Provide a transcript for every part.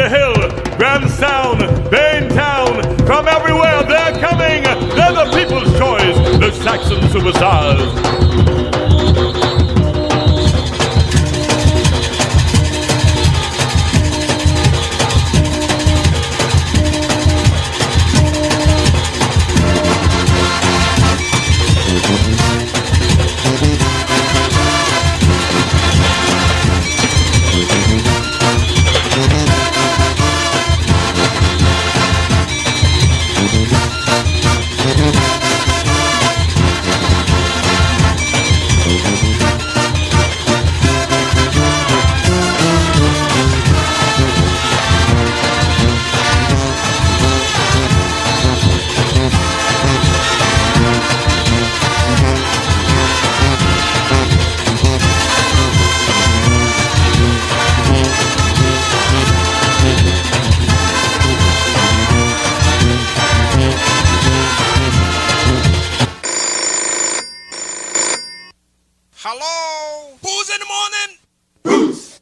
Cherry Hill, Grahamstown, Baintown, from everywhere they're coming. They're the people's choice, the Saxon Superstars. Hello? Who's in the morning? Boots!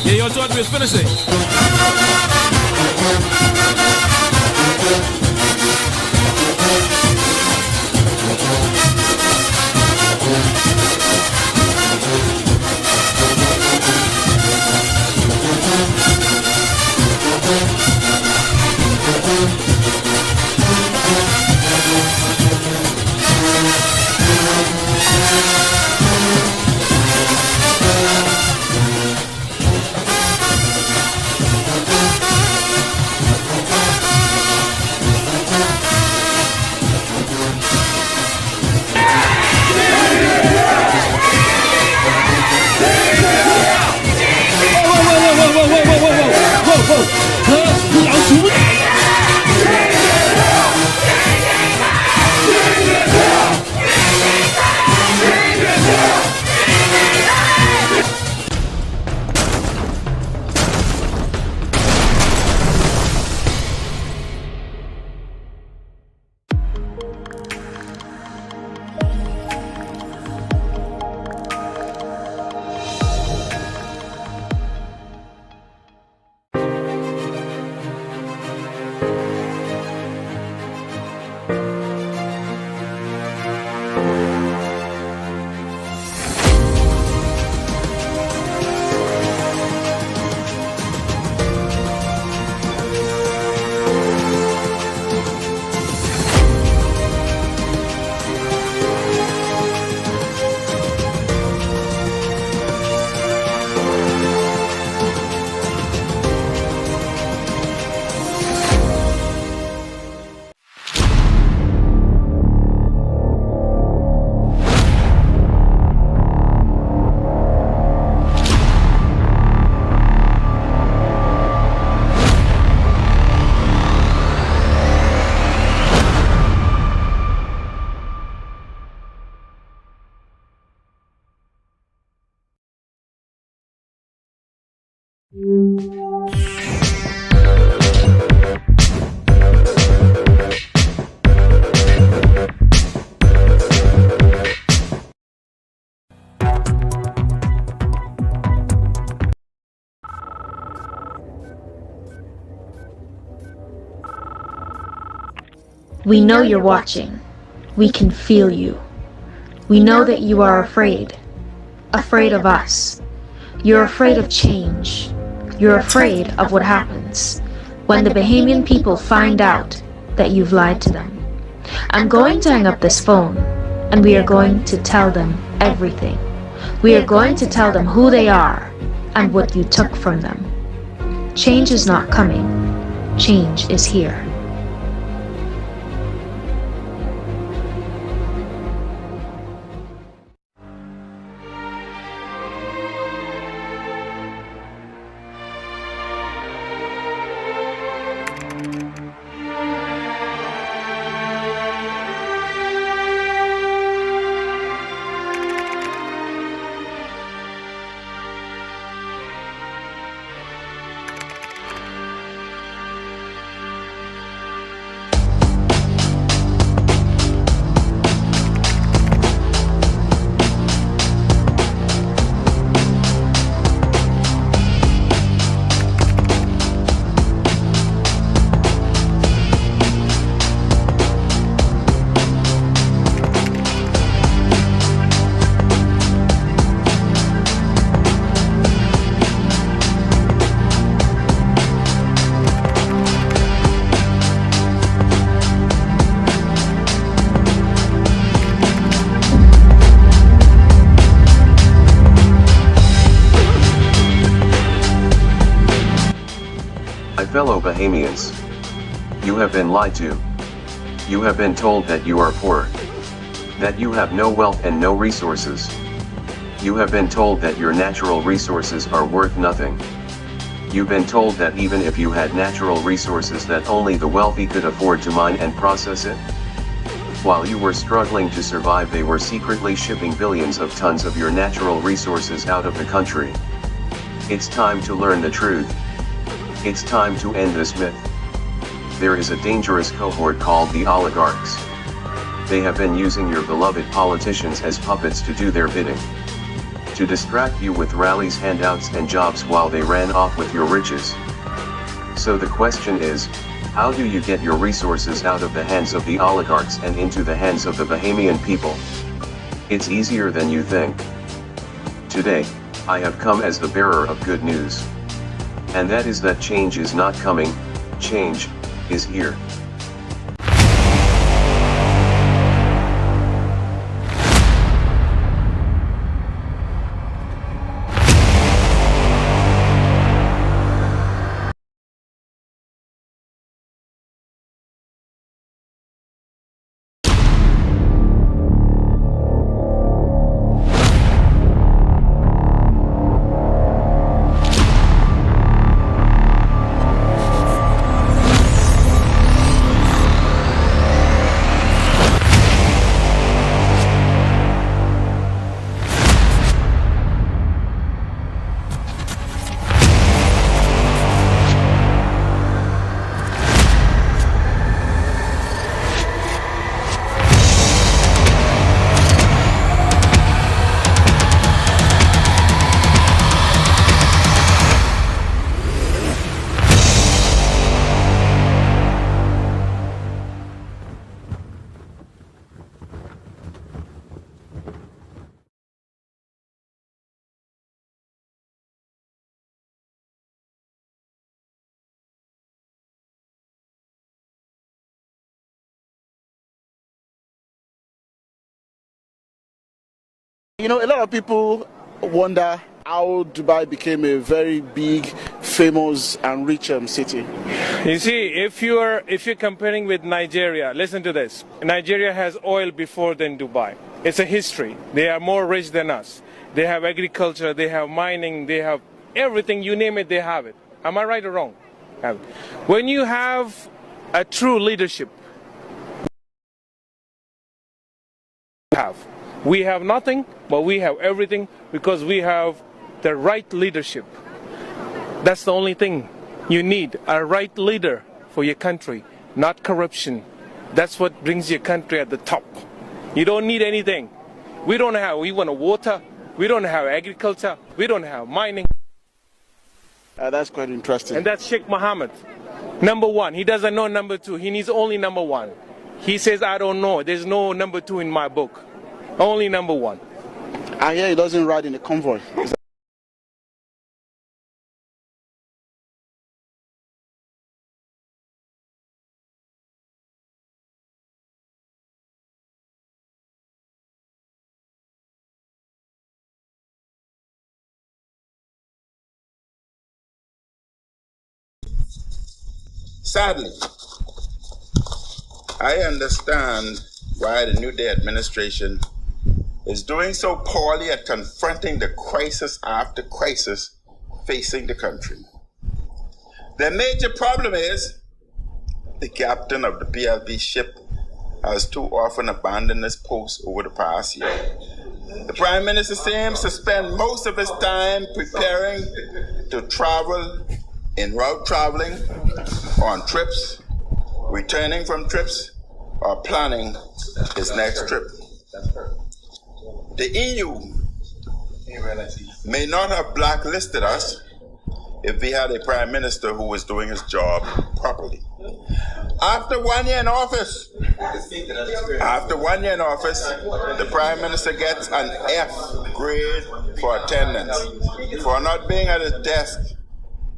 Yeah, yo, George, we're finishing. We know you're watching. We can feel you. We know that you are afraid. Afraid of us. You're afraid of change. You're afraid of what happens when the Bahamian people find out that you've lied to them. I'm going to hang up this phone, and we are going to tell them everything. We are going to tell them who they are and what you took from them. Change is not coming. Change is here. Fellow Bahamians, you have been lied to. You have been told that you are poor, that you have no wealth and no resources. You have been told that your natural resources are worth nothing. You've been told that even if you had natural resources that only the wealthy could afford to mine and process it. While you were struggling to survive, they were secretly shipping billions of tons of your natural resources out of the country. It's time to learn the truth. It's time to end this myth. There is a dangerous cohort called the oligarchs. They have been using your beloved politicians as puppets to do their bidding. To distract you with rallies, handouts and jobs while they ran off with your riches. So the question is, how do you get your resources out of the hands of the oligarchs and into the hands of the Bahamian people? It's easier than you think. Today, I have come as the bearer of good news. And that is that change is not coming, change is here. You know, a lot of people wonder how Dubai became a very big, famous and rich city. You see, if you're comparing with Nigeria, listen to this. Nigeria has oil before than Dubai. It's a history. They are more rich than us. They have agriculture, they have mining, they have everything, you name it, they have it. Am I right or wrong? When you have a true leadership, we have nothing, but we have everything because we have the right leadership. That's the only thing you need, a right leader for your country, not corruption. That's what brings your country at the top. You don't need anything. We want water, we don't have agriculture, we don't have mining. That's quite interesting. And that's Sheikh Mohammed. Number one, he doesn't know number two, he needs only number one. He says, I don't know. There's no number 2 in my book. Only number 1. I hear he doesn't ride in the convoy. Sadly, I understand why the New Day administration is doing so poorly at confronting the crisis after crisis facing the country. Their major problem is the captain of the PLP ship has too often abandoned his post over the past year. The Prime Minister seems to spend most of his time preparing to travel, en route traveling, on trips, returning from trips, or planning his next trip. The EU may not have blacklisted us if we had a Prime Minister who was doing his job properly. After 1 year in office, the Prime Minister gets an F grade for attendance, for not being at his desk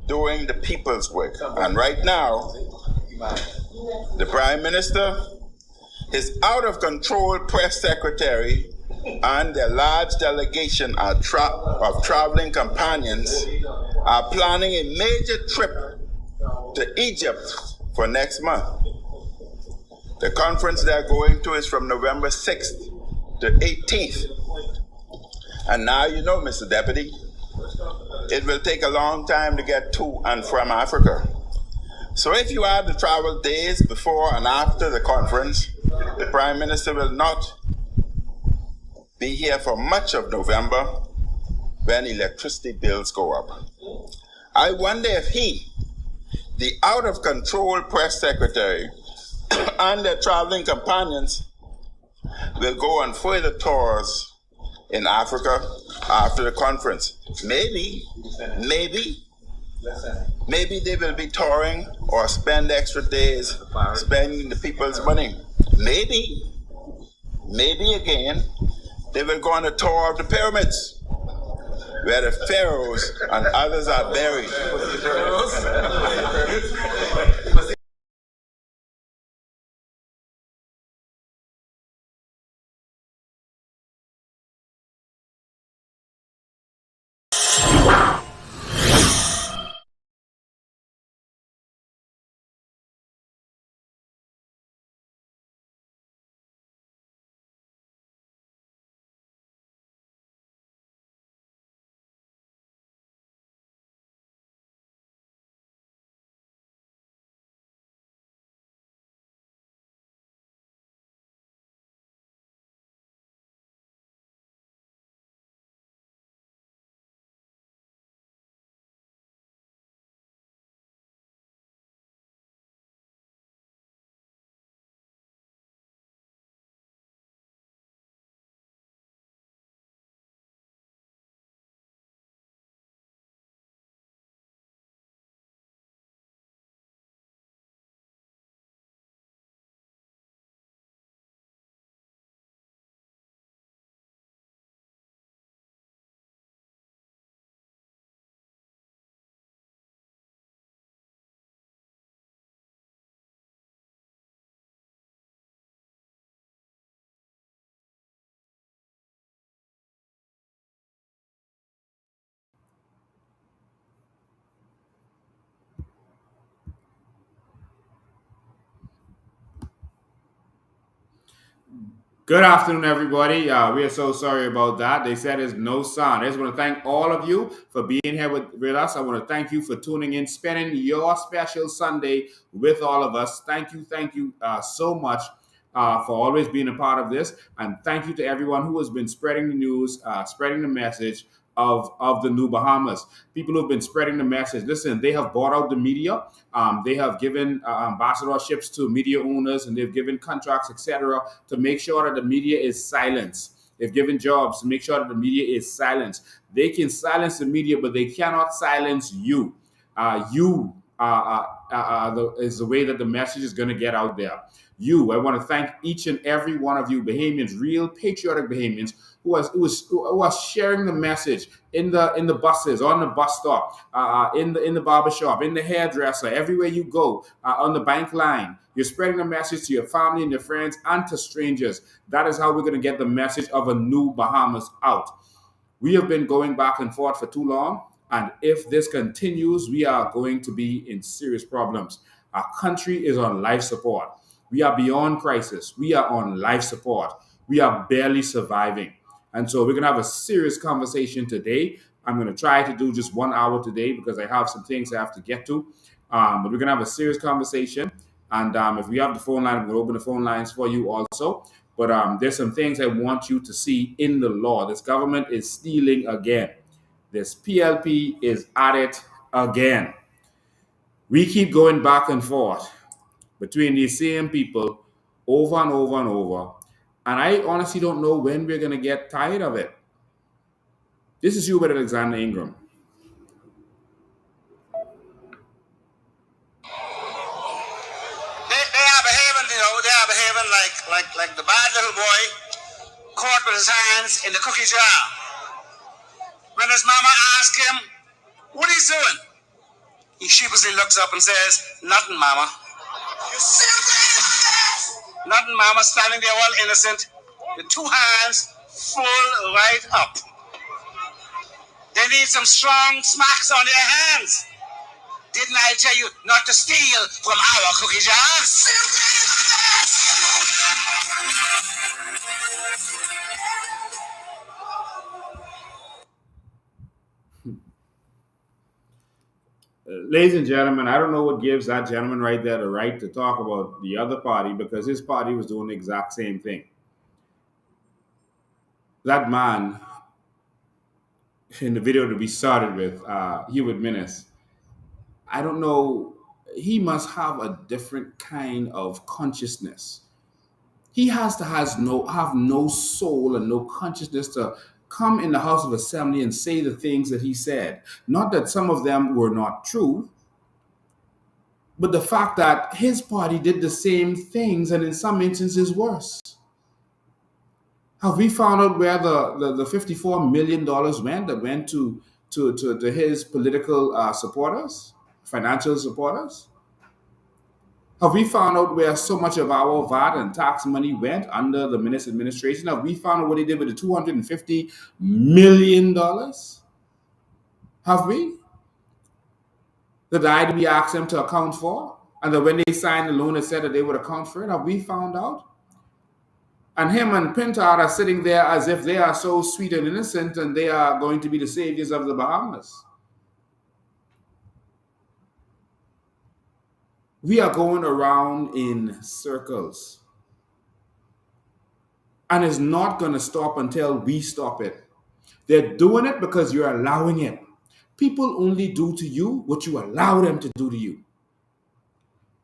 doing the people's work. And right now, the Prime Minister, his out-of-control press secretary, and their large delegation of traveling companions are planning a major trip to Egypt for next month. The conference they're going to is from November 6th to 18th. And now you know, Mr. Deputy, it will take a long time to get to and from Africa. So if you add the travel days before and after the conference, the Prime Minister will not be here for much of November when electricity bills go up. I wonder if he, the out-of-control press secretary, and their traveling companions will go on further tours in Africa after the conference. Maybe they will be touring or spend extra days spending the people's money. Maybe again, they will go on a tour of the pyramids, where the pharaohs and others are buried. Good afternoon, everybody. We are so sorry about that. They said there's no sound. I just want to thank all of you for being here with us. I want to thank you for tuning in, spending your special Sunday with all of us. Thank you so much for always being a part of this. And thank you to everyone who has been spreading the news, spreading the message of the new Bahamas. People who have been spreading the message. Listen, they have bought out the media. They have given ambassadorships to media owners, and they've given contracts, etc., to make sure that the media is silenced. They've given jobs to make sure that the media is silenced. They can silence the media, but they cannot silence you. You is the way that the message is going to get out there. I want to thank each and every one of you Bahamians, real patriotic Bahamians, who are sharing the message in the buses, on the bus stop, in the barber shop, in the hairdresser, everywhere you go, on the bank line. You're spreading the message to your family and your friends and to strangers. That is how we're going to get the message of a new Bahamas out. We have been going back and forth for too long, and if this continues, we are going to be in serious problems. Our country is on life support. We are beyond crisis. We are on life support. We are barely surviving. And so we're going to have a serious conversation today. I'm going to try to do just 1 hour today because I have some things I have to get to. But we're going to have a serious conversation. And if we have the phone line, we'll open the phone lines for you also. But there's some things I want you to see in the law. This government is stealing again. This PLP is at it again. We keep going back and forth between these same people over and over and over. And I honestly don't know when we're going to get tired of it. This is Hubert Alexander Ingram. They are behaving, they are behaving like the bad little boy caught with his hands in the cookie jar. When his mama asks him, what are you doing? He sheepishly looks up and says, nothing, mama. You simply nothing, mama, standing there all innocent, with two hands full right up. They need some strong smacks on their hands. Didn't I tell you not to steal from our cookie jar? Ladies and gentlemen, I don't know what gives that gentleman right there the right to talk about the other party because his party was doing the exact same thing. That man in the video that we started with, Hubert Minnis, I don't know, he must have a different kind of consciousness. He has to have no soul and no consciousness to come in the House of Assembly and say the things that he said. Not that some of them were not true, but the fact that his party did the same things and in some instances worse. Have we found out where the $54 million went that went to his political supporters, financial supporters? Have we found out where so much of our VAT and tax money went under the Minnis administration? Have we found out what he did with the $250 million? Have we? That the IDB asked them to account for? And that when they signed the loan, it said that they would account for it? Have we found out? And him and Pintard are sitting there as if they are so sweet and innocent and they are going to be the saviors of the Bahamas. We are going around in circles. And it's not going to stop until we stop it. They're doing it because you're allowing it. People only do to you what you allow them to do to you.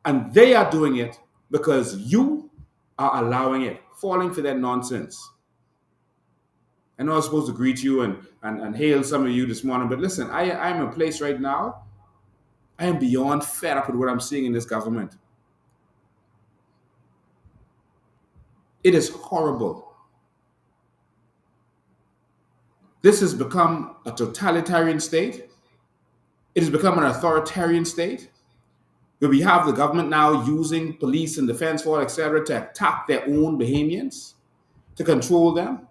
And they are doing it because you are allowing it, falling for that nonsense. I know I was supposed to greet you and hail some of you this morning, but listen, I'm in a place right now. I am beyond fed up with what I'm seeing in this government. It is horrible. This has become a totalitarian state. It has become an authoritarian state where we have the government now using police and defense force, etc., to attack their own Bahamians, to control them.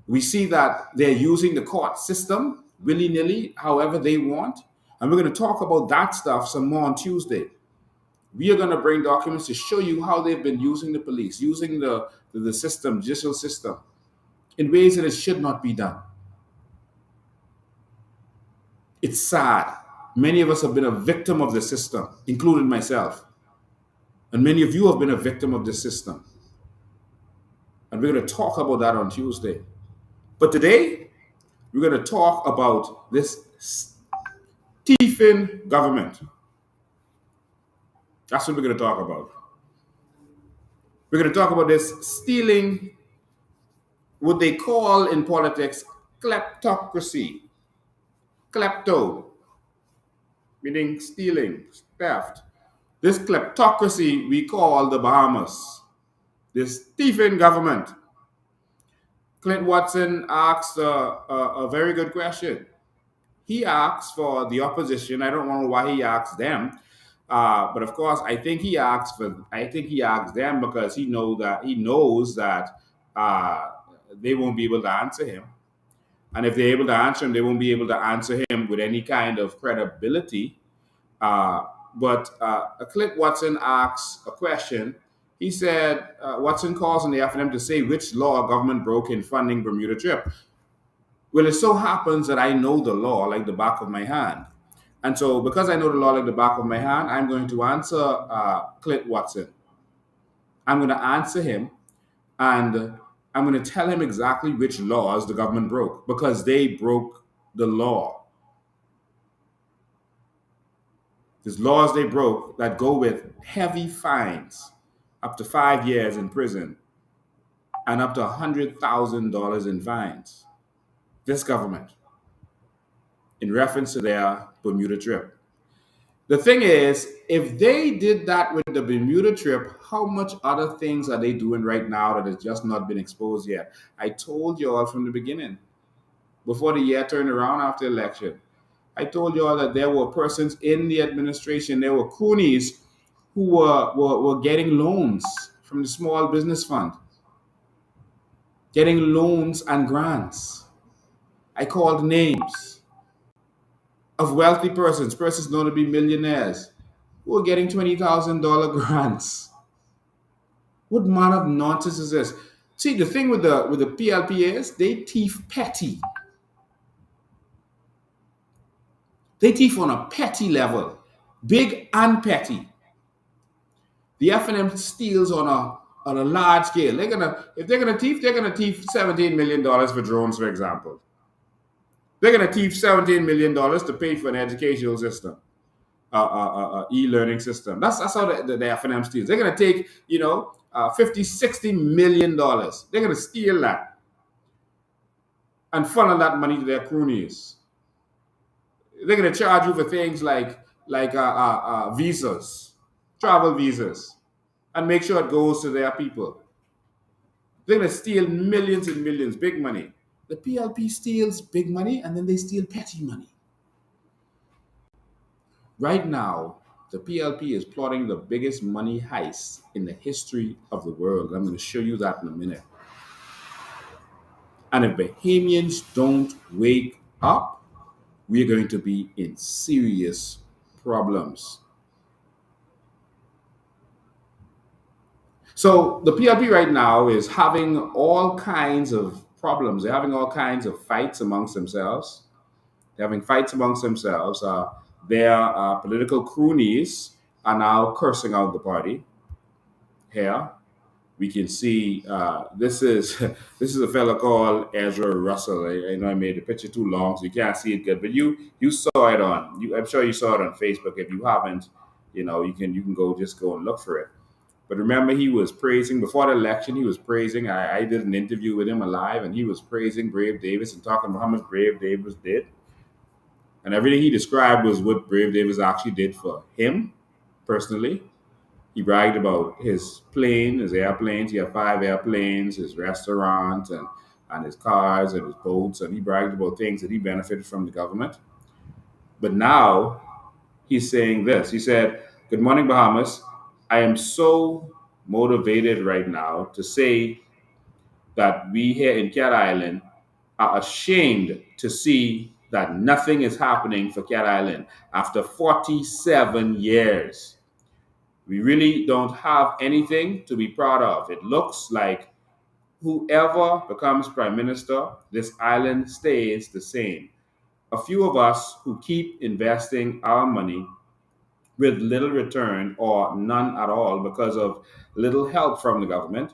We see that they're using the court system willy-nilly, however they want. And we're going to talk about that stuff some more on Tuesday. We are going to bring documents to show you how they've been using the police, using the system, judicial system, in ways that it should not be done. It's sad. Many of us have been a victim of the system, including myself. And many of you have been a victim of the system. And we're going to talk about that on Tuesday. But today, we're going to talk about this thieving government. That's what we're going to talk about. We're going to talk about this stealing, what they call in politics kleptocracy. Klepto, meaning stealing, theft. This kleptocracy we call the Bahamas, this thieving government. Clint Watson asked a very good question. He asked for the opposition. I don't know why he asked them, but of course, I think he asked for. I think he asked them because he knows that they won't be able to answer him, and if they're able to answer him, they won't be able to answer him with any kind of credibility. Uh, but Clint Watson asks a question. He said, Watson calls on the FNM to say which law government broke in funding Bermuda trip. Well, it so happens that I know the law like the back of my hand. And so, because I know the law like the back of my hand, I'm going to answer Clint Watson. I'm going to answer him, and I'm going to tell him exactly which laws the government broke because they broke the law. There's laws they broke that go with heavy fines, up to 5 years in prison, and up to $100,000 in fines. This government, in reference to their Bermuda trip. The thing is, if they did that with the Bermuda trip, how much other things are they doing right now that has just not been exposed yet? I told you all from the beginning, before the year turned around after election. I told you all that there were persons in the administration, there were cronies who were getting loans from the Small Business Fund, getting loans and grants. I called names of wealthy persons known to be millionaires, who are getting $20,000 grants. What manner of nonsense is this? See, the thing with the PLP is they thief petty. They thief on a petty level, big and petty. The FNM steals on a large scale. If they're gonna thief $17 million for drones, for example. They're gonna thief $17 million to pay for an educational system, e-learning system. That's how the FNM steals. They're gonna take 50-60 million dollars. They're gonna steal that and funnel that money to their cronies. They're gonna charge you for things like visas, travel visas, and make sure it goes to their people. They're gonna steal millions and millions, big money. The PLP steals big money and then they steal petty money. Right now, the PLP is plotting the biggest money heist in the history of the world. I'm going to show you that in a minute. And if Bahamians don't wake up, we're going to be in serious problems. So the PLP right now is having all kinds of problems. They're having all kinds of fights amongst themselves. They're having fights amongst themselves. Their political cronies are now cursing out the party. Here, we can see this is a fellow called Ezra Russell. I know I made the picture too long, so you can't see it good, but you saw it on. I'm sure you saw it on Facebook. If you haven't, you can go and look for it. But remember, he was praising before the election. He was praising. I did an interview with him live, and he was praising Brave Davis and talking about how much Brave Davis did. And everything he described was what Brave Davis actually did for him personally. He bragged about his plane, his airplanes. He had 5 airplanes, his restaurant, and his cars and his boats. And he bragged about things that he benefited from the government. But now he's saying this. He said, "Good morning, Bahamas. I am so motivated right now to say that we here in Cat Island are ashamed to see that nothing is happening for Cat Island after 47 years. We really don't have anything to be proud of. It looks like whoever becomes prime minister, this island stays the same. A few of us who keep investing our money with little return or none at all because of little help from the government.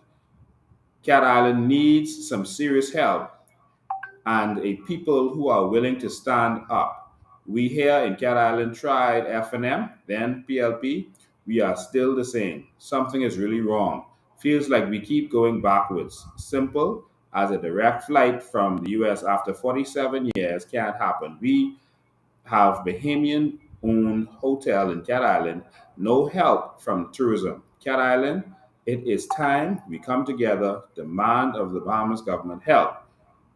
Cat Island needs some serious help and a people who are willing to stand up. We here in Cat Island tried FNM, then PLP. We are still the same. Something is really wrong. Feels like we keep going backwards. Simple as a direct flight from the US after 47 years can't happen. We have Bahamian owned hotel in Cat Island, no help from tourism. Cat Island, it is time we come together, demand of the Bahamas government help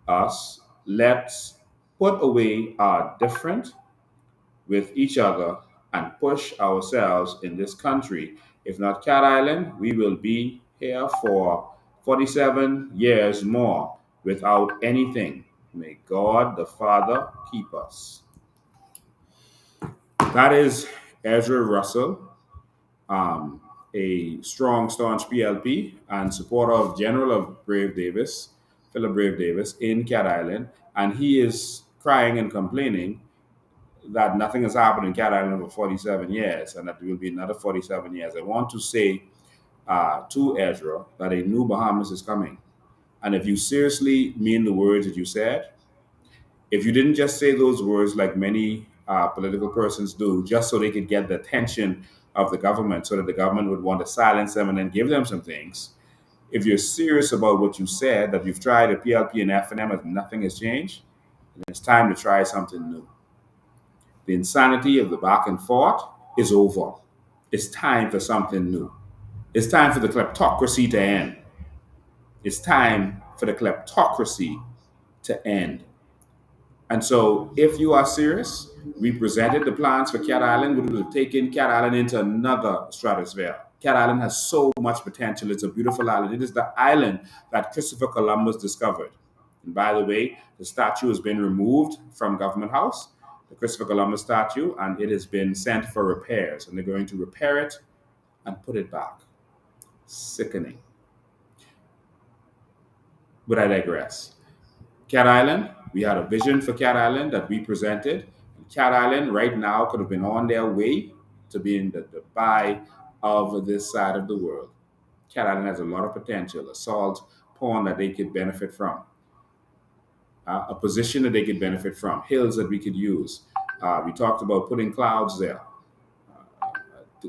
us. Let's put away our different with each other and push ourselves in this country. If not Cat Island, we will be here for 47 years more without anything. May God the Father keep us. That is Ezra Russell, a strong, staunch PLP and supporter of General of Brave Davis, Philip Brave Davis, in Cat Island. And he is crying and complaining that nothing has happened in Cat Island for 47 years and that there will be another 47 years. I want to say to Ezra that a new Bahamas is coming. And if you seriously mean the words that you said, if you didn't just say those words like many political persons do, just so they could get the attention of the government, so that the government would want to silence them and then give them some things, if you're serious about what you said, that you've tried a PLP and FNM and nothing has changed, then it's time to try something new. The insanity of the back and forth is over. It's time for something new. It's time for the kleptocracy to end. It's time for the kleptocracy to end. And so, if you are serious, we presented the plans for Cat Island, which would have taken Cat Island into another stratosphere. Cat Island has so much potential. It's a beautiful island. It is the island that Christopher Columbus discovered. And by the way, the statue has been removed from Government House, the Christopher Columbus statue, and it has been sent for repairs. And they're going to repair it and put it back. Sickening. But I digress. Cat Island, we had a vision for Cat Island that we presented. Cat Island right now could have been on their way to being the Dubai of this side of the world. Cat Island has a lot of potential, a salt pond that they could benefit from, a position that they could benefit from, hills that we could use. We talked about putting clouds there,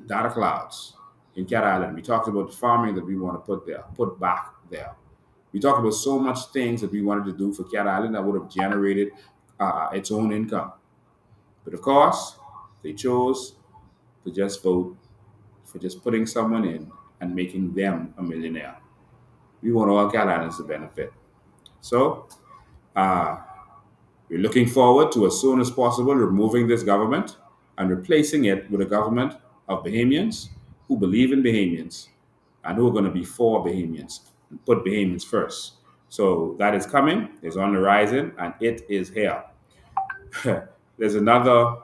data clouds in Cat Island. We talked about farming that we want to put back there. We talked about so much things that we wanted to do for Cat Island that would have generated its own income. But of course, they chose to just vote for just putting someone in and making them a millionaire. We want all Cat Islanders to benefit. So we're looking forward to, as soon as possible, removing this government and replacing it with a government of Bahamians who believe in Bahamians and who are going to be for Bahamians and put Bahamians first. So that is coming, it's on the horizon, and it is here. There's another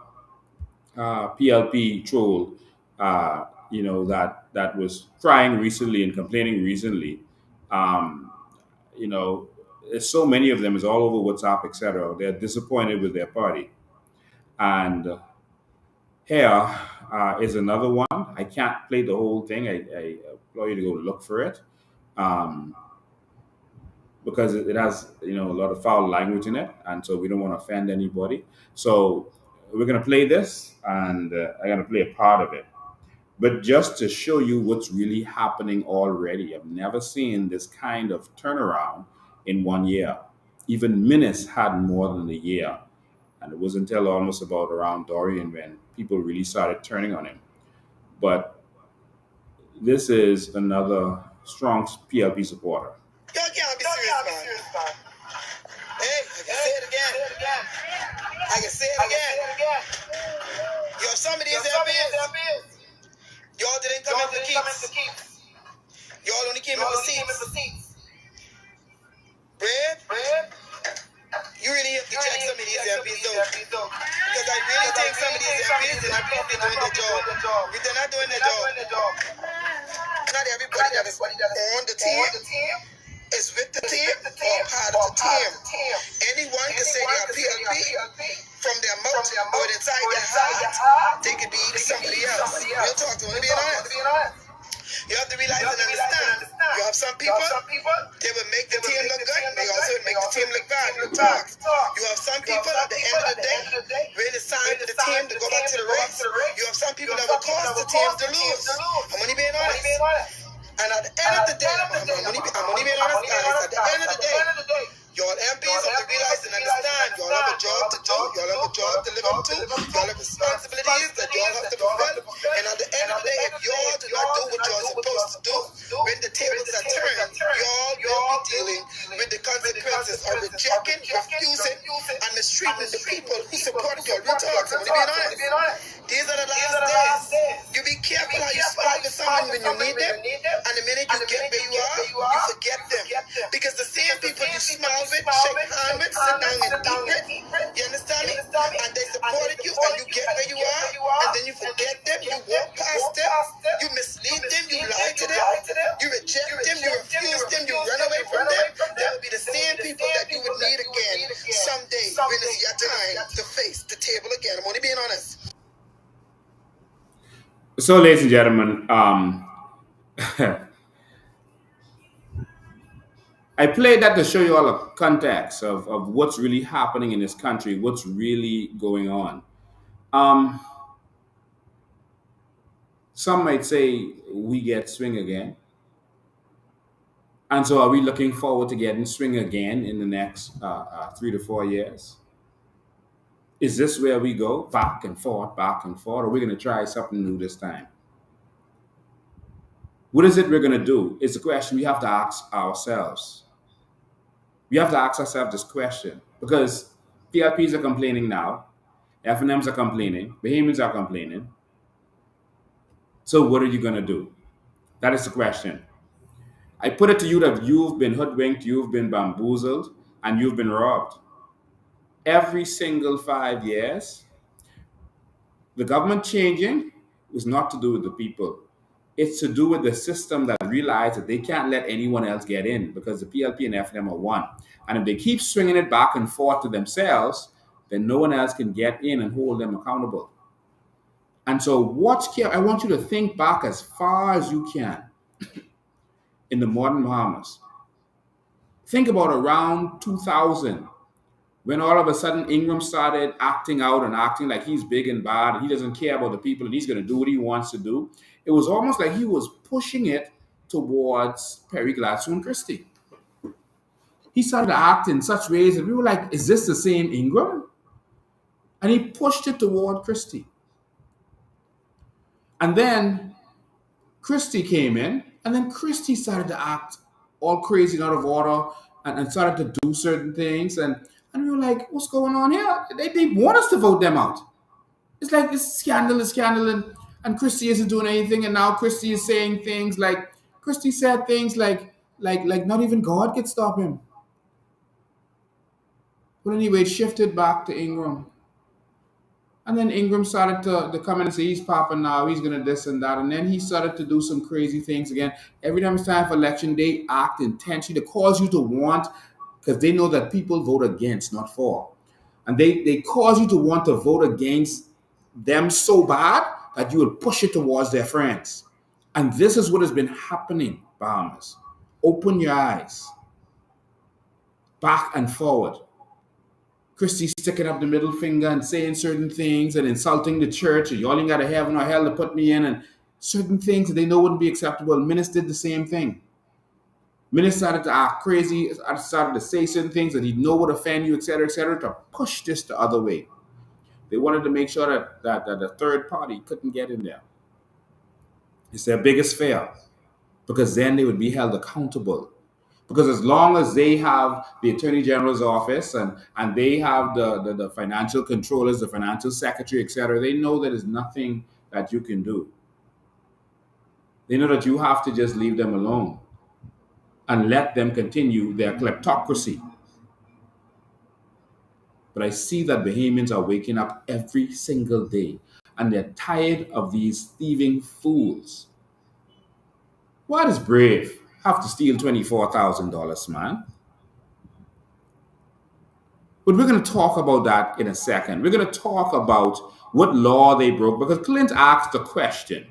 PLP troll, that was crying recently and complaining recently. There's so many of them. It's all over WhatsApp, etc. They're disappointed with their party. And here is another one. I can't play the whole thing. I implore you to go look for it. Because it has, a lot of foul language in it, and so we don't want to offend anybody. So we're going to play this, and I'm going to play a part of it. But just to show you what's really happening already, I've never seen this kind of turnaround in 1 year. Even Minnis had more than a year, and it wasn't until almost about around Dorian when people really started turning on him. But this is another strong PLP supporter. Y'all can't be serious, man. Hey, I can say it again. Yo, some of these MPs, y'all didn't come in for keeps. Y'all only came in for seats. Brave, you really have to check some of these MPs though. Because I really think some of these MPs and MPs are doing their job. If they're not doing their job, not everybody that is on the team is with the team or part of the team. Anyone can say they are PLP from their mouth or inside their heart. They could be somebody else. Real talk, to be honest. You have to realize and understand. You have some people, they will make the team look good. They also make the team look bad. Real talk. You have some people at the end of the day, really sign for the team to go back to the race. You have some people that will cause the team to lose. I'm only being honest. And at the end of the day, I'm only being honest, guys. At the end of the day, y'all MPs have to realize and understand y'all have a job to do, y'all have a job to live up to, y'all have responsibilities, consequences of rejecting, refusing, and mistreating the people who support your real talk. So, being honest, these are the last days. You be careful how you spell with someone when you need them, and the minute you get where you are, you forget them. Because the same people you smile with, shake hands with, sit down and eat with, you understand me? And they supported you, and you get where you are, and then you forget them, you walk past them, you mislead them, you lie to them, you reject them, you refuse them, you run away from them. They will be the same people that you would need again someday when it's your time to face the table again. I'm only being honest. So, ladies and gentlemen, I played that to show you all the context of what's really happening in this country, what's really going on. Some might say we get swing again. And so are we looking forward to getting swing again in the next 3 to 4 years? Is this where we go back and forth, or are we going to try something new this time? What is it we're going to do? It's a question we have to ask ourselves. We have to ask ourselves this question because PLPs are complaining now, FNMs are complaining, Bahamians are complaining. So what are you going to do? That is the question. I put it to you that you've been hoodwinked, you've been bamboozled, and you've been robbed. Every single 5 years, the government changing was not to do with the people. It's to do with the system that realized that they can't let anyone else get in because the PLP and FNM are one. And if they keep swinging it back and forth to themselves, then no one else can get in and hold them accountable. And so I want you to think back as far as you can in the modern Bahamas. Think about around 2000, when all of a sudden Ingram started acting out and acting like he's big and bad and he doesn't care about the people and he's going to do what he wants to do. It was almost like he was pushing it towards Perry Gladstone Christie. He started to act in such ways that we were like, is this the same Ingram? And he pushed it toward Christie. And then Christie came in, and then Christie started to act all crazy and out of order and started to do certain things. And we were like, what's going on here? They want us to vote them out. It's like this scandal, and Christie isn't doing anything. And now Christie is saying things like, Christie said things like not even God could stop him. But anyway, it shifted back to Ingram. And then Ingram started to come in and say, he's popping now, he's going to this and that. And then he started to do some crazy things again. Every time it's time for election, they act intentionally to cause you to want, because they know that people vote against, not for. And they cause you to want to vote against them so bad that you will push it towards their friends. And this is what has been happening, Bahamas. Open your eyes. Back and forward. Christie sticking up the middle finger and saying certain things and insulting the church, and y'all ain't got to heaven or hell to put me in, and certain things that they know wouldn't be acceptable. Minutes did the same thing. Minutes started to act crazy, started to say certain things that he know would offend you, etc., to push this the other way. They wanted to make sure that the third party couldn't get in there. It's their biggest fear, because then they would be held accountable. Because as long as they have the Attorney General's office and they have the financial controllers, the financial secretary, etc., they know that there's nothing that you can do. They know that you have to just leave them alone and let them continue their kleptocracy. But I see that Bahamians are waking up every single day, and they're tired of these thieving fools. Why does Brave have to steal $24,000, man? But we're going to talk about that in a second. We're going to talk about what law they broke, because Clint asked a question,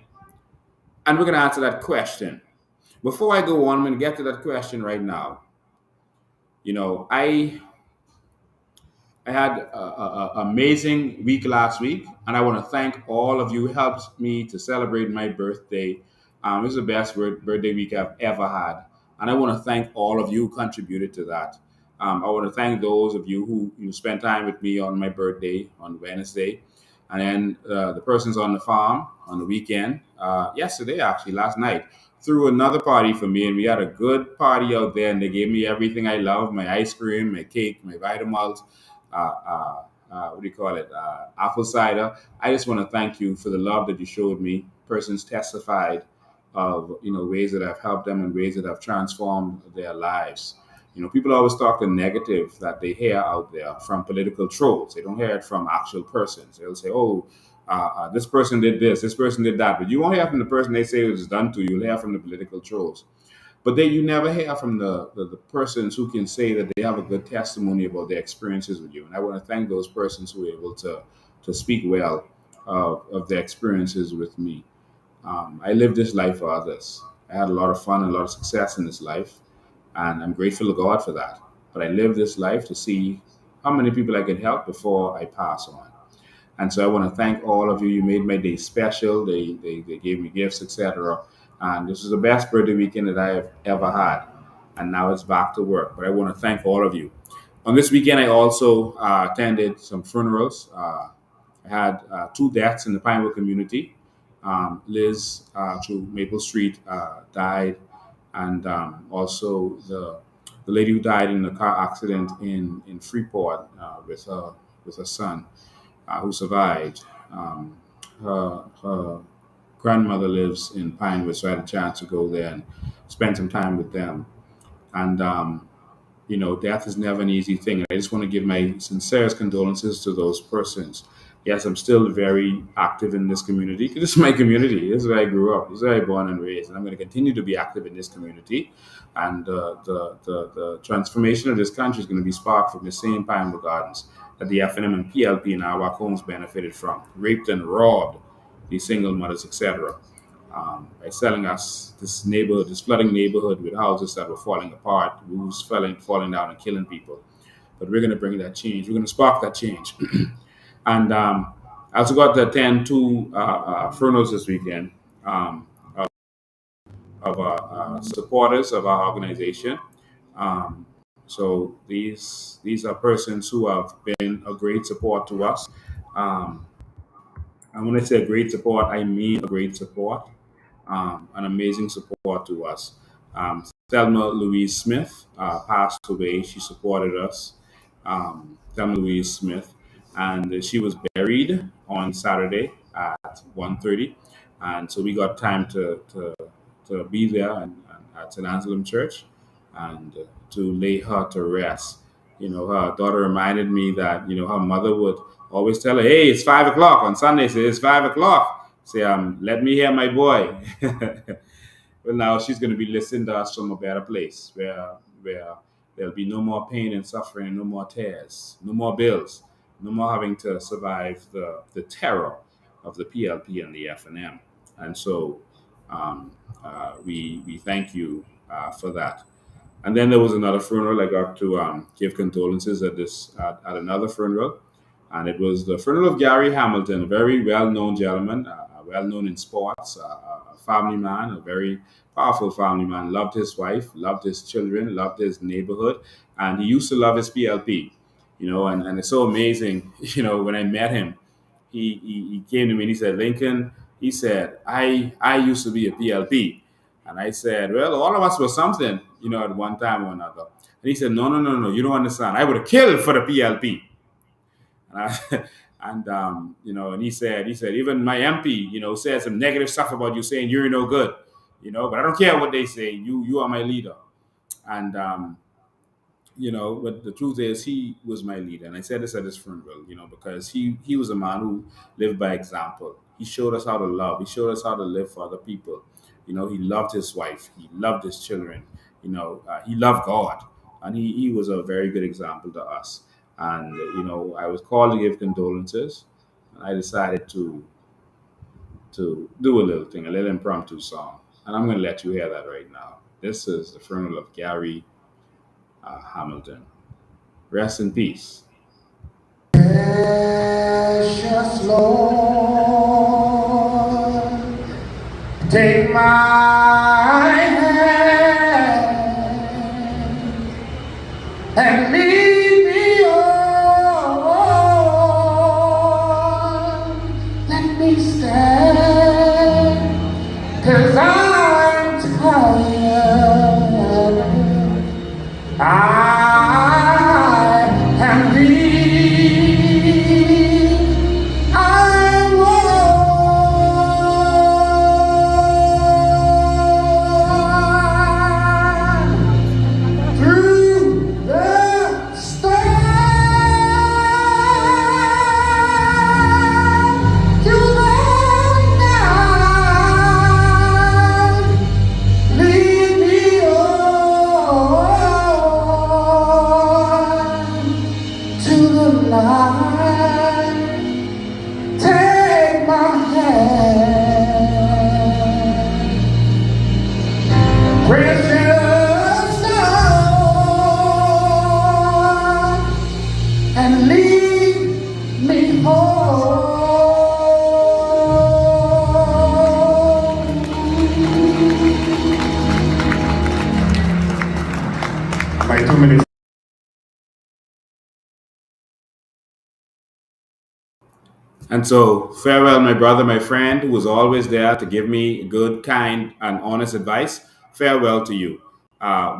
and we're going to answer that question. Before I go on, I'm going to get to that question right now. You know, I had an amazing week last week, and I want to thank all of you who helped me to celebrate my birthday. It was the best birthday week I've ever had. And I want to thank all of you who contributed to that. I want to thank those of you who spent time with me on my birthday on Wednesday. And then the persons on the farm on the weekend, yesterday, actually, last night, threw another party for me, and we had a good party out there. And they gave me everything I love: my ice cream, my cake, my Vitamalt, what do you call it? Apple cider. I just want to thank you for the love that you showed me. Persons testified of ways that I've helped them and ways that I've transformed their lives. People always talk the negative that they hear out there from political trolls. They don't hear it from actual persons. They'll say, "Oh, this person did this person did that," but you won't hear from the person they say it was done to. You'll hear from the political trolls. But then you never hear from the persons who can say that they have a good testimony about their experiences with you. And I want to thank those persons who are able to speak well of their experiences with me. I lived this life for others. I had a lot of fun and a lot of success in this life, and I'm grateful to God for that. But I lived this life to see how many people I can help before I pass on. And so I want to thank all of you. You made my day special. They gave me gifts, etc. And this is the best birthday weekend that I have ever had. And now it's back to work. But I want to thank all of you. On this weekend, I also attended some funerals. I had 2 deaths in the Pinewood community. Liz through Maple Street died, and also the lady who died in a car accident in Freeport with her son, who survived. Her grandmother lives in Pinewood, so I had a chance to go there and spend some time with them. And death is never an easy thing. I just want to give my sincerest condolences to those persons. Yes, I'm still very active in this community. This is my community. This is where I grew up. This is where I was born and raised. And I'm going to continue to be active in this community. And the transformation of this country is going to be sparked from the same Pinewood Gardens that the FNM and PLP and our homes benefited from. Raped and robbed these single mothers, etc. By selling us this neighborhood, this flooding neighborhood with houses that were falling apart, roofs falling down and killing people. But we're going to bring that change. We're going to spark that change. And I also got to attend 2 funerals this weekend of supporters of our organization. So these are persons who have been a great support to us. And when I say a great support, I mean a great support, an amazing support to us. Thelma Louise Smith passed away. She supported us, Thelma Louise Smith, and she was buried on Saturday at 1:30. And so we got time to be there at St. Anselm Church and to lay her to rest. Her daughter reminded me that, her mother would always tell her, "Hey, it's 5 o'clock." On Sunday, say, "It's 5 o'clock." Say, "Let me hear my boy." Well, now she's going to be listening to us from a better place where there'll be no more pain and suffering, no more tears, no more bills, no more having to survive the terror of the PLP and the FNM. And so we thank you for that. And then there was another funeral. I got to give condolences at another funeral. And it was the funeral of Gary Hamilton, a very well-known gentleman, well-known in sports, a family man, a very powerful family man. Loved his wife, loved his children, loved his neighborhood, and he used to love his PLP. And it's so amazing. When I met him, he came to me and he said, "Lincoln," he said, I used to be a PLP. And I said, "Well, all of us were something, at one time or another." And he said, No, you don't understand. I would have killed for the PLP. And he said, even my MP, said some negative stuff about you, saying you're no good, but I don't care what they say. You are my leader. And, but the truth is he was my leader. And I said this at his funeral, because he was a man who lived by example. He showed us how to love. He showed us how to live for other people. He loved his wife. He loved his children. He loved God. And he was a very good example to us. And, I was called to give condolences. And I decided to do a little thing, a little impromptu song. And I'm going to let you hear that right now. This is the funeral of Gary Hamilton. Rest in peace. Precious Lord, take my hand and lead me on. Let me stand, 'cause I'm tired. I am weak. I walk through the storm to the night. Lead me on to the light. Take my hand, precious Lord, and lead me home. My 2 minutes. And so, farewell, my brother, my friend, who was always there to give me good, kind, and honest advice. Farewell to you.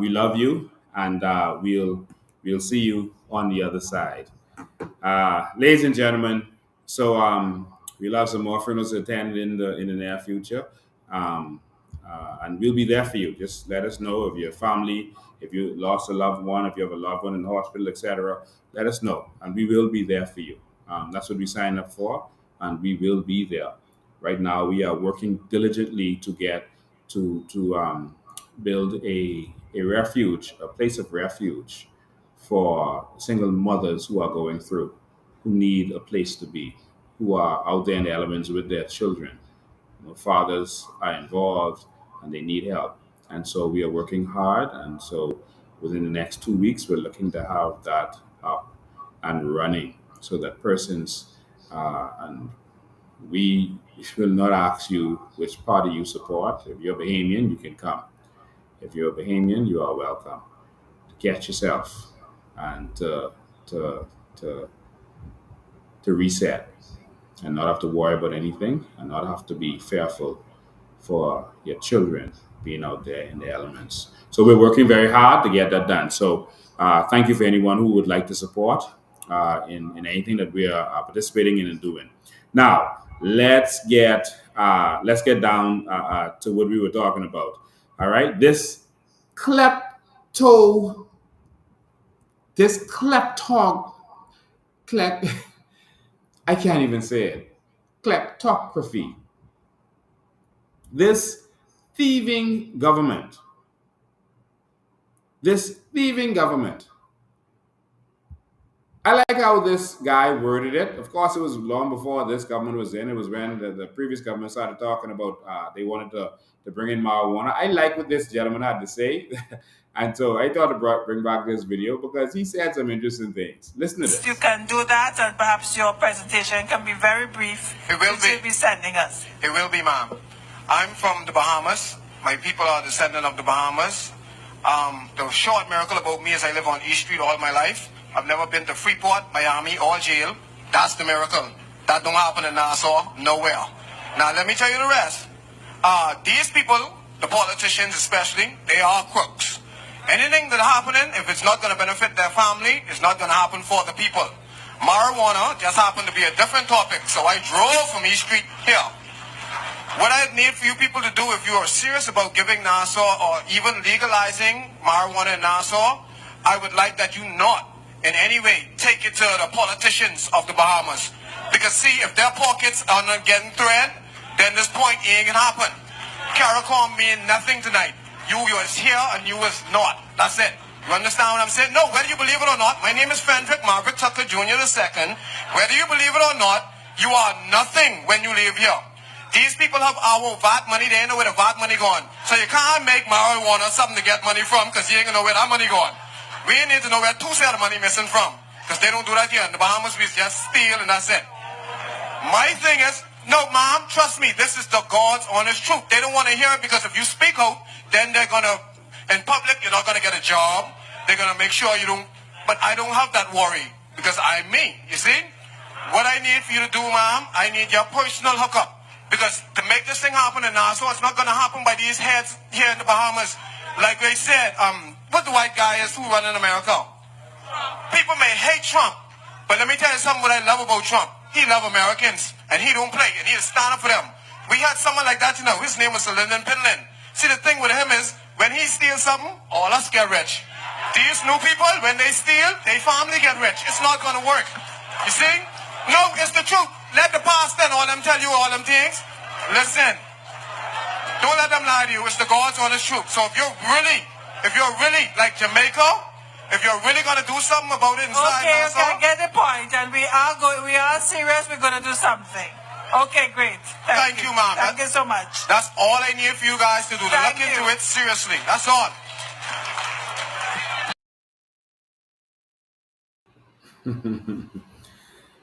We love you, and we'll see you on the other side. Ladies and gentlemen, so we'll have some more funerals attended in the near future, and we'll be there for you. Just let us know if your family, if you lost a loved one, if you have a loved one in the hospital, etc. Let us know, and we will be there for you. That's what we signed up for, and we will be there. Right now, we are working diligently to get to build a refuge, a place of refuge for single mothers who are going through, who need a place to be, who are out there in the elements with their children. Fathers are involved and they need help. And so we are working hard. And so within the next 2 weeks, we're looking to have that up and running so that persons, and we will not ask you which party you support. If you're Bahamian, you can come. If you're a Bahamian, you are welcome to get yourself and to reset and not have to worry about anything and not have to be fearful for your children being out there in the elements. So we're working very hard to get that done. So thank you for anyone who would like to support in anything that we are participating in and doing. Now let's get down to what we were talking about. All right, this klepto, I can't even say it. Kleptocracy. This thieving government. I like how this guy worded it. Of course, it was long before this government was in. It was when the previous government started talking about they wanted to bring in marijuana. I like what this gentleman had to say. And so I thought to bring back this video because he said some interesting things. Listen to this. You can do that, and perhaps your presentation can be very brief. It will be. You'll be sending us. It will be, ma'am. I'm from the Bahamas. My people are descendant of the Bahamas. The short miracle about me is I live on East Street all my life. I've never been to Freeport, Miami, or jail. That's the miracle. That don't happen in Nassau, nowhere. Now, let me tell you the rest. These people, the politicians especially, they are crooks. Anything that happening, if it's not going to benefit their family, it's not going to happen for the people. Marijuana just happened to be a different topic, so I drove from East Street here. What I need for you people to do, if you are serious about giving Nassau or even legalizing marijuana in Nassau, I would like that you not in any way take it to the politicians of the Bahamas. Because see, if their pockets are not getting thread, then this point ain't gonna happen. CARICOM mean nothing tonight. You was here and you was not. That's it. You understand what I'm saying? No, whether you believe it or not, my name is Frederick Margaret Tucker Jr. II. Whether you believe it or not, you are nothing when you leave here. These people have our VAT money, they ain't know where the VAT money gone. So you can't make marijuana something to get money from because you ain't gonna know where that money gone. We need to know where two set of money missing from. Because they don't do that here. In the Bahamas, we just steal and that's it. My thing is, no, mom, trust me, this is the God's honest truth. They don't want to hear it because if you speak out, then they're going to, in public, you're not going to get a job. They're going to make sure you don't, but I don't have that worry because I'm me, you see? What I need for you to do, mom, I need your personal hookup. Because to make this thing happen in Nassau, it's not going to happen by these heads here in the Bahamas. Like I said, what the white guy is who running America? People may hate Trump, but let me tell you something what I love about Trump. He love Americans, and he don't play, and he just stand up for them. We had someone like that, his name was Lyndon Pinlin. See, the thing with him is, when he steals something, all us get rich. These new people, when they steal, they family get rich. It's not going to work. You see? No, it's the truth. Let the pastor and all them tell you all them things. Listen. Don't let them lie to you. It's the God's honest truth. So if you're really like Jamaica, if you're really going to do something about it inside, okay, I get the point, and we are serious. We're going to do something. Okay, great. Thank you, ma'am. Thank you so much. That's all I need for you guys to do. To look into it seriously. That's all.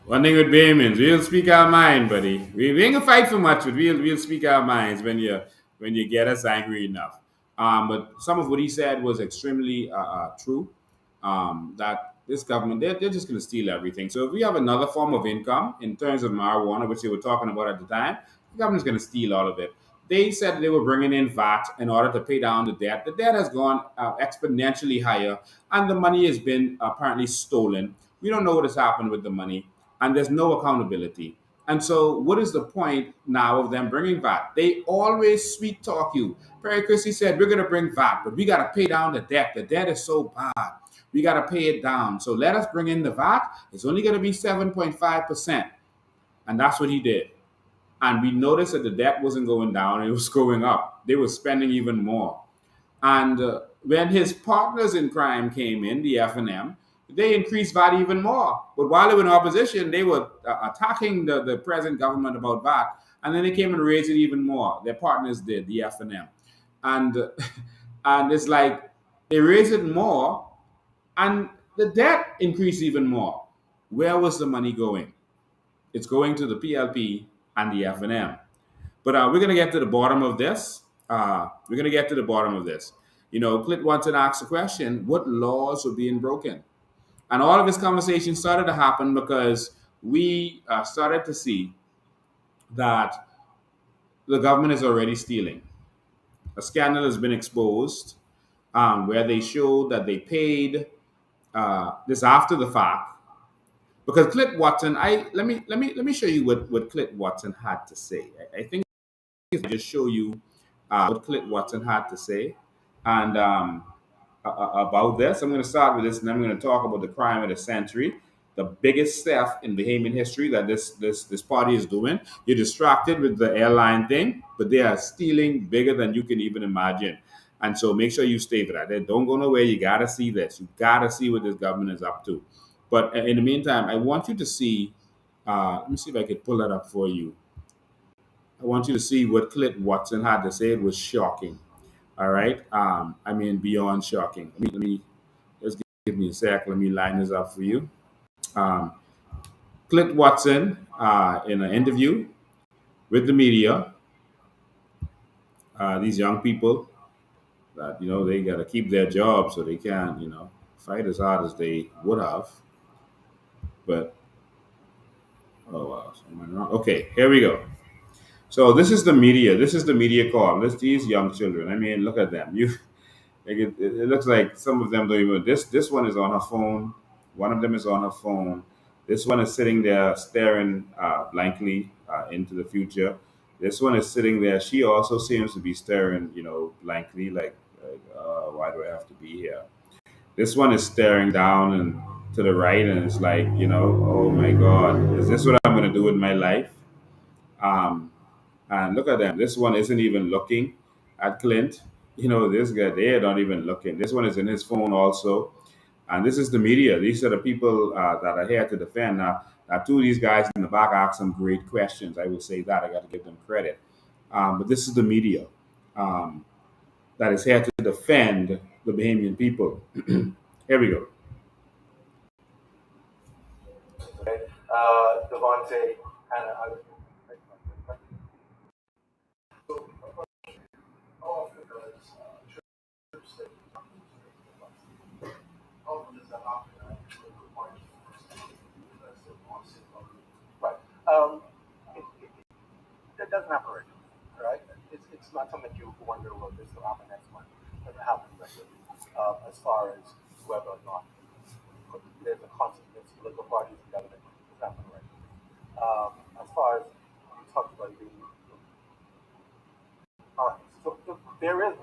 One thing with Bahamians, we'll speak our mind, buddy. We ain't gonna fight for much, but we'll speak our minds when you get us angry enough. But some of what he said was extremely true. That this government, they're just gonna steal everything. So if we have another form of income in terms of marijuana, which they were talking about at the time, the government's gonna steal all of it. They said they were bringing in VAT in order to pay down the debt. The debt has gone exponentially higher, and the money has been apparently stolen. We don't know what has happened with the money, and there's no accountability. And so, what is the point now of them bringing VAT? They always sweet talk you. Perry Christie said, we're going to bring VAT, but we got to pay down the debt. The debt is so bad. We got to pay it down. So, let us bring in the VAT. It's only going to be 7.5%. And that's what he did. And we noticed that the debt wasn't going down, it was going up. They were spending even more. And when his partners in crime came in, the F&M, they increased VAT even more. But while they were in opposition, they were attacking the present government about VAT. And then they came and raised it even more. Their partners did, the F&M. And it's like they raised it more, and the debt increased even more. Where was the money going? It's going to the PLP and the F&M. But we're going to get to the bottom of this. You know, Clit Watson asked the question, what laws were being broken? And all of this conversation started to happen because we started to see that the government is already stealing. A scandal has been exposed where they showed that they paid this after the fact. Because Clit Watson, let me show you what Clit Watson had to say. I think I'll just show you what Clit Watson had to say, and about this. I'm going to start with this, and then I'm going to talk about the crime of the century, the biggest theft in Bahamian history that this party is doing. You're distracted with the airline thing, but they are stealing bigger than you can even imagine. And so make sure you stay for that. Don't go nowhere. You got to see this. You got to see what this government is up to. But in the meantime, I want you to see, let me see if I can pull that up for you. I want you to see what Clit Watson had to say. It was shocking. All right. I mean, beyond shocking. Let me just give me a sec. Let me line this up for you. Clit Watson, in an interview with the media, these young people that, they got to keep their jobs so they can't, fight as hard as they would have. But, oh, wow. Okay, here we go. So this is the media. This is the media call. These young children. I mean, look at them. It looks like some of them don't even. This one is on her phone. One of them is on her phone. This one is sitting there staring blankly into the future. This one is sitting there. She also seems to be staring, blankly, like why do I have to be here? This one is staring down and to the right, and it's like, oh my God, is this what I'm going to do with my life? And look at them. This one isn't even looking at Clint. This guy, they don't even looking. This one is in his phone also. And this is the media. These are the people that are here to defend. Now, two of these guys in the back asked some great questions. I will say that. I got to give them credit. But this is the media that is here to defend the Bahamian people. Here we go. Devontae, it doesn't happen regularly, right? It's not something you wonder, well, this will happen next month. It doesn't happen regularly. as far as whether or not there's a conflict against political parties and government is happening right now. As far as you talked about being,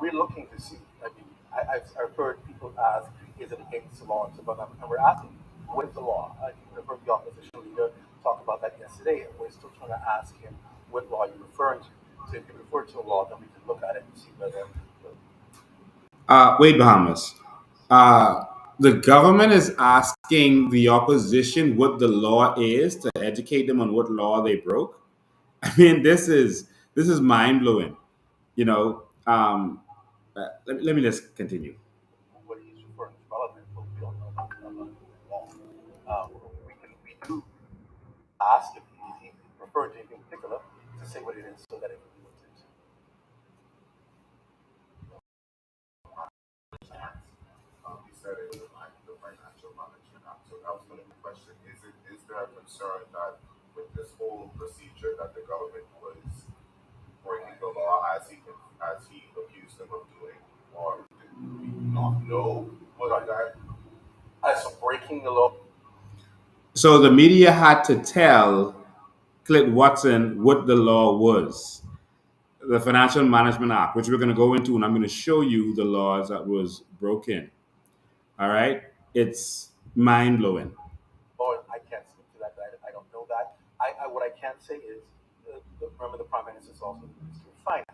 we're looking to see. I mean, I've heard people ask, is it against the law? And we're asking, what is the law? I've heard the opposition leader talk about that yesterday, and we're still trying to ask him what law you're referring to. So if you refer to a law, then we can look at it and see whether. Wait, Bahamas. The government is asking the opposition what the law is to educate them on what law they broke. I mean, this is mind blowing. You know, let me just continue. What he's referring to relevant, but we don't know about the law. We do ask if he referred to anything particular to say what it is so that it can be looked into. You said it was like the Financial Management Act. So that was going to be the question. Is there a concern that with this whole procedure that the government was breaking the law as he accused them of doing, or do we not know what that? As for breaking the law. So the media had to tell Clint Watson what the law was, the Financial Management Act, which we're going to go into, and I'm going to show you the laws that was broken. All right, it's mind blowing. Oh, I can't speak to that. I don't know that. What I can say is, remember the Prime Minister is also the Minister of Finance,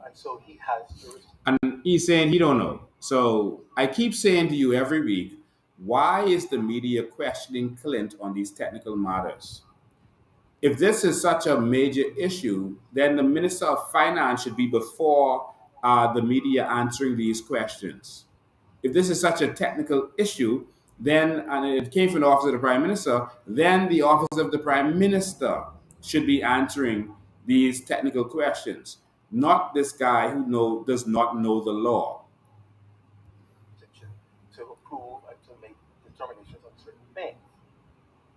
and so he has jurisdiction. And he's saying he don't know. So I keep saying to you every week, why is the media questioning Clint on these technical matters? If this is such a major issue, then the Minister of Finance should be before the media answering these questions. If this is such a technical issue, then, and it came from the Office of the Prime Minister, then the Office of the Prime Minister should be answering these technical questions, not this guy who does not know the law. To approve and to make determinations on certain things.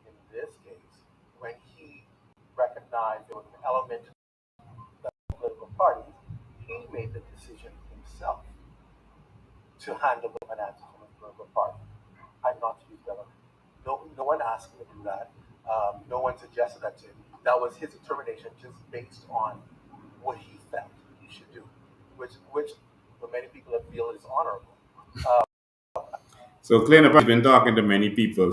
In this case, when he recognized there was an element of political parties, he made the decision himself to handle the finances from a political party and not to use government. No one asked him to do that. No one suggested that to him. That was his determination, just based on what he felt he should do, which for many people feel is honorable. So Clint has been talking to many people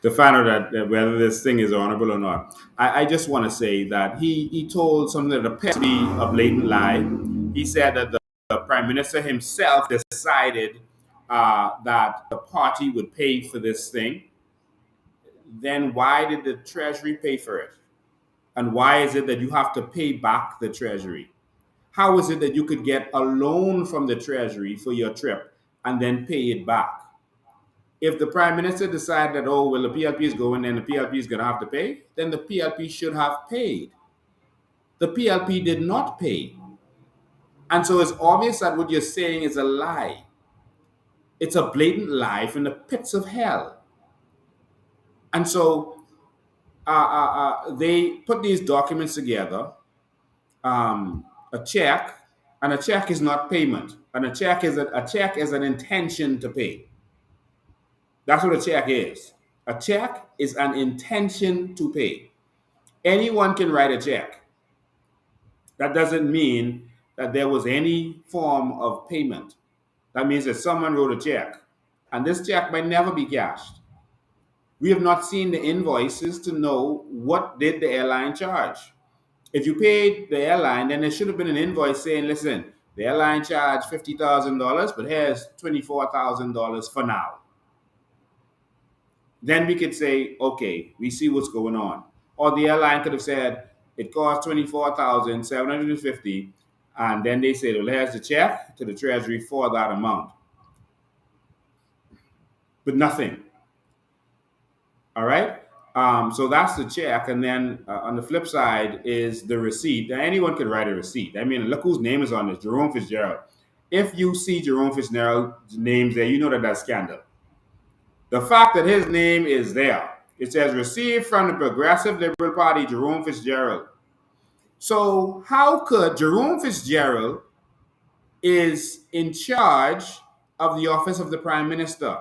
to find out that whether this thing is honorable or not. I just want to say that he told something that appears to be a blatant lie. He said that the Prime Minister himself decided that the party would pay for this thing. Then why did the Treasury pay for it? And why is it that you have to pay back the Treasury? How is it that you could get a loan from the Treasury for your trip and then pay it back? If the Prime Minister decided that, oh, well, the PLP is going and the PLP is going to have to pay, then the PLP should have paid. The PLP did not pay. And so it's obvious that what you're saying is a lie. It's a blatant lie from the pits of hell. And so they put these documents together, a check, and a check is not payment. And a check is an intention to pay. That's what a check is. A check is an intention to pay. Anyone can write a check. That doesn't mean that there was any form of payment. That means that someone wrote a check, and this check might never be cashed. We have not seen the invoices to know what did the airline charge. If you paid the airline, then there should have been an invoice saying, listen, the airline charged $50,000, but here's $24,000 for now. Then we could say, okay, we see what's going on. Or the airline could have said it cost $24,750, and then they said, well, here's the check to the Treasury for that amount. But nothing. All right? So that's the check, and then on the flip side is the receipt. Now, anyone could write a receipt. I mean, look whose name is on this, Jerome Fitzgerald. If you see Jerome Fitzgerald's name there, you know that that's scandal. The fact that his name is there, it says received from the Progressive Liberal Party, Jerome Fitzgerald. So how could Jerome Fitzgerald is in charge of the office of the Prime Minister.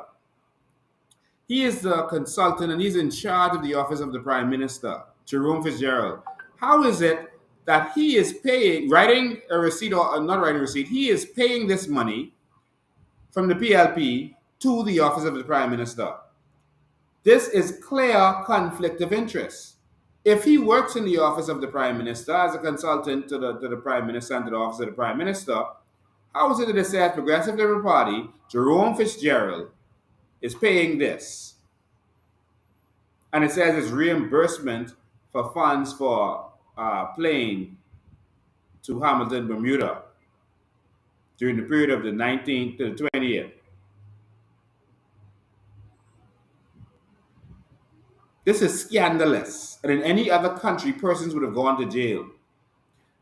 He is the consultant and he's in charge of the office of the Prime Minister, Jerome Fitzgerald. How is it that he is paying, writing a receipt or not writing a receipt, he is paying this money from the PLP to the office of the Prime Minister? This is clear conflict of interest. If he works in the office of the Prime Minister as a consultant to the Prime Minister and to the office of the Prime Minister, how is it that it says Progressive Liberal Party, Jerome Fitzgerald, is paying this? And it says it's reimbursement for funds for plane to Hamilton, Bermuda during the period of the 19th to the 20th. This is scandalous. And in any other country, persons would have gone to jail.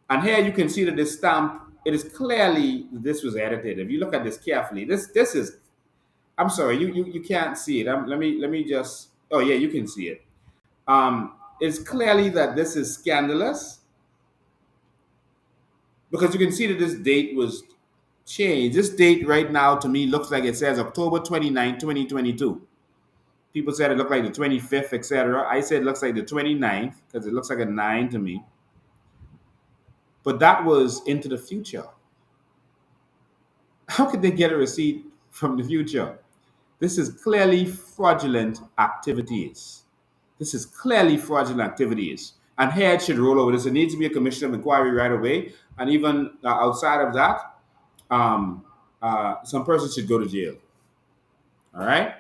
And here you can see that this stamp, it is clearly, this was edited. If you look at this carefully, this is, I'm sorry, you can't see it. Let me just, oh yeah, you can see it. It's clearly that this is scandalous because you can see that this date was changed. This date right now to me looks like it says October 29, 2022. People said it looked like the 25th, etc. I said it looks like the 29th because it looks like a 9 to me. But that was into the future. How could they get a receipt from the future? This is clearly fraudulent activities. This is clearly fraudulent activities. And here it should roll over this. It needs to be a commission of inquiry right away. And even outside of that, some person should go to jail. All right?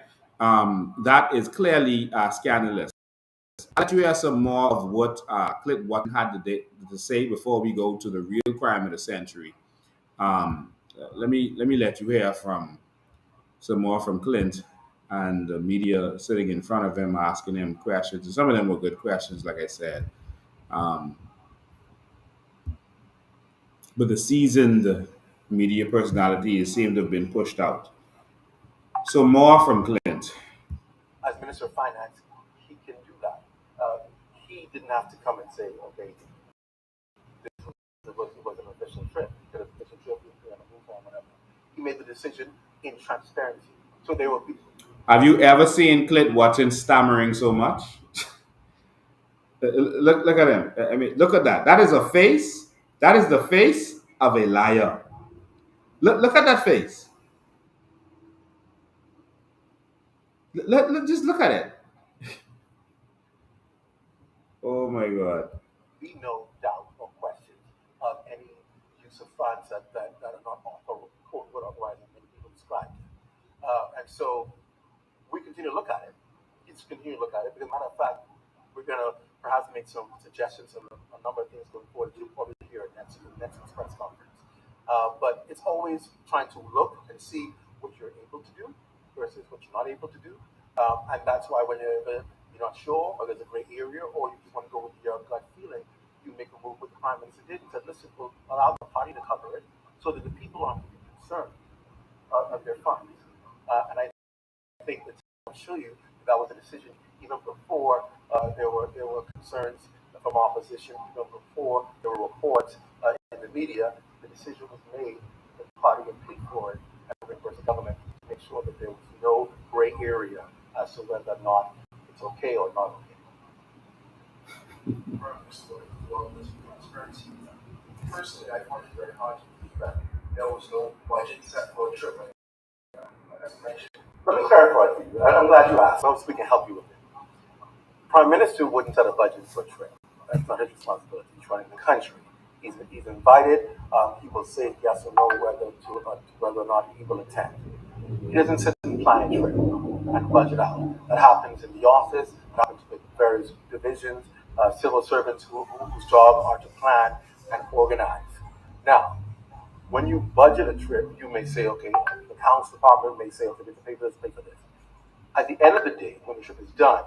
That is clearly scandalous. I'll let you hear some more of what Clint Watson had to say before we go to the real crime of the century. Let me let you hear from some more from Clint and the media sitting in front of him asking him questions. And some of them were good questions, like I said. But the seasoned media personalities seem to have been pushed out. So more from Clint. As Minister of Finance, he can do that. He didn't have to come and say, okay, this was an official trip. He could have official trip, on a move on, whatever. He made the decision in transparency. So there will be. Have you ever seen Clint Watson stammering so much? Look at him. I mean, look at that. That is a face. That is the face of a liar. Look at that face. Just look at it. Oh my God. Be no doubt or question of any use of funds that are not author quote what otherwise many people describe. And so we continue to look at it. Let's continue to look at it. Because, matter of fact, we're going to perhaps make some suggestions on a number of things going forward. You'll probably hear it next press conference. But it's always trying to look and see what you're able to do versus what you're not able to do. And that's why when you're not sure or there's a gray area or you just want to go with your gut feeling, you make a move with the Prime Minister did and said, listen, we'll allow the party to cover it so that the people aren't concerned of their funds. And I think that I'll show you that was a decision even before there were concerns from opposition, even before there were reports in the media. The decision was made that the party would plead for it and reimburse the government to make sure that there was no gray area as to whether or not it's okay or not okay. Personally, I find it very hard to believe that there was no budget set for a trip. Let me clarify for you. I'm glad you asked. Hopefully we can help you with it. Prime Minister wouldn't set a budget for a trip. That's not his responsibility. He's running the country. He's invited. He will say yes or no whether or not he will attend. He doesn't sit and plan a trip and budget out. That happens in the office. It happens with various divisions, civil servants whose job are to plan and organize. Now, when you budget a trip, you may say, okay, the accounts department may say, okay, pay for this, pay for this. At the end of the day, when the trip is done,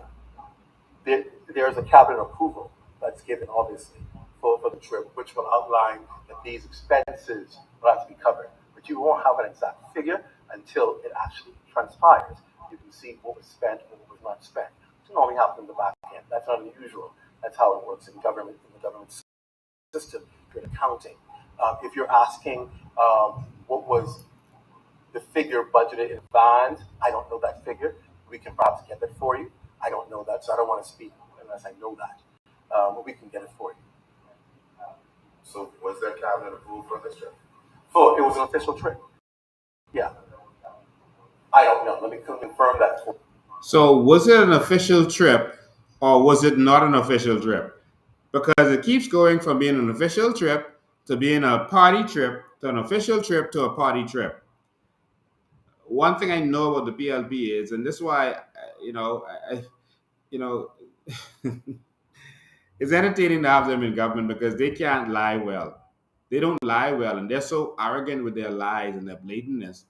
there's a cabinet approval that's given, obviously, for the trip, which will outline that these expenses will have to be covered. But you won't have an exact figure until it actually transpires. You can see what was spent and what was not spent. It normally happens in the back end. That's not unusual. That's how it works in government, in the government system, in accounting. If you're asking what was the figure budgeted in bonds. I don't know that figure. We can perhaps get that for you. I don't know that, so I don't want to speak unless I know that. But we can get it for you. So was there cabinet approval for this trip? Oh, it was an official trip. Yeah. I don't know. Let me confirm that for you. So was it an official trip or was it not an official trip? Because it keeps going from being an official trip to being a party trip to an official trip to a party trip. One thing I know about the PLP is, and this is why, you know, it's entertaining to have them in government because they can't lie well. They don't lie well, and they're so arrogant with their lies and their blatantness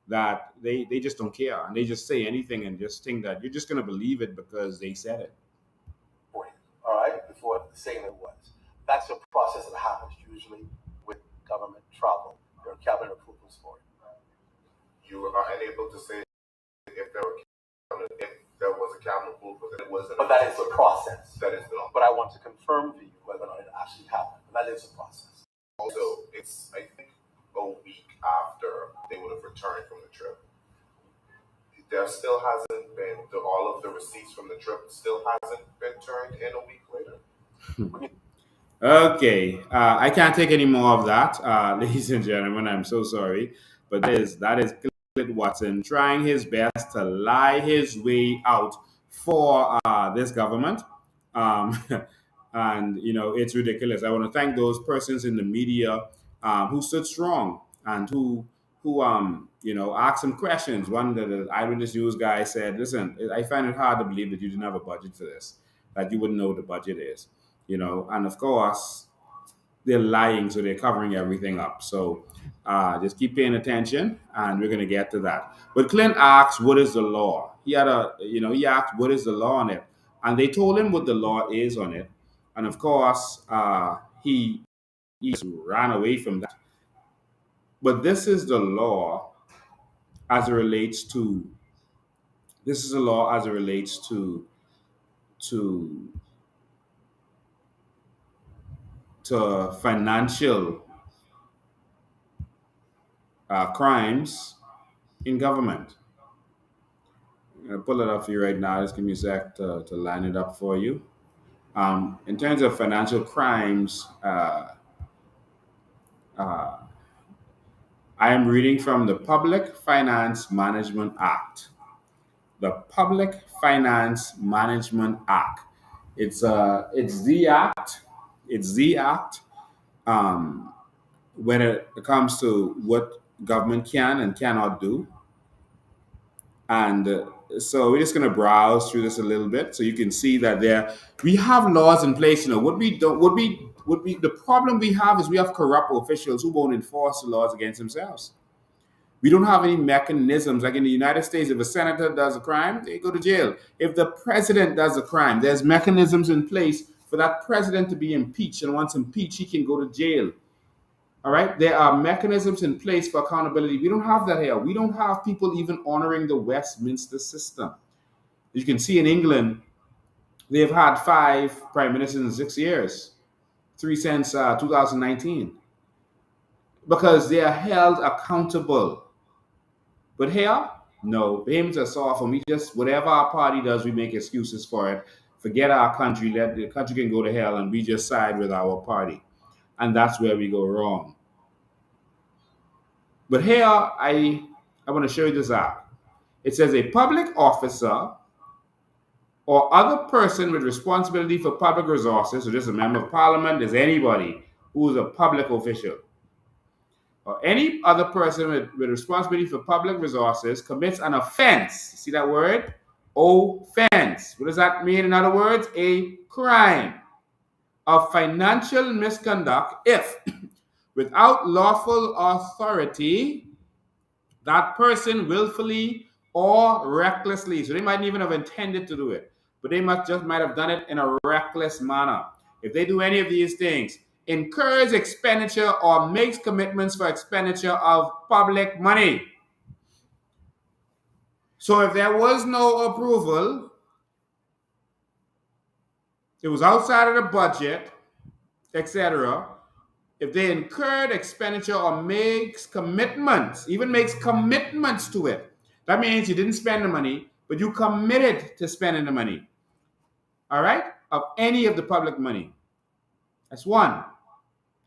that they just don't care, and they just say anything and just think that you're just going to believe it because they said it. For you. All right, before saying it was. That's a process that happens usually with government travel. There are cabinet approvals for it. You are unable to say if there was a cabinet approval, that it wasn't. But that is a process. That is the. But I want to confirm to you whether or not it actually happened. That is a process. Also, it's I think a week after they would have returned from the trip. There still hasn't been all of the receipts from the trip still hasn't been turned in a week later. Okay, I can't take any more of that, ladies and gentlemen. I'm so sorry, but that is Clint Watson trying his best to lie his way out for this government, and it's ridiculous. I want to thank those persons in the media who stood strong and who asked some questions. One of the Eyewitness News guy said, "Listen, I find it hard to believe that you didn't have a budget for this, that you wouldn't know what the budget is." And of course, they're lying, so they're covering everything up. So just keep paying attention, and we're going to get to that. But Clint asked, what is the law? He asked, what is the law on it? And they told him what the law is on it. And of course, he just ran away from that. But this is the law as it relates to, to financial crimes in government. I'm going to pull it up for you right now. Just give me a sec to line it up for you. In terms of financial crimes, I am reading from the Public Finance Management Act. The Public Finance Management Act. It's the act. It's the act when it comes to what government can and cannot do. And so we're just going to browse through this a little bit so you can see that we have laws in place. The problem we have is we have corrupt officials who won't enforce the laws against themselves. We don't have any mechanisms. Like in the United States, if a senator does a crime, they go to jail. If the president does a crime, there's mechanisms in place for that president to be impeached. And once impeached, he can go to jail. All right? There are mechanisms in place for accountability. We don't have that here. We don't have people even honoring the Westminster system. You can see in England, they've had 5 prime ministers in 6 years, 3 since 2019, because they are held accountable. But here, no, Bahamians are soft, and we just, whatever our party does, we make excuses for it. Forget our country, let the country can go to hell, and we just side with our party. And that's where we go wrong. But here, I want to show you this act. It says a public officer or other person with responsibility for public resources, so just a member of parliament, there's anybody who is a public official, or any other person with responsibility for public resources commits an offense. See that word? Offense. What does that mean? In other words, a crime of financial misconduct if, without lawful authority, that person willfully or recklessly, so they might even have intended to do it, but they might have done it in a reckless manner. If they do any of these things, incurs expenditure or makes commitments for expenditure of public money. So if there was no approval, it was outside of the budget, etc., if they incurred expenditure or makes commitments to it. That means you didn't spend the money, but you committed to spending the money. All right? Of any of the public money. That's one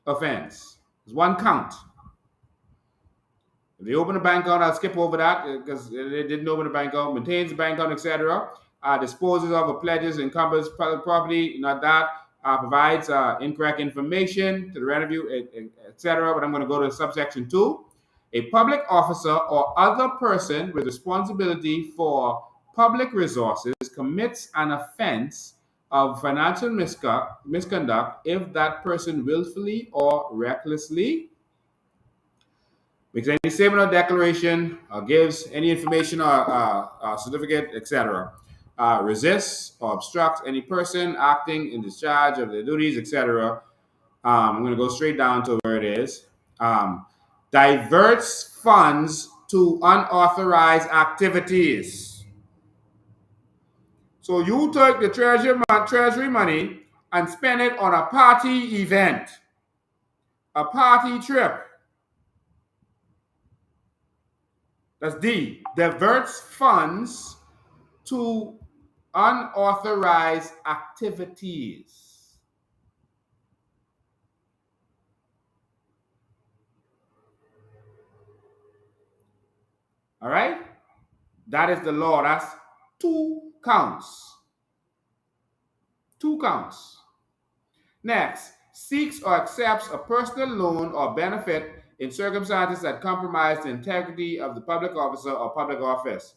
offense. It's one count. If they open a bank account, I'll skip over that because they didn't open a bank account, maintains the bank account, etc. Disposes of or pledges, encumbers public property, not that. Provides incorrect information to the revenue, etc. But I'm going to go to subsection 2. A public officer or other person with responsibility for public resources commits an offense of financial misconduct if that person willfully or recklessly makes any statement or declaration, gives any information or certificate, etc., resists or obstructs any person acting in discharge of their duties, etc. I'm going to go straight down to where it is. Diverts funds to unauthorized activities. So you take the treasury money and spend it on a party event, a party trip. That's D. Diverts funds to unauthorized activities. All right? That is the law. That's 2 counts. 2 counts. Next, seeks or accepts a personal loan or benefit in circumstances that compromise the integrity of the public officer or public office.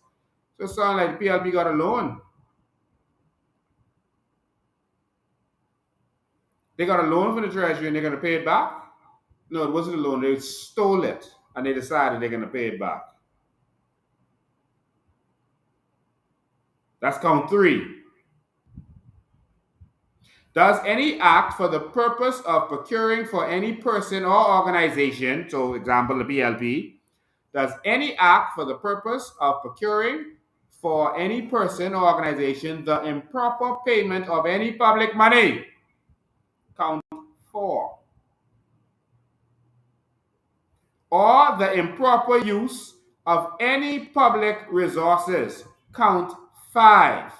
So it sounds like the PLP got a loan. They got a loan from the Treasury and they're going to pay it back? No, it wasn't a loan. They stole it and they decided they're going to pay it back. That's count 3. Does any act for the purpose of procuring for any person or organization, so example, the PLP, does any act for the purpose of procuring for any person or organization the improper payment of any public money? Count 4. Or the improper use of any public resources? Count 5.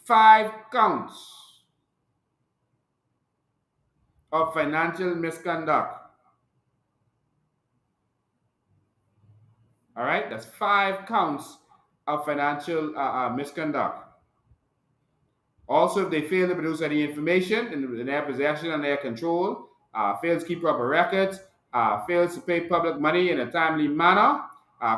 5 counts of financial misconduct. All right, that's 5 counts of financial misconduct. Also, if they fail to produce any information in their possession and their control, fails to keep proper records, fails to pay public money in a timely manner,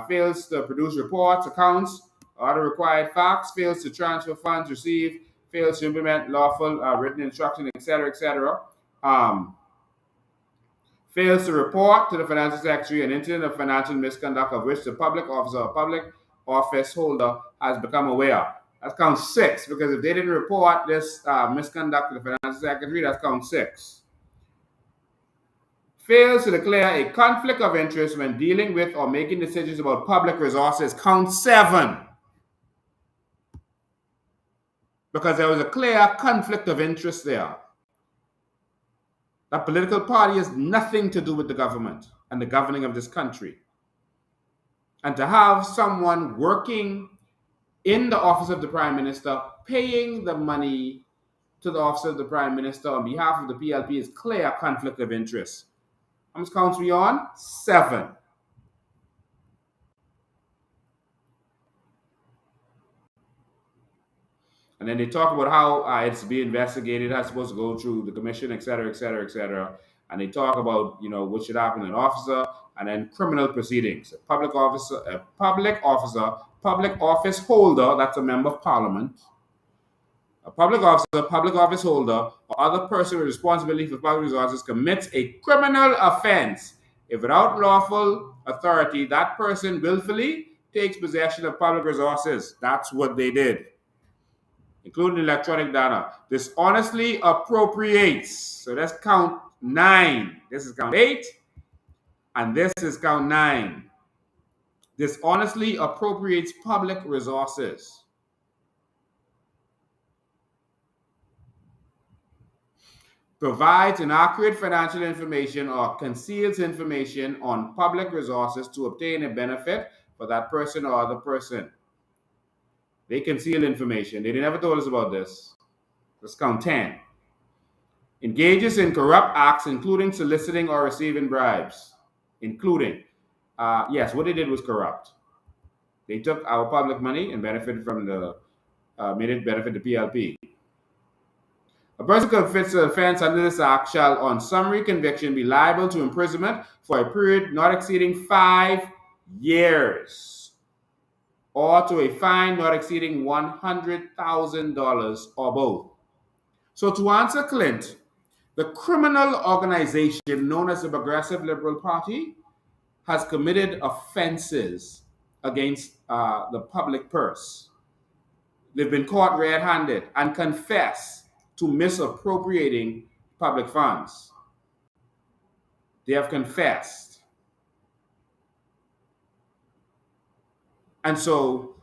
fails to produce reports, accounts, other required facts, fails to transfer funds received, fails to implement lawful written instruction, etc., etc., fails to report to the Financial Secretary an incident of financial misconduct of which the public officer or public office holder has become aware. That's count 6, because if they didn't report this misconduct to the Financial Secretary, that's count 6. Fails to declare a conflict of interest when dealing with or making decisions about public resources, count 7. Because there was a clear conflict of interest there. That political party has nothing to do with the government and the governing of this country. And to have someone working in the office of the Prime Minister paying the money to the office of the Prime Minister on behalf of the PLP is clear conflict of interest. How much counts we on? 7. And then they talk about how it's being investigated, how it's supposed to go through the commission, etc., etc., etc. And they talk about, what should happen to an officer, and then criminal proceedings. A public officer, public office holder, that's a member of parliament. A public officer, public office holder, or other person with responsibility for public resources commits a criminal offense if without lawful authority that person willfully takes possession of public resources. That's what they did, including electronic data. Dishonestly appropriates. So that's count 9. This is count 8. And this is count 9. Dishonestly appropriates public resources. provides inaccurate financial information or conceals information on public resources to obtain a benefit for that person or other person. They conceal information. They never told us about this. Let's count 10. Engages in corrupt acts, including soliciting or receiving bribes. Including. Yes, what they did was corrupt. They took our public money and benefited from made it benefit the PLP. A person convicted of offense under this act shall, on summary conviction, be liable to imprisonment for a period not exceeding 5 years, or to a fine not exceeding $100,000 or both. So to answer Clint, the criminal organization known as the Progressive Liberal Party has committed offenses against the public purse. They've been caught red-handed and confess to misappropriating public funds. They have confessed. And so,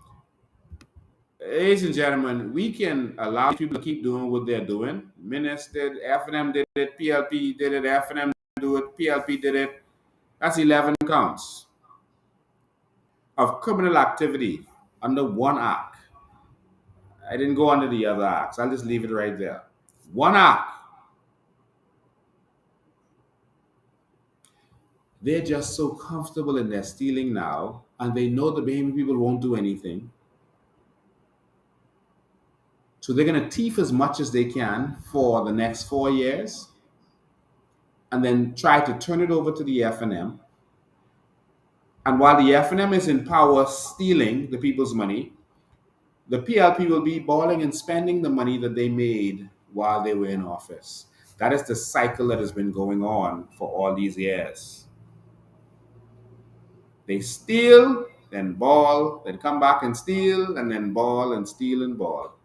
ladies and gentlemen, we can allow people to keep doing what they're doing. Minister, FNM did it, PLP did it, FNM do it, PLP did it. That's 11 counts of criminal activity under one act. I didn't go under the other acts. I'll just leave it right there. One act. They're just so comfortable in their stealing now, and they know the Bahamian people won't do anything. So they're going to thief as much as they can for the next 4 years, and then try to turn it over to the FNM. And while the FNM is in power stealing the people's money, the PLP will be balling and spending the money that they made while they were in office. That is the cycle that has been going on for all these years. They steal, then ball, then come back and steal, and then ball and steal and ball.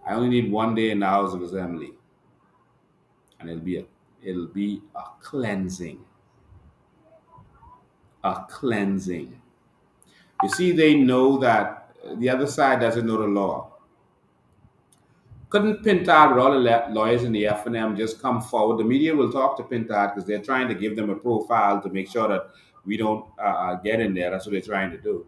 I only need 1 day in the House of Assembly, and it'll be a cleansing. A cleansing. You see, they know that the other side doesn't know the law. Couldn't Pintard with all the lawyers in the FNM just come forward? The media will talk to Pintard because they're trying to give them a profile to make sure that we don't get in there. That's what they're trying to do.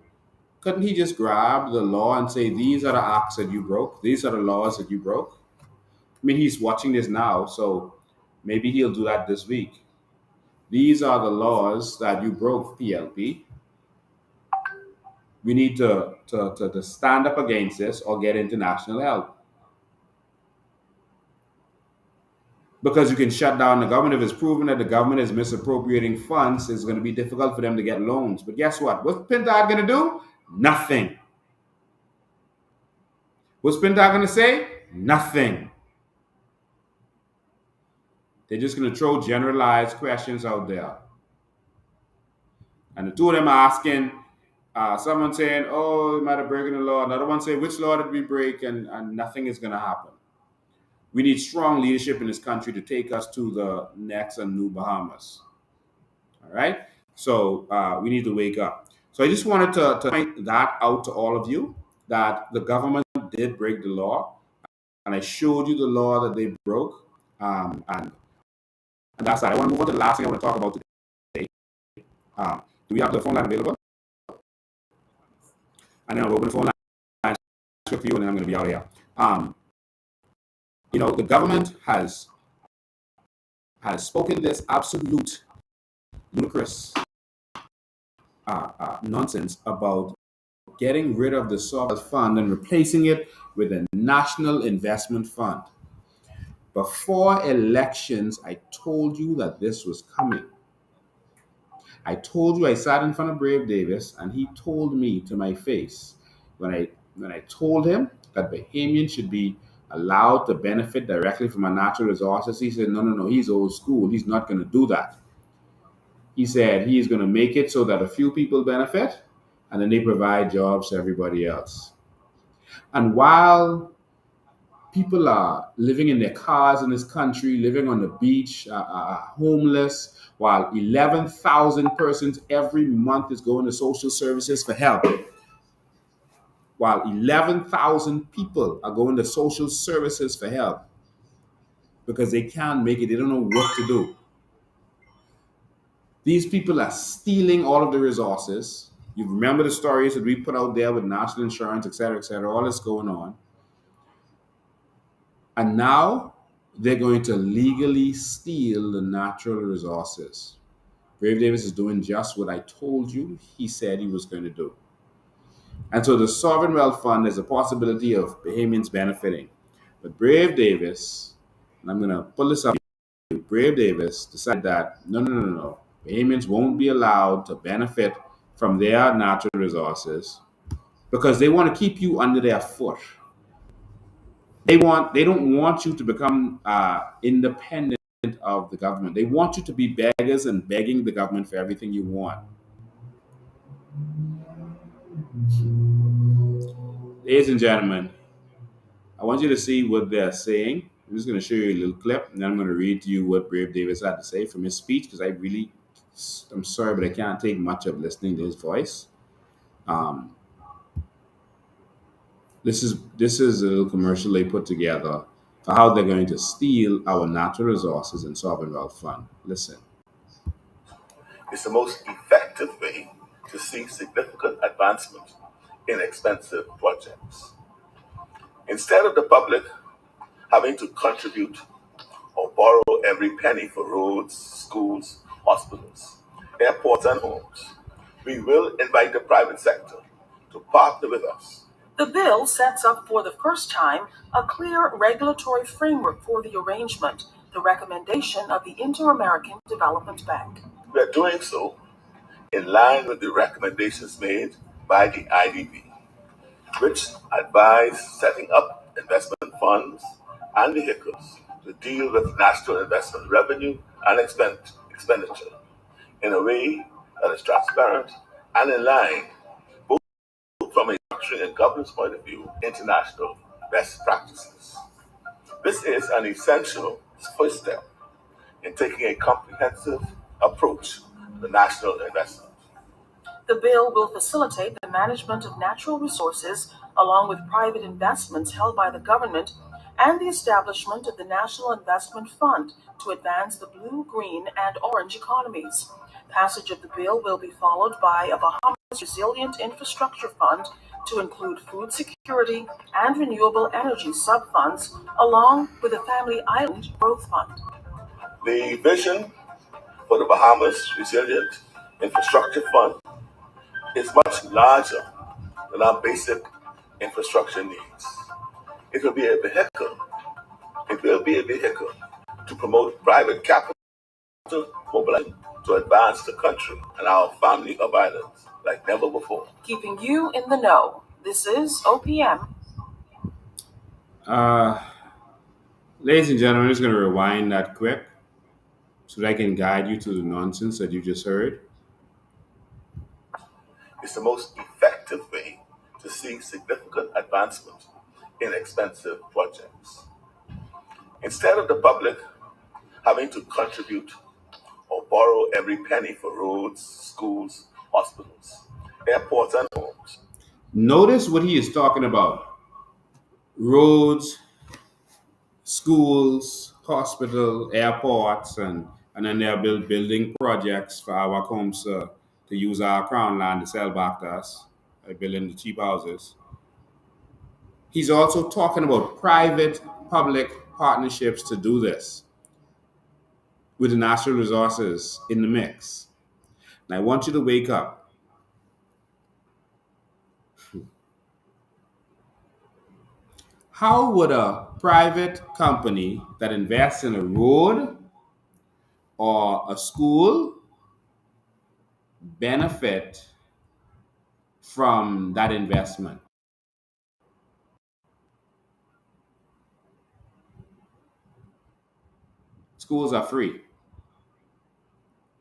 Couldn't he just grab the law and say, these are the acts that you broke? These are the laws that you broke? I mean, he's watching this now, so maybe he'll do that this week. These are the laws that you broke, PLP. We need to stand up against this or get international help. Because you can shut down the government. If it's proven that the government is misappropriating funds, it's going to be difficult for them to get loans. But guess what? What's Pintard going to do? Nothing. What's Pintard going to say? Nothing. They're just going to throw generalized questions out there. And the two of them are asking, someone saying, oh, you might have broken the law. Another one saying, which law did we break? And nothing is going to happen. We need strong leadership in this country to take us to the next and new Bahamas. All right? So we need to wake up. So I just wanted to point that out to all of you, that the government did break the law. And I showed you the law that they broke. And that's that. I want to move on to the last thing I want to talk about today. Do we have the phone line available? And then I'll open the phone line for you, and then I'm going to be out of here. You know, the government has spoken this absolute ludicrous nonsense about getting rid of the sovereign fund and replacing it with a national investment fund. Before elections, I told you that this was coming. I told you, I sat in front of Brave Davis, and he told me to my face when I told him that Bahamians should be allowed to benefit directly from our natural resources. He said, no, he's old school. He's not going to do that. He said he's going to make it so that a few people benefit, and then they provide jobs to everybody else. And while People are living in their cars in this country, living on the beach, homeless, while 11,000 persons every month is going to social services for help. While 11,000 people are going to social services for help because they can't make it, they don't know what to do. These people are stealing all of the resources. You remember the stories that we put out there with national insurance, et cetera, all this going on. And now they're going to legally steal the natural resources. Brave Davis is doing just what I told you he said he was going to do. And so the Sovereign Wealth Fund has a possibility of Bahamians benefiting. But Brave Davis, and I'm going to pull this up, Brave Davis decided that no. Bahamians won't be allowed to benefit from their natural resources because they want to keep you under their foot. They don't want you to become independent of the government. They want you to be beggars and begging the government for everything you want. Ladies and gentlemen, I want you to see what they're saying. I'm just going to show you a little clip, and then I'm going to read to you what Brave Davis had to say from his speech, because I'm sorry, but I can't take much of listening to his voice. This is a little commercial they put together for how they're going to steal our natural resources in Sovereign Wealth Fund. Listen. It's the most effective way to see significant advancement in expensive projects. Instead of the public having to contribute or borrow every penny for roads, schools, hospitals, airports, and homes, we will invite the private sector to partner with us. The bill sets up for the first time a clear regulatory framework for the arrangement, the recommendation of the Inter-American Development Bank. We are doing so in line with the recommendations made by the IDB, which advise setting up investment funds and vehicles to deal with national investment revenue and expenditure in a way that is transparent and in line, both from a structuring and governance point of view, international best practices. This is an essential first step in taking a comprehensive approach to national investment. The bill will facilitate the management of natural resources along with private investments held by the government and the establishment of the National Investment Fund to advance the blue, green, and orange economies. Passage of the bill will be followed by a Bahamas Resilient Infrastructure Fund to include food security and renewable energy sub-funds, along with a Family Island Growth Fund. The vision for the Bahamas Resilient Infrastructure Fund is much larger than our basic infrastructure needs. It will be a vehicle to promote private capital mobilization to advance the country and our family of islands like never before. Keeping you in the know. This is OPM. Ladies and gentlemen, I'm just going to rewind that quick so that I can guide you to the nonsense that you just heard. It's the most effective way to see significant advancement in expensive projects. Instead of the public having to contribute or borrow every penny for roads, schools, hospitals, airports, and homes. Notice what he is talking about. Roads, schools, hospital, airports, and then they're building projects for our homes to use our crown land to sell back to us, building the cheap houses. He's also talking about private-public partnerships to do this with the natural resources in the mix. And I want you to wake up. How would a private company that invests in a road or a school benefit from that investment? Schools are free.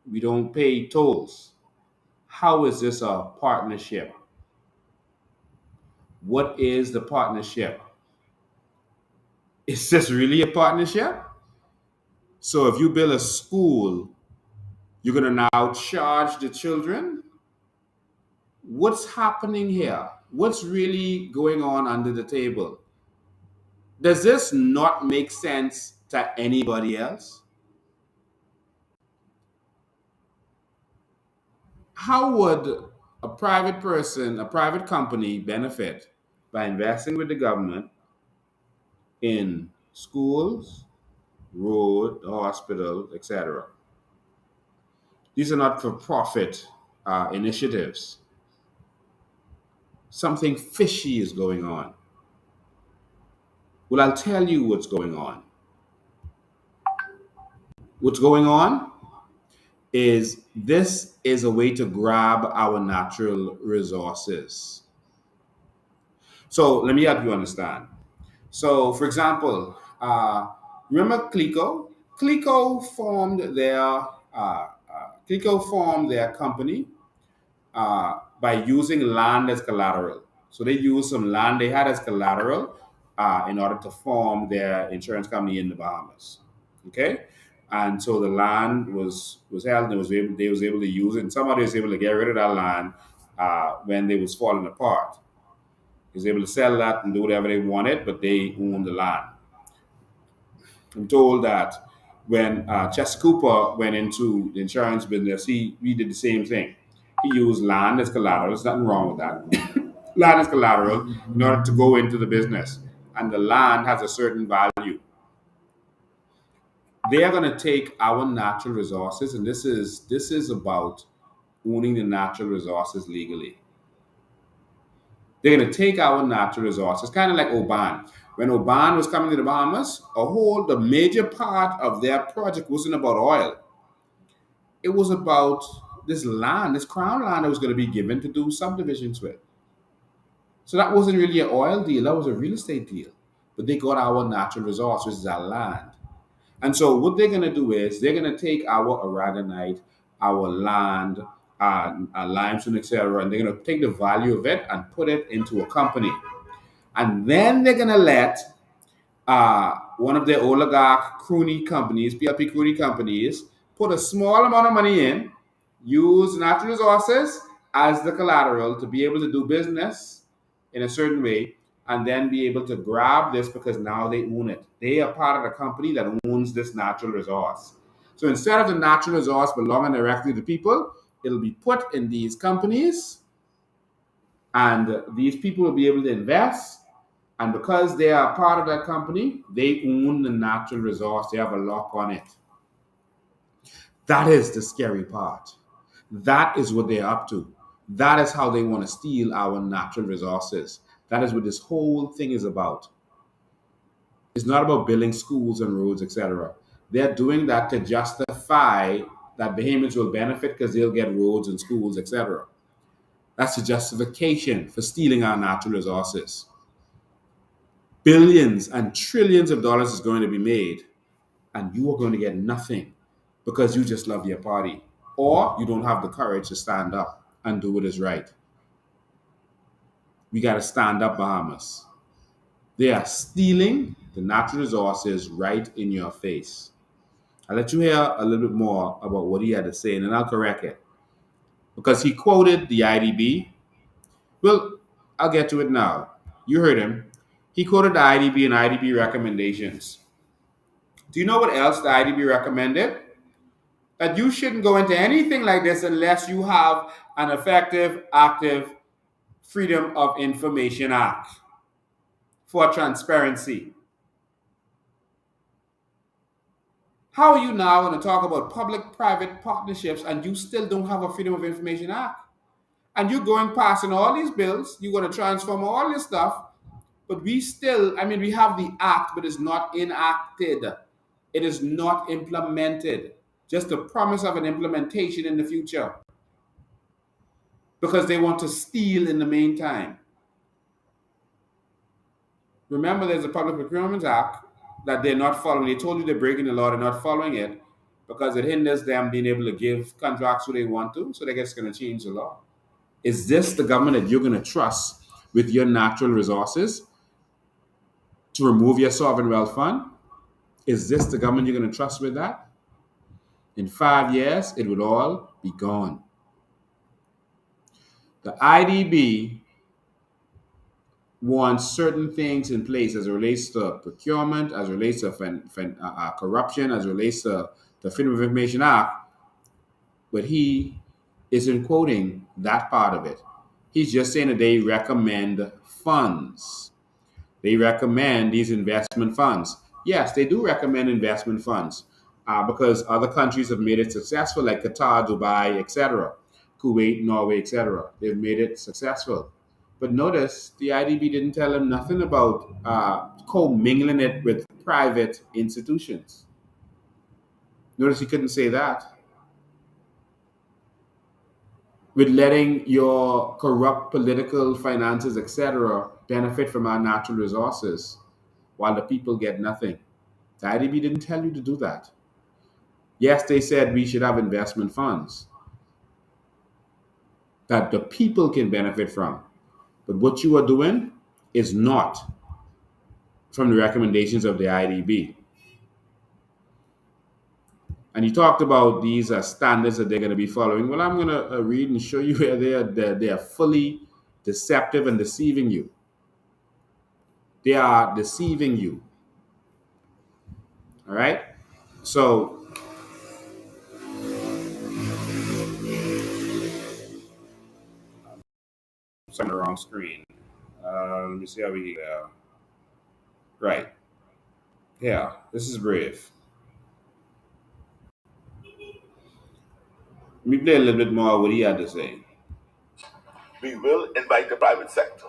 We don't pay tolls. How is this a partnership? What is the partnership? Is this really a partnership? So if you build a school, you're going to now charge the children? What's happening here? What's really going on under the table? Does this not make sense to anybody else? How would a private person, a private company benefit by investing with the government in schools, road, hospitals, etc.? These are not for profit initiatives. Something fishy is going on. Well, I'll tell you what's going on. What's going on is this is a way to grab our natural resources. So let me help you understand. So, for example, remember Clico? Clico formed their company by using land as collateral. So they used some land they had as collateral in order to form their insurance company in the Bahamas. Okay, and so the land was held, and they was able to use it, and somebody was able to get rid of that land when they was falling apart. He was able to sell that and do whatever they wanted, but they owned the land. I'm told that when Chester Cooper went into the insurance business, he did the same thing. He used land as collateral. There's nothing wrong with that. Land as collateral in order to go into the business. And the land has a certain value. They are going to take our natural resources, and this is about owning the natural resources legally. They're going to take our natural resources, kind of like Oban. When Oban was coming to the Bahamas, the major part of their project wasn't about oil. It was about this land, this crown land that was going to be given to do subdivisions with. So that wasn't really an oil deal, that was a real estate deal. But they got our natural resource, which is our land. And so what they're going to do is they're going to take our aragonite, our land, limestone, etc., and they're going to take the value of it and put it into a company. And then they're going to let one of their oligarch crony companies, PLP crony companies, put a small amount of money in, use natural resources as the collateral to be able to do business in a certain way, and then be able to grab this because now they own it. They are part of the company that owns this natural resource. So instead of the natural resource belonging directly to people, it'll be put in these companies, and these people will be able to invest. And because they are part of that company, they own the natural resource. They have a lock on it. That is the scary part. That is what they're up to. That is how they want to steal our natural resources. That is what this whole thing is about. It's not about building schools and roads, etc. They're doing that to justify that Bahamians will benefit because they'll get roads and schools, etc. That's the justification for stealing our natural resources. Billions and trillions of dollars is going to be made, and you are going to get nothing because you just love your party, or you don't have the courage to stand up and do what is right. We got to stand up, Bahamas. They are stealing the natural resources right in your face. I'll let you hear a little bit more about what he had to say, and then I'll correct it. Because he quoted the IDB. Well, I'll get to it now. You heard him. He quoted the IDB and IDB recommendations. Do you know what else the IDB recommended? That you shouldn't go into anything like this unless you have an effective, active Freedom of Information Act for transparency. How are you now going to talk about public-private partnerships and you still don't have a Freedom of Information Act? And you're going passing all these bills, you're going to transform all this stuff, but we have the act, but it's not enacted. It is not implemented. Just the promise of an implementation in the future. Because they want to steal in the meantime. Remember, there's a Public Procurement Act that they're not following. They told you they're breaking the law, they're not following it because it hinders them being able to give contracts who they want to, so they guess it's going to change the law. Is this the government that you're going to trust with your natural resources to remove your sovereign wealth fund? Is this the government you're going to trust with that? In 5 years, it would all be gone. The IDB wants certain things in place as it relates to procurement, as it relates to corruption, as it relates to the Freedom of Information Act, but he isn't quoting that part of it. He's just saying that they recommend funds. They recommend these investment funds. Yes, they do recommend investment funds because other countries have made it successful, like Qatar, Dubai, etc., Kuwait, Norway, etc. They've made it successful. But notice the IDB didn't tell him nothing about co-mingling it with private institutions. Notice he couldn't say that. With letting your corrupt political finances, etc., benefit from our natural resources while the people get nothing. The IDB didn't tell you to do that. Yes, they said we should have investment funds that the people can benefit from. But what you are doing is not from the recommendations of the IDB. And you talked about these standards that they're going to be following. Well, I'm going to read and show you where they are fully deceptive and deceiving you. They are deceiving you. All right? So, it's on the wrong screen. Let me see how we get there. Right. Yeah, this is Brave. Let me play a little bit more of what he had to say. We will invite the private sector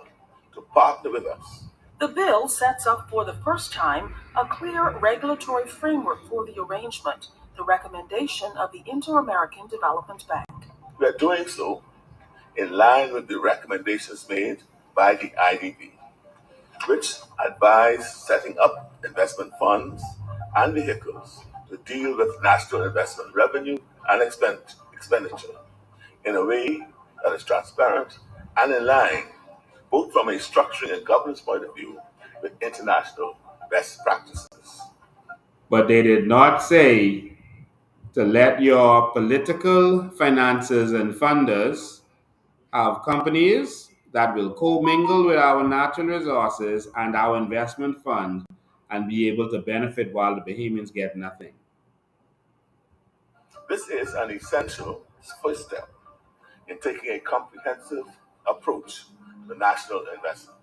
to partner with us. The bill sets up for the first time a clear regulatory framework for the arrangement, the recommendation of the Inter-American Development Bank. We are doing so in line with the recommendations made by the IDB, which advise setting up investment funds and vehicles to deal with national investment revenue and expenditure in a way that is transparent and in line, both from a structuring and governance point of view, with international best practices. But they did not say to let your political finances and funders have companies that will commingle with our natural resources and our investment fund and be able to benefit while the Bahamians get nothing. This is an essential first step in taking a comprehensive approach to national investment.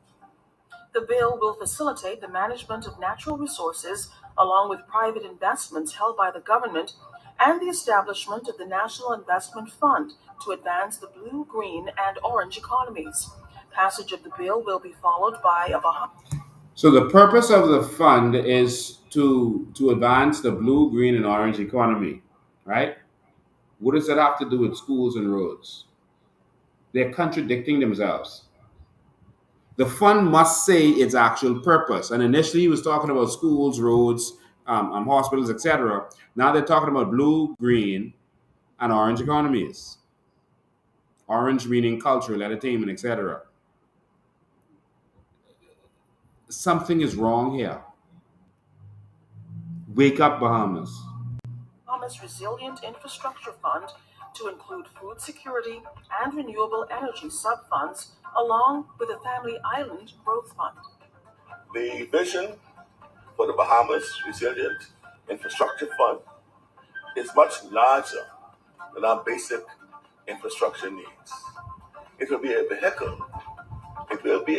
The bill will facilitate the management of natural resources along with private investments held by the government and the establishment of the National Investment Fund to advance the blue, green, and orange economies. Passage of the bill will be followed by a So the purpose of the fund is to advance the blue, green, and orange economy, right? What does that have to do with schools and roads? They're contradicting themselves. The fund must say its actual purpose. And initially, he was talking about schools, roads, hospitals, etc. Now they're talking about blue, green, and orange economies. Orange meaning cultural, entertainment, etc. Something is wrong here. Wake up, Bahamas. Bahamas Resilient Infrastructure Fund to include food security and renewable energy sub-funds, along with a Family Island Growth Fund. The vision for the Bahamas Resilient Infrastructure Fund is much larger than our basic infrastructure needs. It will be a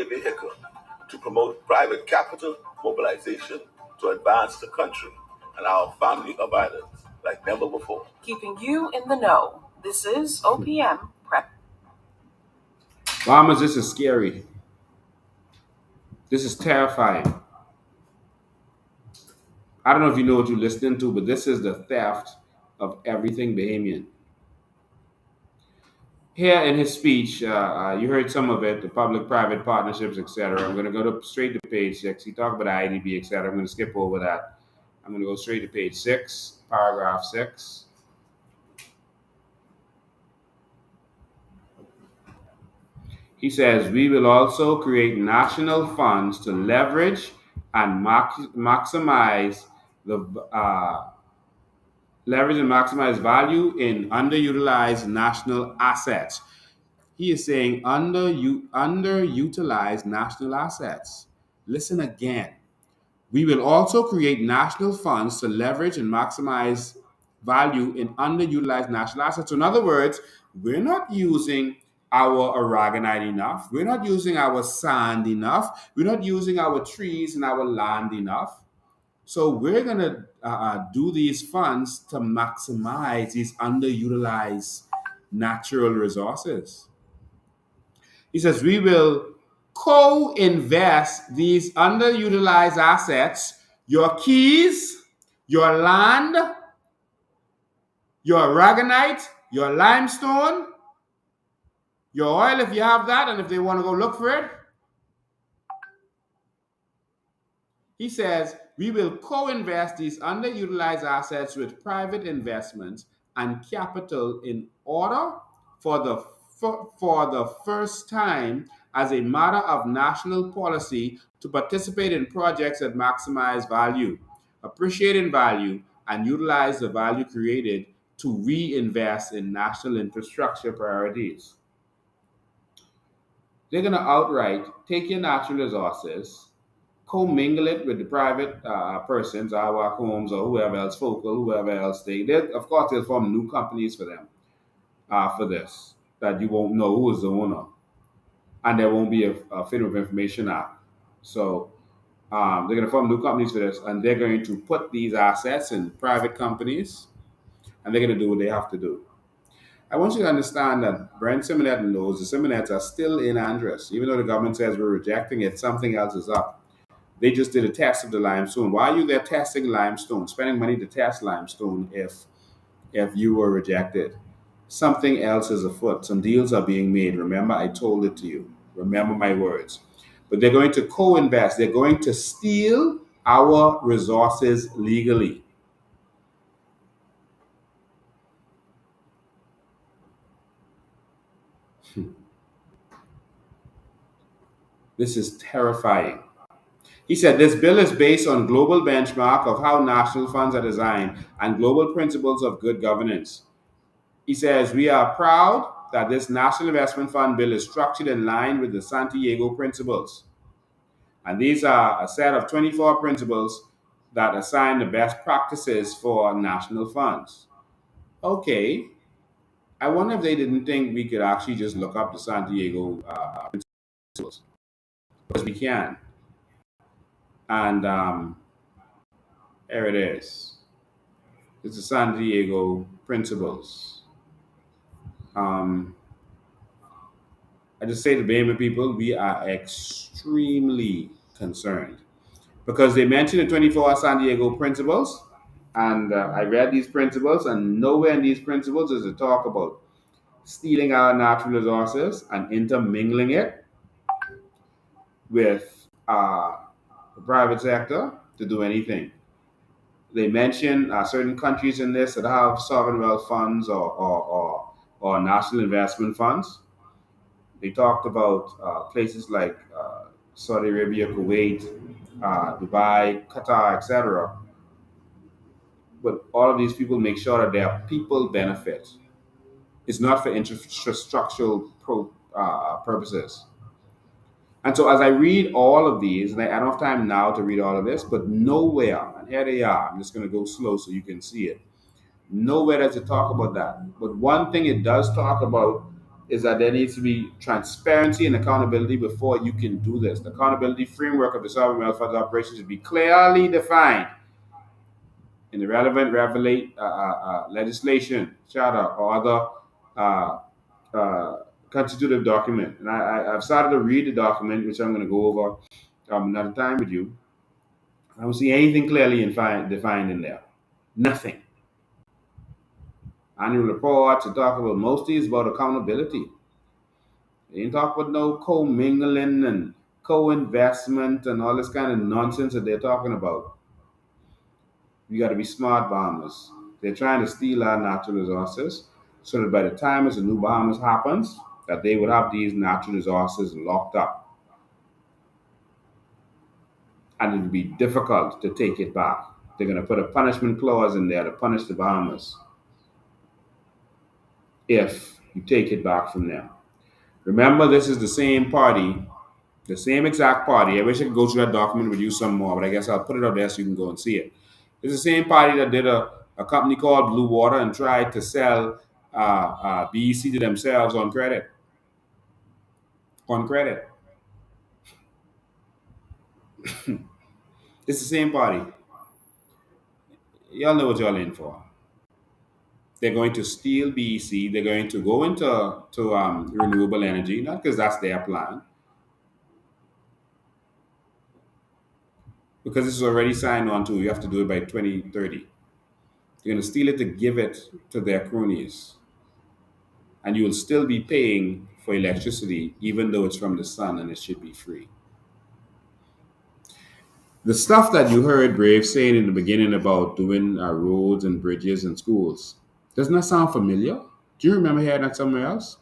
vehicle to promote private capital mobilization to advance the country and our family of islands like never before. Keeping you in the know. This is OPM Prep. Bahamas, this is scary. This is terrifying. I don't know if you know what you're listening to, but this is the theft of everything Bahamian. Here in his speech, you heard some of it, the public-private partnerships, etc. I'm going to go straight to page 6. He talked about IDB, etc. I'm going to skip over that. I'm going to go straight to page 6, paragraph 6. He says, we will also create national funds to leverage and maximize the leverage and maximize value in underutilized national assets. He is saying underutilized national assets. Listen again. We will also create national funds to leverage and maximize value in underutilized national assets. So in other words, we're not using our aragonite enough. We're not using our sand enough. We're not using our trees and our land enough. So we're going to do these funds to maximize these underutilized natural resources. He says we will co-invest these underutilized assets, your keys, your land, your aragonite, your limestone, your oil if you have that, and if they want to go look for it. He says we will co-invest these underutilized assets with private investments and capital in order for the first time as a matter of national policy to participate in projects that maximize value, appreciate in value, and utilize the value created to reinvest in national infrastructure priorities. They're going to outright take your natural resources, commingle it with the private persons, our homes or whoever else, Focal, whoever else of course they'll form new companies for them for this, that you won't know who is the owner. And there won't be a Freedom of Information Act. So they're going to form new companies for this, and they're going to put these assets in private companies, and they're going to do what they have to do. I want you to understand that Brent Simonet knows the Simonets are still in Andros. Even though the government says we're rejecting it, something else is up. They just did a test of the limestone. Why are you there testing limestone, spending money to test limestone if you were rejected? Something else is afoot. Some deals are being made. Remember, I told it to you. Remember my words. But they're going to co-invest. They're going to steal our resources legally. This is terrifying. He said this bill is based on global benchmark of how national funds are designed and global principles of good governance. He says we are proud that this National Investment Fund bill is structured in line with the Santiago principles. And these are a set of 24 principles that assign the best practices for national funds. Okay, I wonder if they didn't think we could actually just look up the Santiago principles. Because we can. And there it is. It's the San Diego principles. I just say to Bahamian people, we are extremely concerned because they mentioned the 24 San Diego principles, and I read these principles, and nowhere in these principles is it talk about stealing our natural resources and intermingling it with the private sector to do anything. They mention certain countries in this that have sovereign wealth funds or national investment funds. They talked about places like Saudi Arabia, Kuwait, Dubai, Qatar, etc. But all of these people make sure that their people benefit. It's not for infrastructural purposes. And so as I read all of these, and I don't have time now to read all of this, but nowhere, and here they are, I'm just going to go slow so you can see it. Nowhere does it talk about that. But one thing it does talk about is that there needs to be transparency and accountability before you can do this. The accountability framework of the sovereign wealth fund operations should be clearly defined in the relevant legislation, charter, or other constitutive document. And I've started to read the document, which I'm going to go over another time with you. I don't see anything clearly defined in there. Nothing. Annual reports to talk about mostly is about accountability. They didn't talk about no co-mingling and co-investment and all this kind of nonsense that they're talking about. We got to be smart, Bahamas. They're trying to steal our natural resources so that by the time as the new Bahamas happens, that they would have these natural resources locked up. and it will be difficult to take it back. They're going to put a punishment clause in there to punish the Bahamas if you take it back from them. Remember, this is the same party, the same exact party. I wish I could go through that document with you some more, but I guess I'll put it up there so you can go and see it. It's the same party that did a company called Blue Water and tried to sell BEC to themselves on credit. On credit. It's the same party. Y'all know what y'all in for. They're going to steal BEC. They're going to go into renewable energy, not because that's their plan, because this is already signed on to. You have to do it by 2030. They're going to steal it to give it to their cronies. And you will still be paying for electricity, even though it's from the sun and it should be free. The stuff that you heard Brave saying in the beginning about doing roads and bridges and schools, doesn't that sound familiar? Do you remember hearing that somewhere else?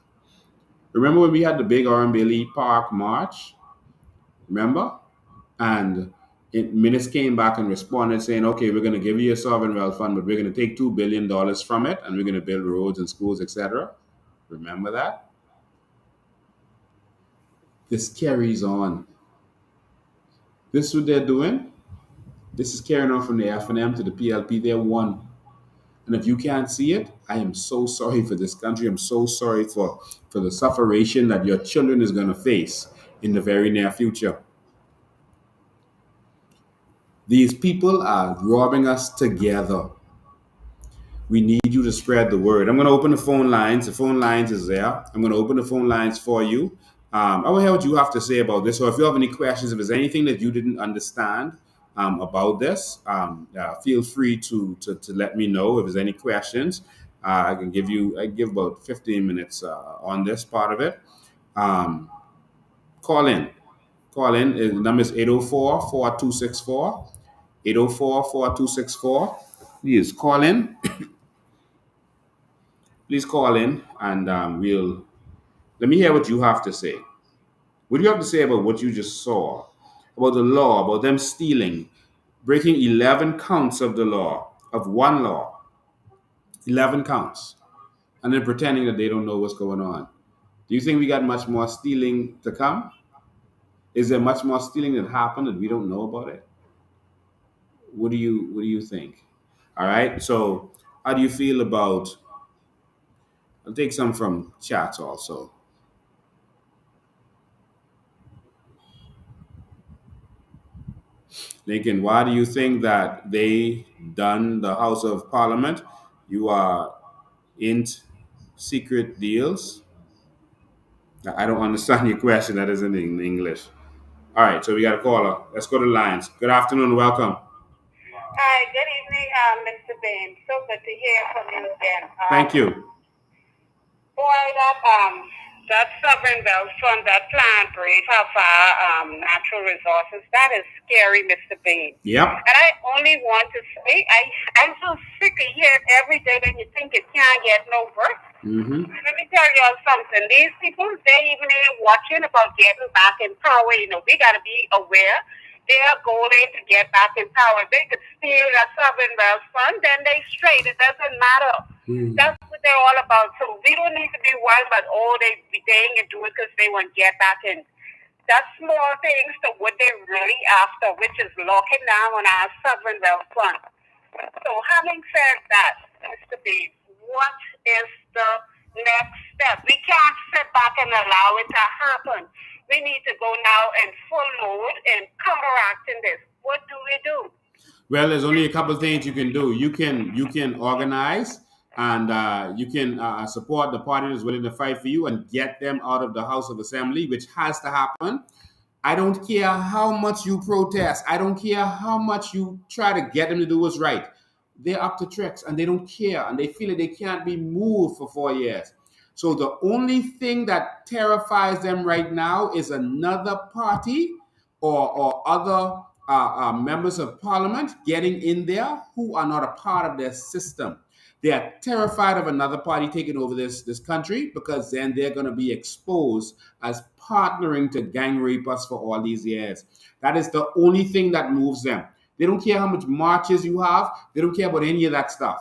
Remember when we had the big R&B Park March? Remember? And Minutes came back and responded saying, okay, we're going to give you a sovereign wealth fund, but we're going to take $2 billion from it and we're going to build roads and schools, etc. Remember that? This carries on. This is what they're doing. This is carrying on from the FNM to the PLP. They're one. And if you can't see it, I am so sorry for this country. I'm so sorry for the sufferation that your children is going to face in the very near future. These people are robbing us together. We need you to spread the word. I'm going to open the phone lines. The phone lines is there. I'm going to open the phone lines for you. I want to hear what you have to say about this. So if you have any questions, if there's anything that you didn't understand about this, feel free to let me know. If there's any questions, I give about 15 minutes on this part of it. Call in. The number is 804-4264. 804-4264. Please call in. Please call in and let me hear what you have to say. What do you have to say about what you just saw? About the law, about them stealing, breaking 11 counts of the law, of one law. 11 counts. And then pretending that they don't know what's going on. Do you think we got much more stealing to come? Is there much more stealing that happened that we don't know about it? What do you think? All right. So how do you feel about? I'll take some from chats also. Lincoln, why do you think that they done the House of Parliament? You are in secret deals? I don't understand your question. That isn't in English. All right. So we got a caller. Let's go to the lines. Good afternoon. Welcome. Hi, good evening, Mr. Bain. So good to hear from you again. Thank you. Boy, that sovereign wealth fund, that plan, Brave, of natural resources, that is scary, Mr. Bain. Yep. And I only want to say, I'm so sick of hearing every day when you think it can't get no worse. Mm-hmm. Let me tell you all something. These people, they even ain't watching about getting back in power. You know, we got to be aware. They are going to get back in power. They could steal a sovereign wealth fund, then they straight. It doesn't matter. That's what they're all about. So we don't need to be worried about, they ain't do it because they want to get back in. That's small things to what they're really after, which is locking down on our sovereign wealth fund. So having said that, Mr. B, what is the next step? We can't sit back and allow it to happen. We need to go now and full load and counteracting this. What do we do? Well, there's only a couple of things you can do. You can organize and you can support the party that's willing to fight for you and get them out of the House of Assembly, which has to happen. I don't care how much you protest. I don't care how much you try to get them to do what's right. They're up to tricks and they don't care and they feel that they can't be moved for 4 years. So the only thing that terrifies them right now is another party or other members of parliament getting in there who are not a part of their system. They are terrified of another party taking over this country, because then they're going to be exposed as partnering to gang rape us for all these years. That is the only thing that moves them. They don't care how much marches you have. They don't care about any of that stuff.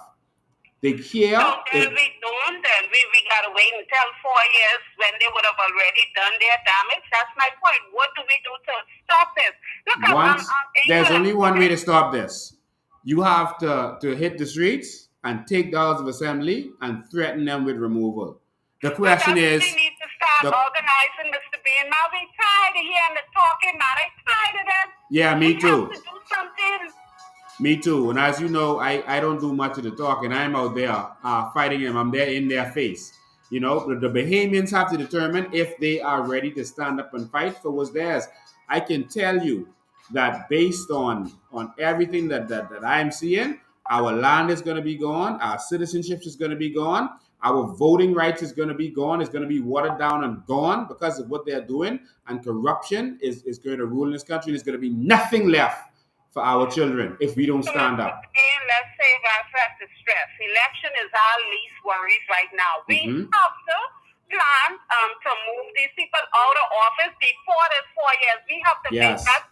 They care. So then we don't, then we gotta wait until 4 years when they would have already done their damage. That's my point. What do we do to stop this? Look, Once, there's only one way to stop this. You have to hit the streets and take the House of Assembly and threaten them with removal. The question is, we need to start organizing, Mr. Bean. Now we tired of hearing the talking. Now they tired of that. yeah, me We too. have to do something. Me too. And as you know, I don't do much of the talking. I'm out there fighting them. I'm there in their face. You know, the Bahamians have to determine if they are ready to stand up and fight for what's theirs. I can tell you that based on everything that I'm seeing, our land is going to be gone. Our citizenship is going to be gone. Our voting rights is going to be gone. It's going to be watered down and gone because of what they're doing. And corruption is going to rule in this country. There's going to be nothing left for our children if we don't stand up. Let's save ourselves the stress. Election is our least worries right now. We have to plan to move these people out of office before the 4 years. We have to make that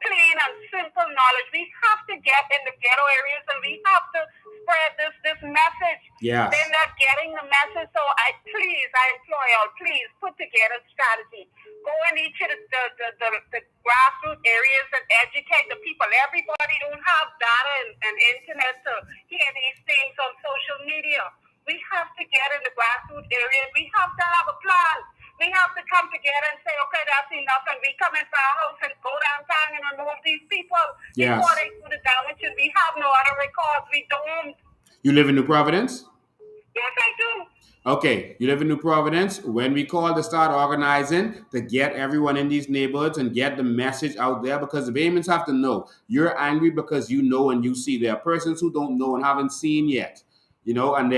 clean and simple knowledge. We have to get in the ghetto areas and we have to spread this message. Yes. They're not getting the message. So I implore y'all, please put together a strategy. Go in each of the grassroots areas and educate the people. Everybody don't have data and internet to hear these things on social media. We have to get in the grassroots areas. We have to have a plan. We have to come together and say, okay, that's enough, and we come into our house and go downtown and remove these people before they do the damage. And we have no other records. We don't. You live in New Providence? Yes, I do. Okay, you live in New Providence. When we call to start organizing to get everyone in these neighborhoods and get the message out there, because the Bahamians have to know you're angry because you know and you see. There are persons who don't know and haven't seen yet, you know, and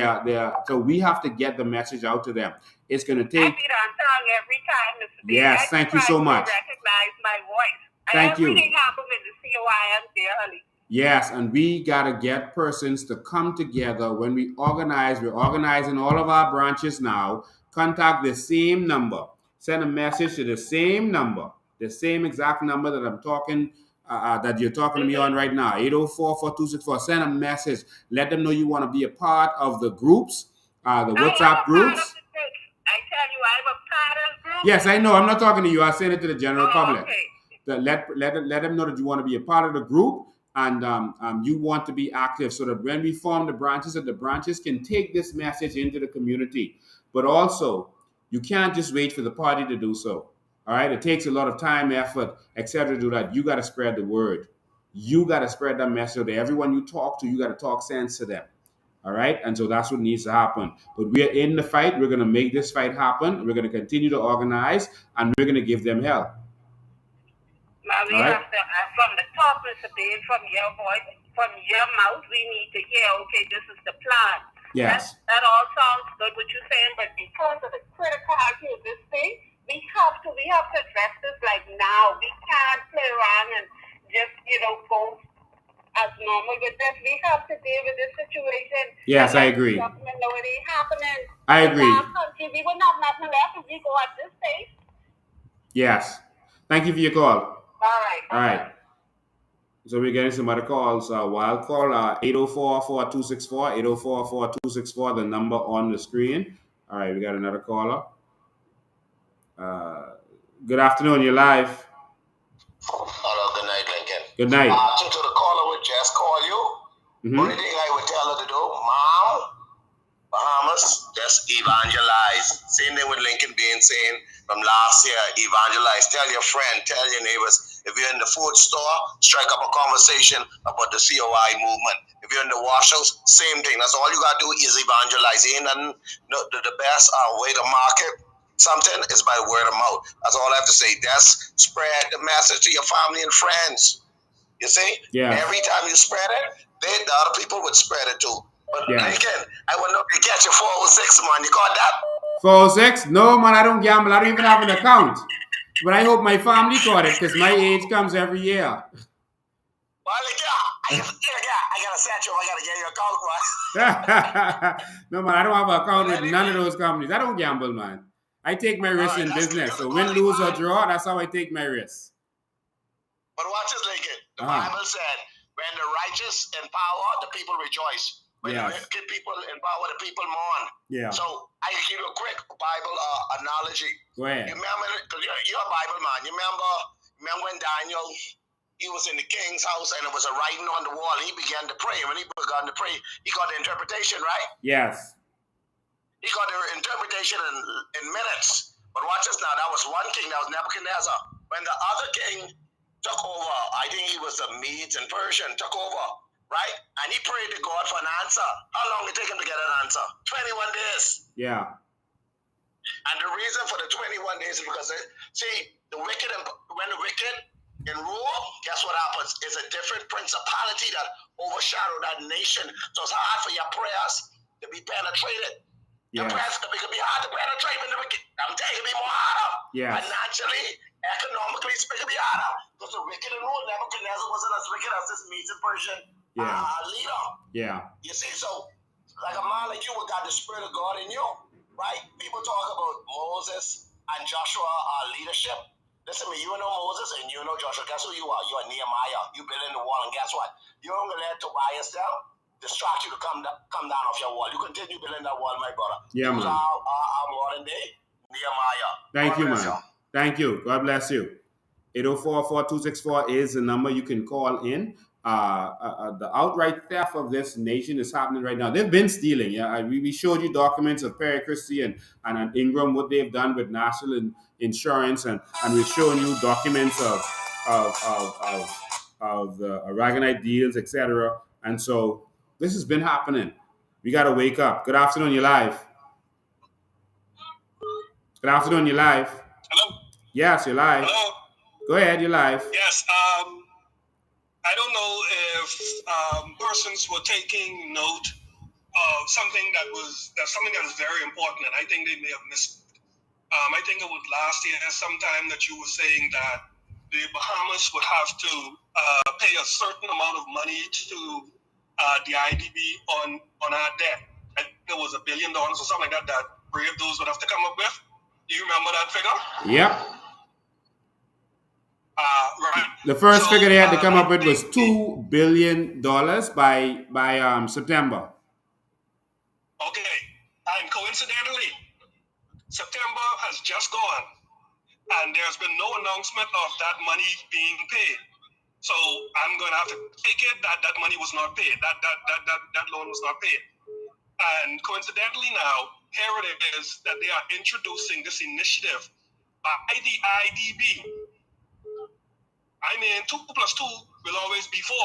so we have to get the message out to them. It's going to take. I be downtown every time, Mr. B. Yes, thank you so much. Recognize my voice. Thank you. Everything happened with the COI daily. Yes, and we got to get persons to come together. When we organize, we're organizing all of our branches now. Contact the same number. Send a message to the same number, the same exact number that I'm talking, that you're talking to me on right now, 804-4264. Send a message. Let them know you want to be a part of the groups, the WhatsApp groups. I tell you, I'm a part of the group. Yes, I know. I'm not talking to you. I said it to the general public. Okay. Let them know that you want to be a part of the group. And you want to be active so that when we form the branches, that the branches can take this message into the community. But also, you can't just wait for the party to do so. All right? It takes a lot of time, effort, etc. to do that. You got to spread the word. You got to spread that message to everyone you talk to. You got to talk sense to them. All right? And so that's what needs to happen. But we're in the fight. We're going to make this fight happen. We're going to continue to organize, and we're going to give them help. Now we have to, from the top, Mr. Bean, from your voice, from your mouth, we need to hear, okay, this is the plan. Yes. That all sounds good, what you're saying, but because of the criticality of this thing, we have to address this like now. We can't play around and just, go as normal with this. We have to deal with this situation. Yes, I agree. Know it ain't happening. I agree. In our country, we would not have nothing left if we go at this pace. Yes. Thank you for your call. All right. So we're getting some other calls. Wild call 804-4264, 804-4264, the number on the screen. All right, we got another caller. Good afternoon, you're live. Hello, good night, Lincoln. Good night. To the caller would just call you. Only thing I would tell her to do, Mom, Bahamas, just evangelize. Same thing with Lincoln being saying from last year, evangelize. Tell your friend, tell your neighbors. If you're in the food store, strike up a conversation about the COI movement. If you're in the wash house, same thing. That's all you got to do is evangelize. And the best way to market something is by word of mouth. That's all I have to say. Just spread the message to your family and friends. You see? Yeah. Every time you spread it, the other people would spread it too. But Lincoln, I want to catch you 406, man. You got that? 406? No, man, I don't gamble. I don't even have an account. But I hope my family caught it because my age comes every year. Well, I gotta set you. I gotta get your account, boy. No, man, I don't have an account with none of those companies. I don't gamble, man. I take my risks in business. So win, lose, or draw, that's how I take my risks. But watch this, Lincoln. The Bible said, when the righteous in power, the people rejoice. When the wicked people in power, the people mourn. Yeah. So I give you a quick Bible analogy. Go ahead. You remember, because you're a Bible man. You remember when Daniel, he was in the king's house and it was a writing on the wall. He began to pray. When he began to pray, he got the interpretation, right? Yes. He got the interpretation in minutes. But watch this now. That was one king. That was Nebuchadnezzar. When the other king took over, I think he was the Medes and Persian, took over, right? And he prayed to God for an answer. How long did it take him to get an answer? 21 days. Yeah. And the reason for the 21 days is because, when the wicked in rule, guess what happens? It's a different principality that overshadowed that nation. So it's hard for your prayers to be penetrated. Yeah. Your prayers it can be hard to penetrate when the wicked. I'm telling you, it can be more harder. Yes. Financially, economically, it can be harder. Because the wicked in rule, Nebuchadnezzar wasn't as wicked as this Medes and Persian leader. Yeah. You see, so like a man like you, we got the Spirit of God in you, right? People talk about Moses and Joshua leadership. Listen to me, you know Moses and you know Joshua. Guess who you are? You are Nehemiah. You building the wall, and guess what? You're going to let Tobias down, distract you to come down off your wall. You continue building that wall, my brother. Yeah, man. Our modern day Nehemiah. Thank God you, bless man. Thank you. God bless you. 804-4264 is the number you can call in. The outright theft of this nation is happening right now. They've been stealing. Yeah, we showed you documents of Perry Christie and Ingram, what they've done with national insurance, and we've shown you documents of the Aragonite deals, etc. And so this has been happening. We got to wake up. Good afternoon, you're live. Good afternoon, you're live. Hello? Yes, you're live. Hello? Go ahead, you're live. Yes, I don't know if persons were taking note of something that was very important, and I think they may have missed. I think it was last year sometime that you were saying that the Bahamas would have to pay a certain amount of money to the IDB on our debt. I think it was $1 billion or something like that Brave those would have to come up with. Do you remember that figure? Yep. Right. The first figure they had to come up with was $2 billion by September. Okay. And coincidentally, September has just gone, and there's been no announcement of that money being paid. So I'm going to have to take it that money was not paid. That loan was not paid. And coincidentally now, here it is that they are introducing this initiative by the IDB. I mean, 2 + 2 will always be 4.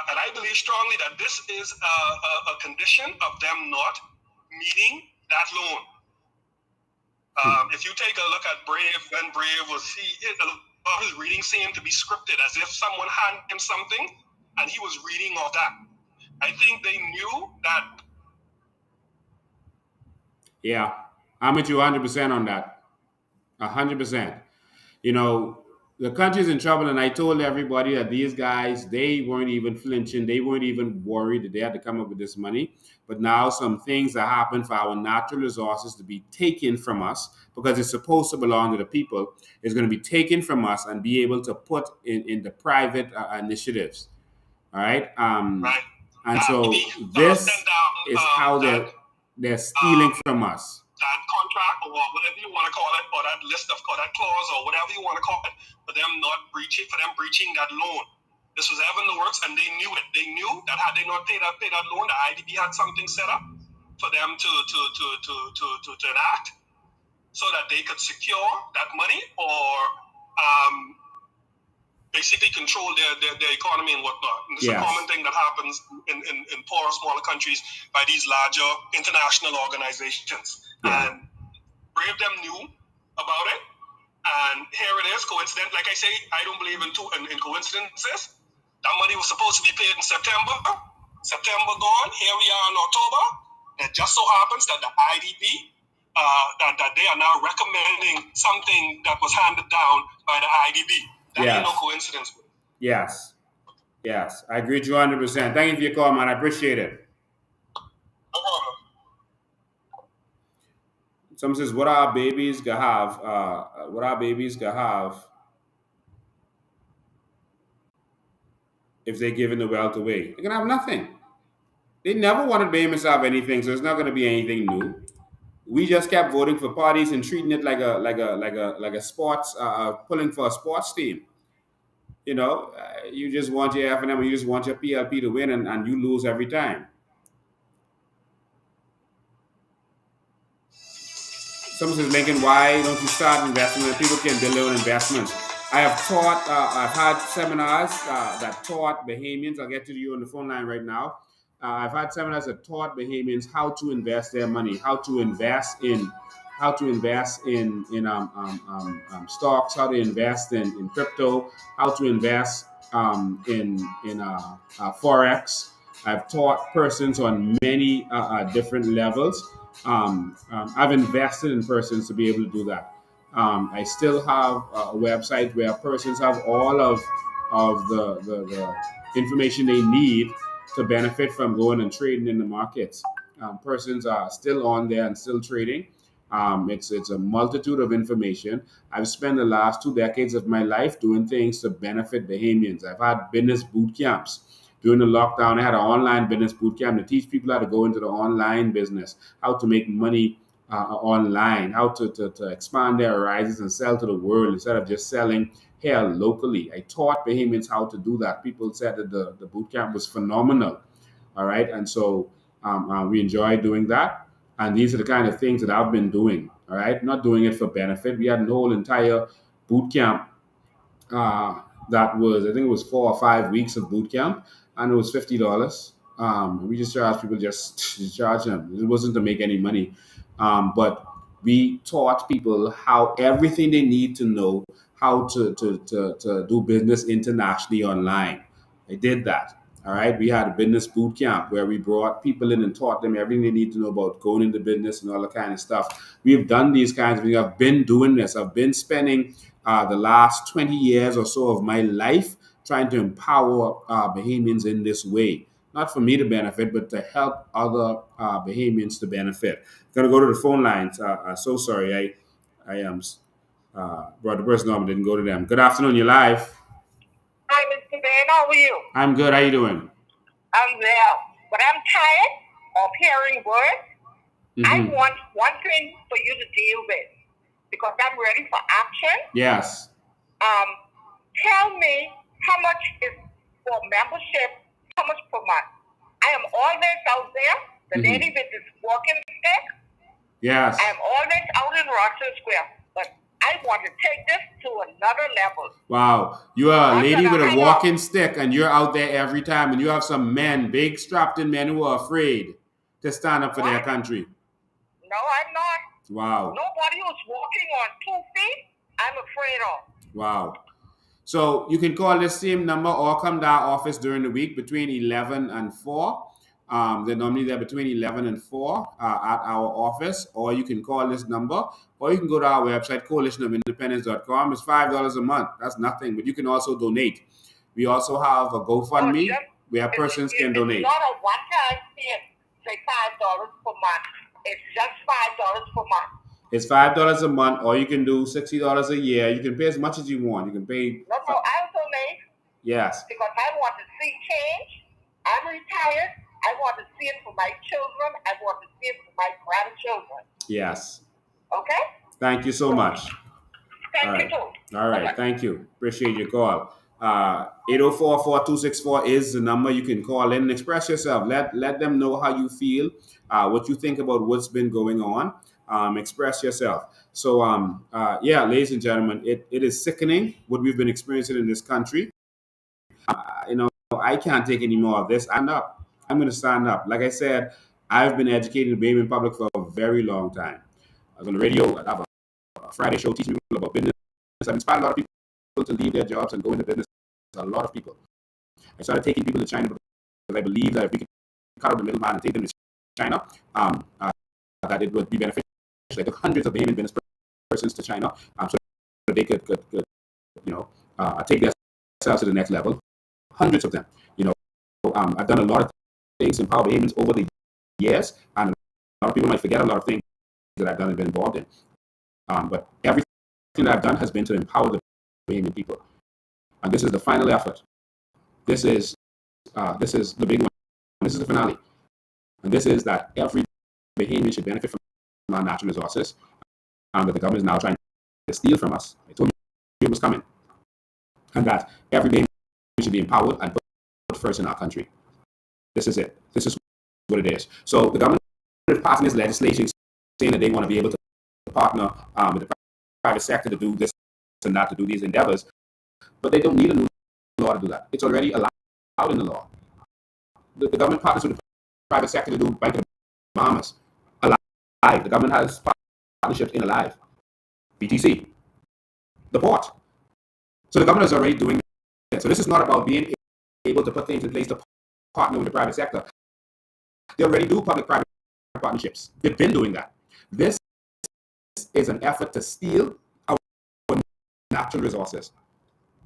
And I believe strongly that this is a condition of them not meeting that loan. If you take a look at Brave, when Brave was, his reading seemed to be scripted, as if someone handed him something and he was reading all that. I think they knew that. Yeah, I'm with you 100% on that. 100%. You know, the country's in trouble, and I told everybody that these guys, they weren't even flinching. They weren't even worried that they had to come up with this money. But now some things that happen for our natural resources to be taken from us, because it's supposed to belong to the people, is going to be taken from us and be able to put in the private initiatives. All right? And so this is how they're stealing from us. That contract, or whatever you want to call it, or that list of, or that clause, or whatever you want to call it, for them breaching that loan. This was ever in the works, and they knew it. They knew that had they not paid that loan, the IDB had something set up for them to enact, so that they could secure that money, or basically control their economy and whatnot. And it's a common thing that happens in poorer, smaller countries by these larger international organizations. Yeah. And Brave them knew about it. And here it is, coincident. Like I say, I don't believe in coincidences. That money was supposed to be paid in September. September gone. Here we are in October. It just so happens that the IDB, that they are now recommending something that was handed down by the IDB. That ain't no coincidence. Yes. Yes, I agree with you 100%. Thank you for your call, man. I appreciate it. No problem. Someone says, "What our babies gonna have? What our babies gonna have if they're giving the wealth away? They're gonna have nothing. They never wanted Bahamas to have anything, so it's not gonna be anything new. We just kept voting for parties and treating it like a sports, pulling for a sports team. You know, you just want your F&M, you just want your PLP to win, and you lose every time." Someone says, "Lincoln, why don't you start investing where people can build their own investments?" I have taught, I've had seminars that taught Bahamians. I'll get to you on the phone line right now. I've had seminars that taught Bahamians how to invest their money, how to invest in stocks, how to invest in crypto, how to invest in forex. I've taught persons on many different levels. I've invested in persons to be able to do that. I still have a website where persons have all of the information they need to benefit from going and trading in the markets. Persons are still on there and still trading. It's a multitude of information. I've spent the last 2 decades of my life doing things to benefit Bahamians. I've had business boot camps. During the lockdown, I had an online business boot camp to teach people how to go into the online business, how to make money online, how to expand their horizons and sell to the world instead of just selling here locally. I taught Bahamians how to do that. People said that the boot camp was phenomenal. All right. And so we enjoy doing that. And these are the kind of things that I've been doing. All right. Not doing it for benefit. We had a whole entire boot camp that was, I think it was 4 or 5 weeks of boot camp, and it was $50. We just charged people, just charge them. It wasn't to make any money. But we taught people how everything they need to know how to do business internationally online. I did that. All right. We had a business boot camp where we brought people in and taught them everything they need to know about going into business and all that kind of stuff. We've done these kinds of things. I've been doing this. I've been spending the last 20 years or so of my life trying to empower Bahamians in this way. Not for me to benefit, but to help other Bahamians to benefit. I'm going to go to the phone lines. So sorry. I am brought the person on, didn't go to them. Good afternoon. You're live. Hi, Mr. Ben. How are you? I'm good. How you doing? I'm well. But I'm tired of hearing words. I want one thing for you to deal with because I'm ready for action. Yes. Tell me how much is for membership, how much per month? I am always out there. The lady with this walking stick. Yes. I am always out in Russell Square. But I want to take this to another level. Wow. You are a lady with a walking stick and you're out there every time and you have some men, big strapped in men who are afraid to stand up for their country. No, I'm not. Wow. Nobody who's walking on 2 feet, I'm afraid of. Wow. So you can call this same number or come to our office during the week between 11 and 4. They're normally there between 11 and 4 at our office, or you can call this number, or you can go to our website, coalitionofindependence.com. It's $5 a month. That's nothing, but you can also donate. We also have a GoFundMe where persons can donate. It's not a one-time thing, say $5 per month. It's just $5 per month. It's $5 a month, or you can do $60 a year. You can pay as much as you want. You can pay. No, I'll donate. Yes. Because I want to see change. I'm retired. I want to see it for my children. I want to see it for my grandchildren. Yes. Okay? Thank you so much. Thank you too. All right. Thank you. Appreciate your call. 804-4264 is the number. You can call in and express yourself. Let them know how you feel, what you think about what's been going on. Express yourself. So, ladies and gentlemen, it is sickening what we've been experiencing in this country. I can't take any more of this. I'm going to stand up. Like I said, I've been educating the Bahamian public for a very long time. I was on the radio. I have a Friday show teaching people about business. I've inspired a lot of people to leave their jobs and go into business. A lot of people. I started taking people to China because I believe that if we could cut out the middleman and take them to China, that it would be beneficial. I took hundreds of Bahamian business persons to China so that they could take themselves to the next level. hundreds of them. I've done a lot of things in Power Bahamians over the years, and a lot of people might forget a lot of things that I've done and been involved in. But everything that I've done has been to empower the Bahamian people. And this is the final effort. This is the big one. This is the finale. And this is that every Bahamian should benefit from our natural resources, but the government is now trying to steal from us. I told you it was coming. And that every Bahamian should be empowered and put first in our country. This is it. This is what it is. So the government is passing this legislation saying that they want to be able to partner with the private sector to do this and that, to do these endeavors, but they don't need a new law to do that. It's already allowed in the law. The government partners with the private sector to do Bank of the Bahamas. Alive. The government has partnerships in Alive. BTC. The port. So the government is already doing that. So this is not about being able to put things in place to partner with the private sector. They already do public-private partnerships. They've been doing that. This is an effort to steal our natural resources.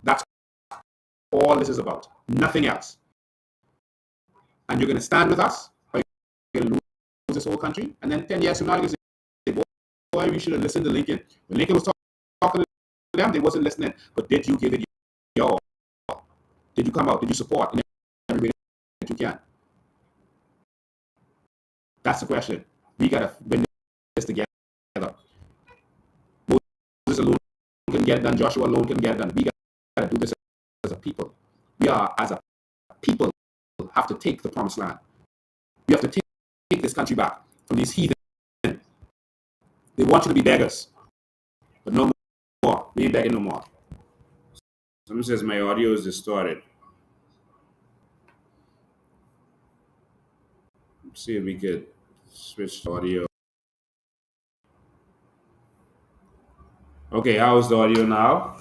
That's all this is about. Nothing else. And you're going to stand with us, or you're going to lose this whole country. And then 10 years from now, you're going to say, boy, we should have listened to Lincoln. When Lincoln was talking to them, they wasn't listening. But did you give it your all? Did you come out? Did you support in every way that you can? That's the question. We got to win this together. Moses alone can get it done. Joshua alone can get it done. We got to do this as a people. We are, as a people, have to take the promised land. We have to take this country back from these heathen. They want you to be beggars, but no more. We ain't begging no more. Someone says my audio is distorted. Let's see if we could switch to audio. Okay, how's the audio now?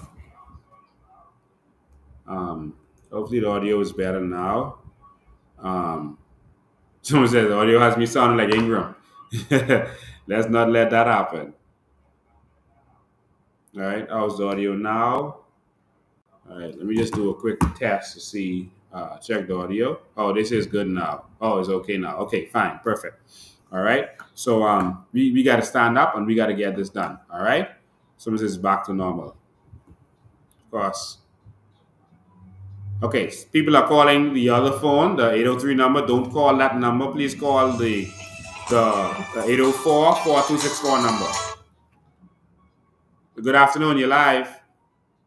Hopefully the audio is better now. Someone says the audio has me sounding like Ingram. Let's not let that happen. All right, how's the audio now? All right, let me just do a quick test to see, check the audio. Oh, this is good now. Oh, it's okay now. Okay, fine, perfect. All right, so we got to stand up and we got to get this done. All right, someone says back to normal. Of course. Okay, people are calling the other phone, the 803 number. Don't call that number. Please call the 804-4264 number. Good afternoon. You're live.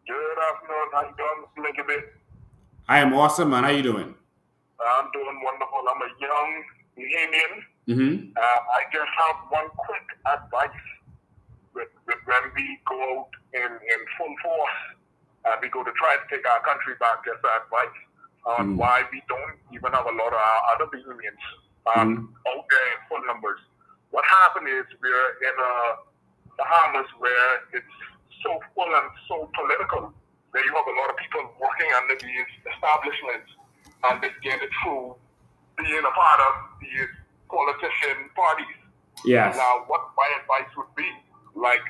Good afternoon. How you doing, Mr. Lincoln? I am awesome, man. How you doing? I'm doing wonderful. I'm a young Bahamian. Mm-hmm. I just have one quick advice with when we go out in full force. We go to try to take our country back. Just advice on why we don't even have a lot of our other Bahamians out there in full numbers. What happened is we're in Bahamas where it's so full and so political, where you have a lot of people working under these establishments and they get it through being a part of these politician parties. Yes. Now, what my advice would be, like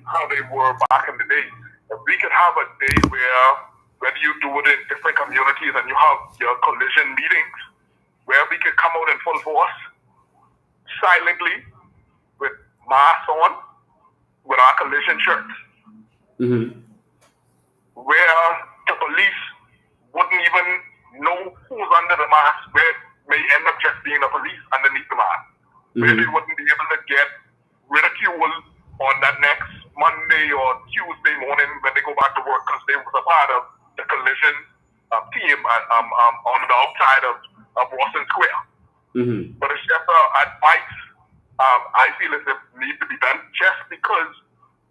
how they were back in the day, if we could have a day where you do it in different communities and you have your collision meetings, where we could come out in full force, silently, with masks on, with our collision shirts, where the police wouldn't even know who's under the mask, where it may end up just being the police underneath the mask, where they wouldn't be able to get ridiculed on that next Monday or Tuesday morning when they go back to work because they was a part of the collision team on the outside of Boston Square. But it's just advice I feel as if need to be done, just because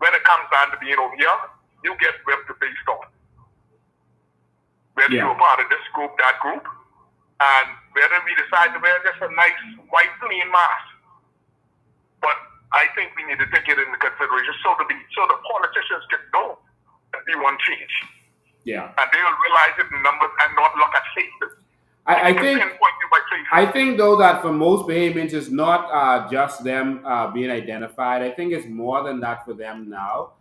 when it comes down to being over here, you get whipped based on whether you're a part of this group, that group, and whether we decide to wear just a nice white clean mask. But I think we need to take it into consideration so the politicians can know that we want change. Yeah. And they will realize it in numbers and not look at faces. I think though that for most Bahamians it's not just them being identified. I think it's more than that for them now,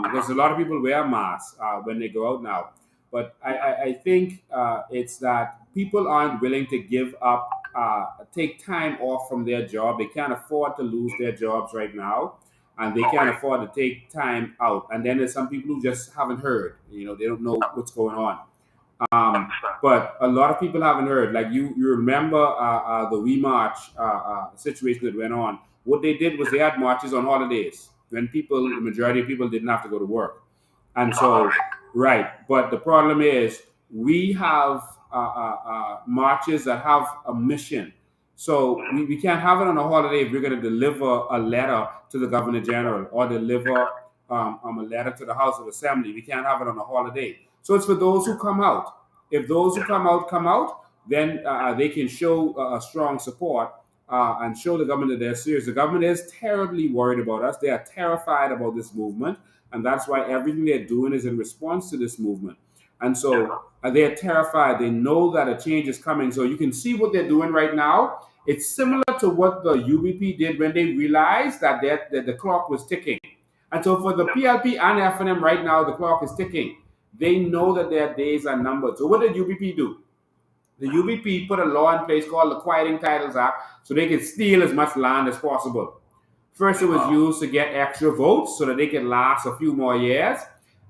because a lot of people wear masks when they go out now. But I think it's that people aren't willing to give up, take time off from their job. They can't afford to lose their jobs right now, and they can't afford to take time out. And then there's some people who just haven't heard. They don't know what's going on. But a lot of people haven't heard. Like you remember the We March situation that went on. What they did was they had marches on holidays when the majority of people didn't have to go to work. And so, right. But the problem is we have marches that have a mission. So we can't have it on a holiday if we're going to deliver a letter to the Governor General or deliver a letter to the House of Assembly. We can't have it on a holiday. So it's for those who come out. If those who come out, then they can show a strong support and show the government that they're serious. The government is terribly worried about us. They are terrified about this movement. And that's why everything they're doing is in response to this movement. And so they're terrified. They know that a change is coming. So you can see what they're doing right now. It's similar to what the UBP did when they realized that the clock was ticking. And so for the PLP and FNM right now, the clock is ticking. They know that their days are numbered. So what did UBP do? The UBP put a law in place called the Quieting Titles Act so they could steal as much land as possible. First, it was used to get extra votes so that they could last a few more years.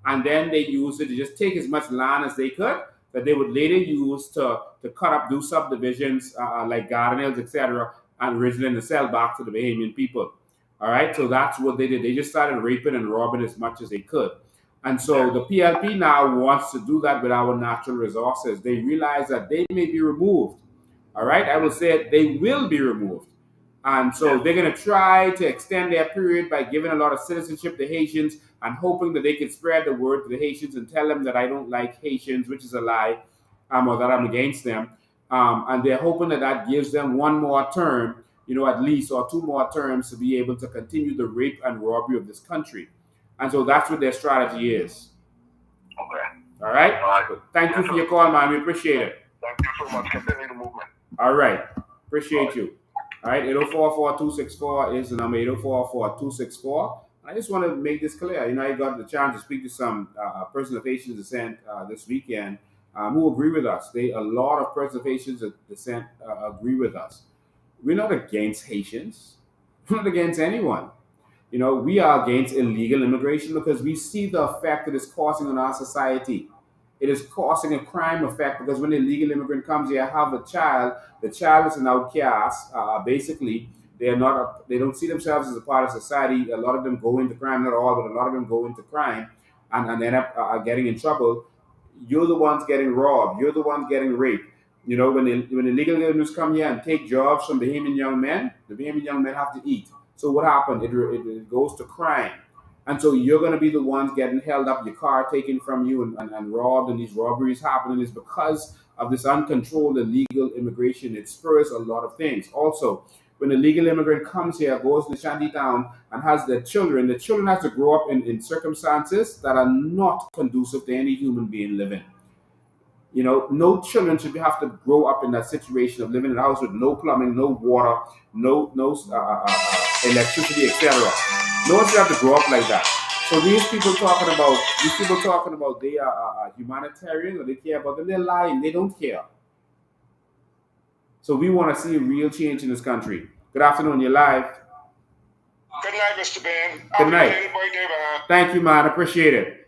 And then they used it to just take as much land as they could that they would later use to cut up, do subdivisions like Garden Hills, etc., and Ridgeland to sell back to the Bahamian people. All right, so that's what they did. They just started raping and robbing as much as they could. And so the PLP now wants to do that with our natural resources. They realize that they may be removed. All right, I would say they will be removed. And so they're going to try to extend their period by giving a lot of citizenship to Haitians and hoping that they can spread the word to the Haitians and tell them that I don't like Haitians, which is a lie, or that I'm against them. And they're hoping that that gives them one more term, at least, or two more terms to be able to continue the rape and robbery of this country. And so that's what their strategy is. Okay. All right? Thank you for your call, man. We appreciate it. Thank you so much. Continue the movement. All right. Appreciate you. All right, 804-4264 is the number, 804-4264. I just want to make this clear. I got the chance to speak to some persons of Haitian descent this weekend who agree with us. A lot of persons of Haitian descent agree with us. We're not against Haitians. We're not against anyone. We are against illegal immigration because we see the effect it is causing on our society. It is causing a crime effect because when an illegal immigrant comes here, have a child, the child is an outcast. Basically, they don't see themselves as a part of society. A lot of them go into crime, not all, but a lot of them go into crime and end up getting in trouble. You're the ones getting robbed. You're the ones getting raped. When illegal immigrants come here and take jobs from Bahamian young men, the Bahamian young men have to eat. So what happened? It goes to crime. And so you're going to be the ones getting held up, your car taken from you and robbed, and these robberies happening is because of this uncontrolled illegal immigration. It spurs a lot of things. Also, when a legal immigrant comes here, goes to shantytown and has their children, the children have to grow up in circumstances that are not conducive to any human being living. No children should have to grow up in that situation of living in a house with no plumbing, no water, no electricity, etc. No one should have to grow up like that. So these people talking about they are humanitarian or they care about them, they're lying. They don't care. So we want to see a real change in this country. Good afternoon. You're live. Good night, Mr. Ben. Good night. Happy birthday, man. Thank you, man. Appreciate it.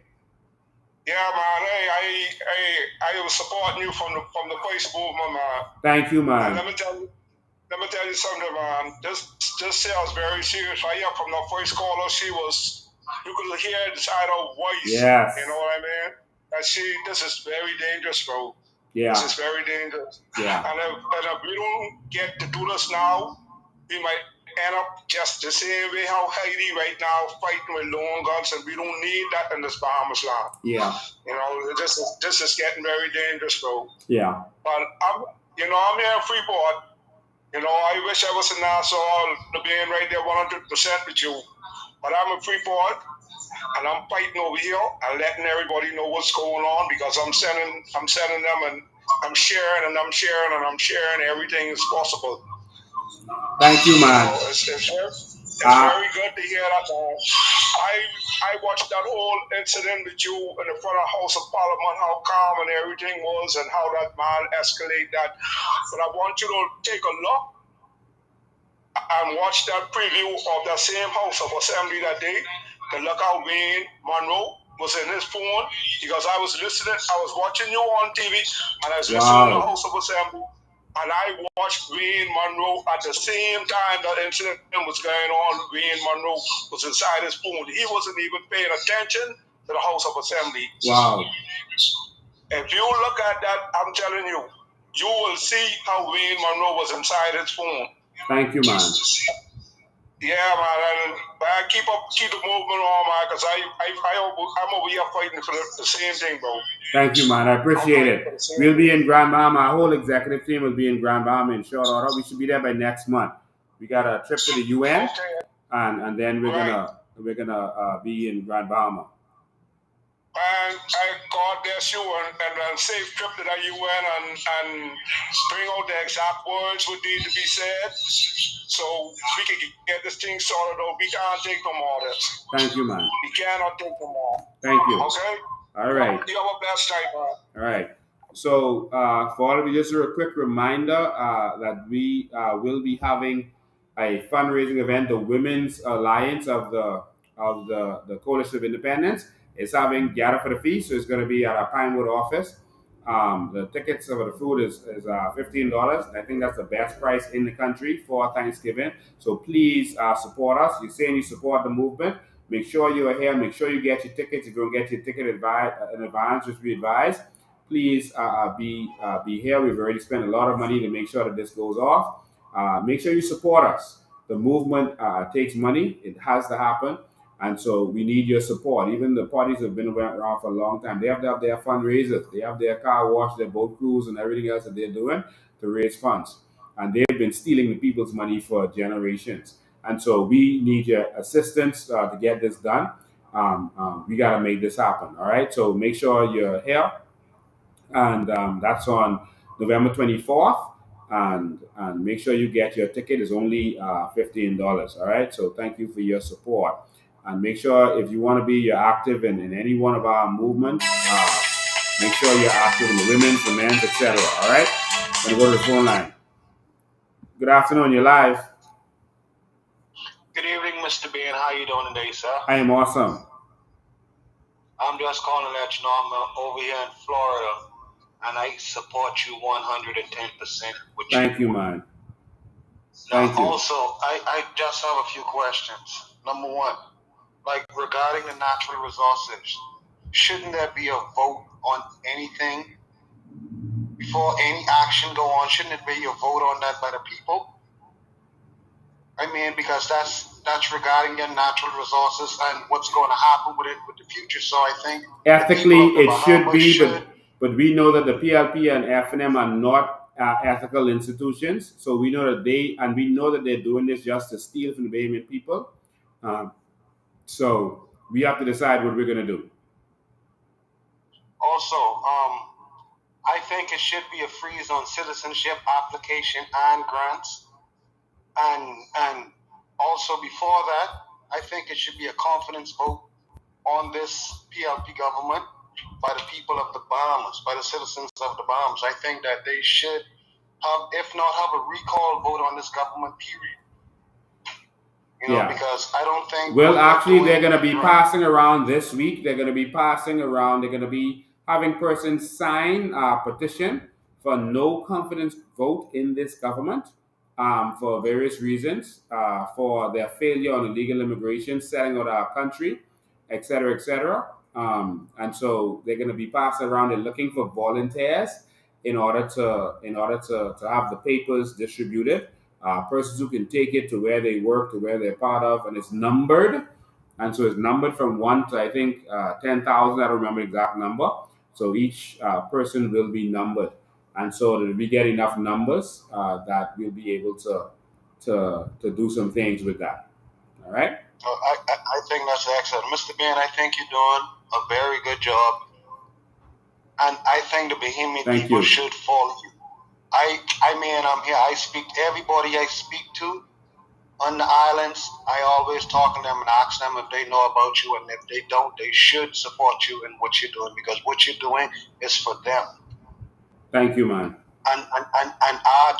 Yeah, man. Hey, I was supporting you from the first movement, man. Thank you, man. And let me tell you something, man. This sounds very serious. Right here from the first caller, you could hear the side of voice. Yes. You know what I mean? And this is very dangerous, bro. Yeah. This is very dangerous. Yeah. And if we don't get to do this now, we might end up just the same way how Haiti right now fighting with long guns, and we don't need that in this Bahamas land. Yeah. This is getting very dangerous, bro. Yeah. But I'm here in Freeport. I wish I was in Nassau to being right there 100% with you. But I'm in Freeport, and I'm fighting over here and letting everybody know what's going on because I'm sending them, and I'm sharing and I'm sharing and I'm sharing everything is possible. Thank you, man. It's very good to hear that. I watched that whole incident with you in the front of House of Parliament, how calm and everything was, and how that man escalated that. But I want you to take a look and watch that preview of that same House of Assembly that day. To look how Wayne Monroe was in his phone, because I was listening, I was watching you on TV, and I was listening to the House of Assembly. And I watched Wayne Monroe at the same time that incident was going on. Wayne Monroe was inside his phone. He wasn't even paying attention to the House of Assembly. Wow. If you look at that, I'm telling you, you will see how Wayne Monroe was inside his phone. Thank you, man. Yeah, man, and keep the movement on, man, because I'm over here fighting for the same thing, bro. Thank you, man. I appreciate it. We'll be in Grand Bahama. Our whole executive team will be in Grand Bahama in short order. We should be there by next month. We got a trip to the UN, and then we're gonna be in Grand Bahama. And God bless you and safe trip to the UN and bring out the exact words what need to be said so we can get this thing sorted out. We can't take no more of this. Thank you, man. We cannot take no more. Thank you. Okay? All right. You have a blessed night, man. All right. So for all of you, just a quick reminder that we will be having a fundraising event. The Women's Alliance of the Coalition of Independence is having Gather for the Feast, so it's going to be at our Pinewood office. The tickets for the food is $15. I think that's the best price in the country for Thanksgiving. So please support us. You're saying you support the movement. Make sure you are here. Make sure you get your tickets. If you don't get your ticket in advance, which we advise, please be here. We've already spent a lot of money to make sure that this goes off. Make sure you support us. The movement takes money. It has to happen. And so we need your support. Even the parties have been around for a long time. They have to have their fundraisers. They have their car wash, their boat cruise, and everything else that they're doing to raise funds. And they've been stealing the people's money for generations. And so we need your assistance to get this done. We got to make this happen. All right. So make sure you're here. And that's on November 24th. And make sure you get your ticket. It's only $15. All right. So thank you for your support. And make sure if you want to be active in any one of our movements, make sure you're active in the women's, the men's, etc. All right? I'm going to go to the phone line. Good afternoon. You're live. Good evening, Mr. Ben. How you doing today, sir? I am awesome. I'm just calling to let you know I'm over here in Florida, and I support you 110%. Thank you, man. Thank you. Also, I just have a few questions. Number one, like regarding the natural resources, shouldn't there be a vote on anything before any action go on? Shouldn't it be a vote on that by the people? I mean, because that's regarding your natural resources and what's going to happen with it with the future. So I think ethically it should be, but we know that the PLP and FNM are not ethical institutions. So we know that we know that they're doing this just to steal from the Bahamian people. So we have to decide what we're going to do. Also, I think it should be a freeze on citizenship application and grants. And also before that, I think it should be a confidence vote on this PLP government by the people of the Bahamas, by the citizens of the Bahamas. I think that they should have, if not have a recall vote on this government, period. You know, because I don't think... Well, actually, they're going to be passing around this week. They're going to be having persons sign a petition for no confidence vote in this government for various reasons, for their failure on illegal immigration, selling out our country, et cetera, et cetera. And so they're going to be passing around and looking for volunteers in order to have the papers distributed. Persons who can take it to where they work, to where they're part of, and it's numbered. And so it's numbered from 1 to, I think, 10,000. I don't remember the exact number. So each person will be numbered. And so that we get enough numbers that we'll be able to do some things with that. All right? I think that's excellent. Mr. Ben, I think you're doing a very good job. And I think the Bahamian people should follow you. I mean, I'm here. I speak to everybody I speak to. on the islands, I always talk to them and ask them if they know about you, and if they don't, they should support you in what you're doing, because what you're doing is for them. Thank you, man. And our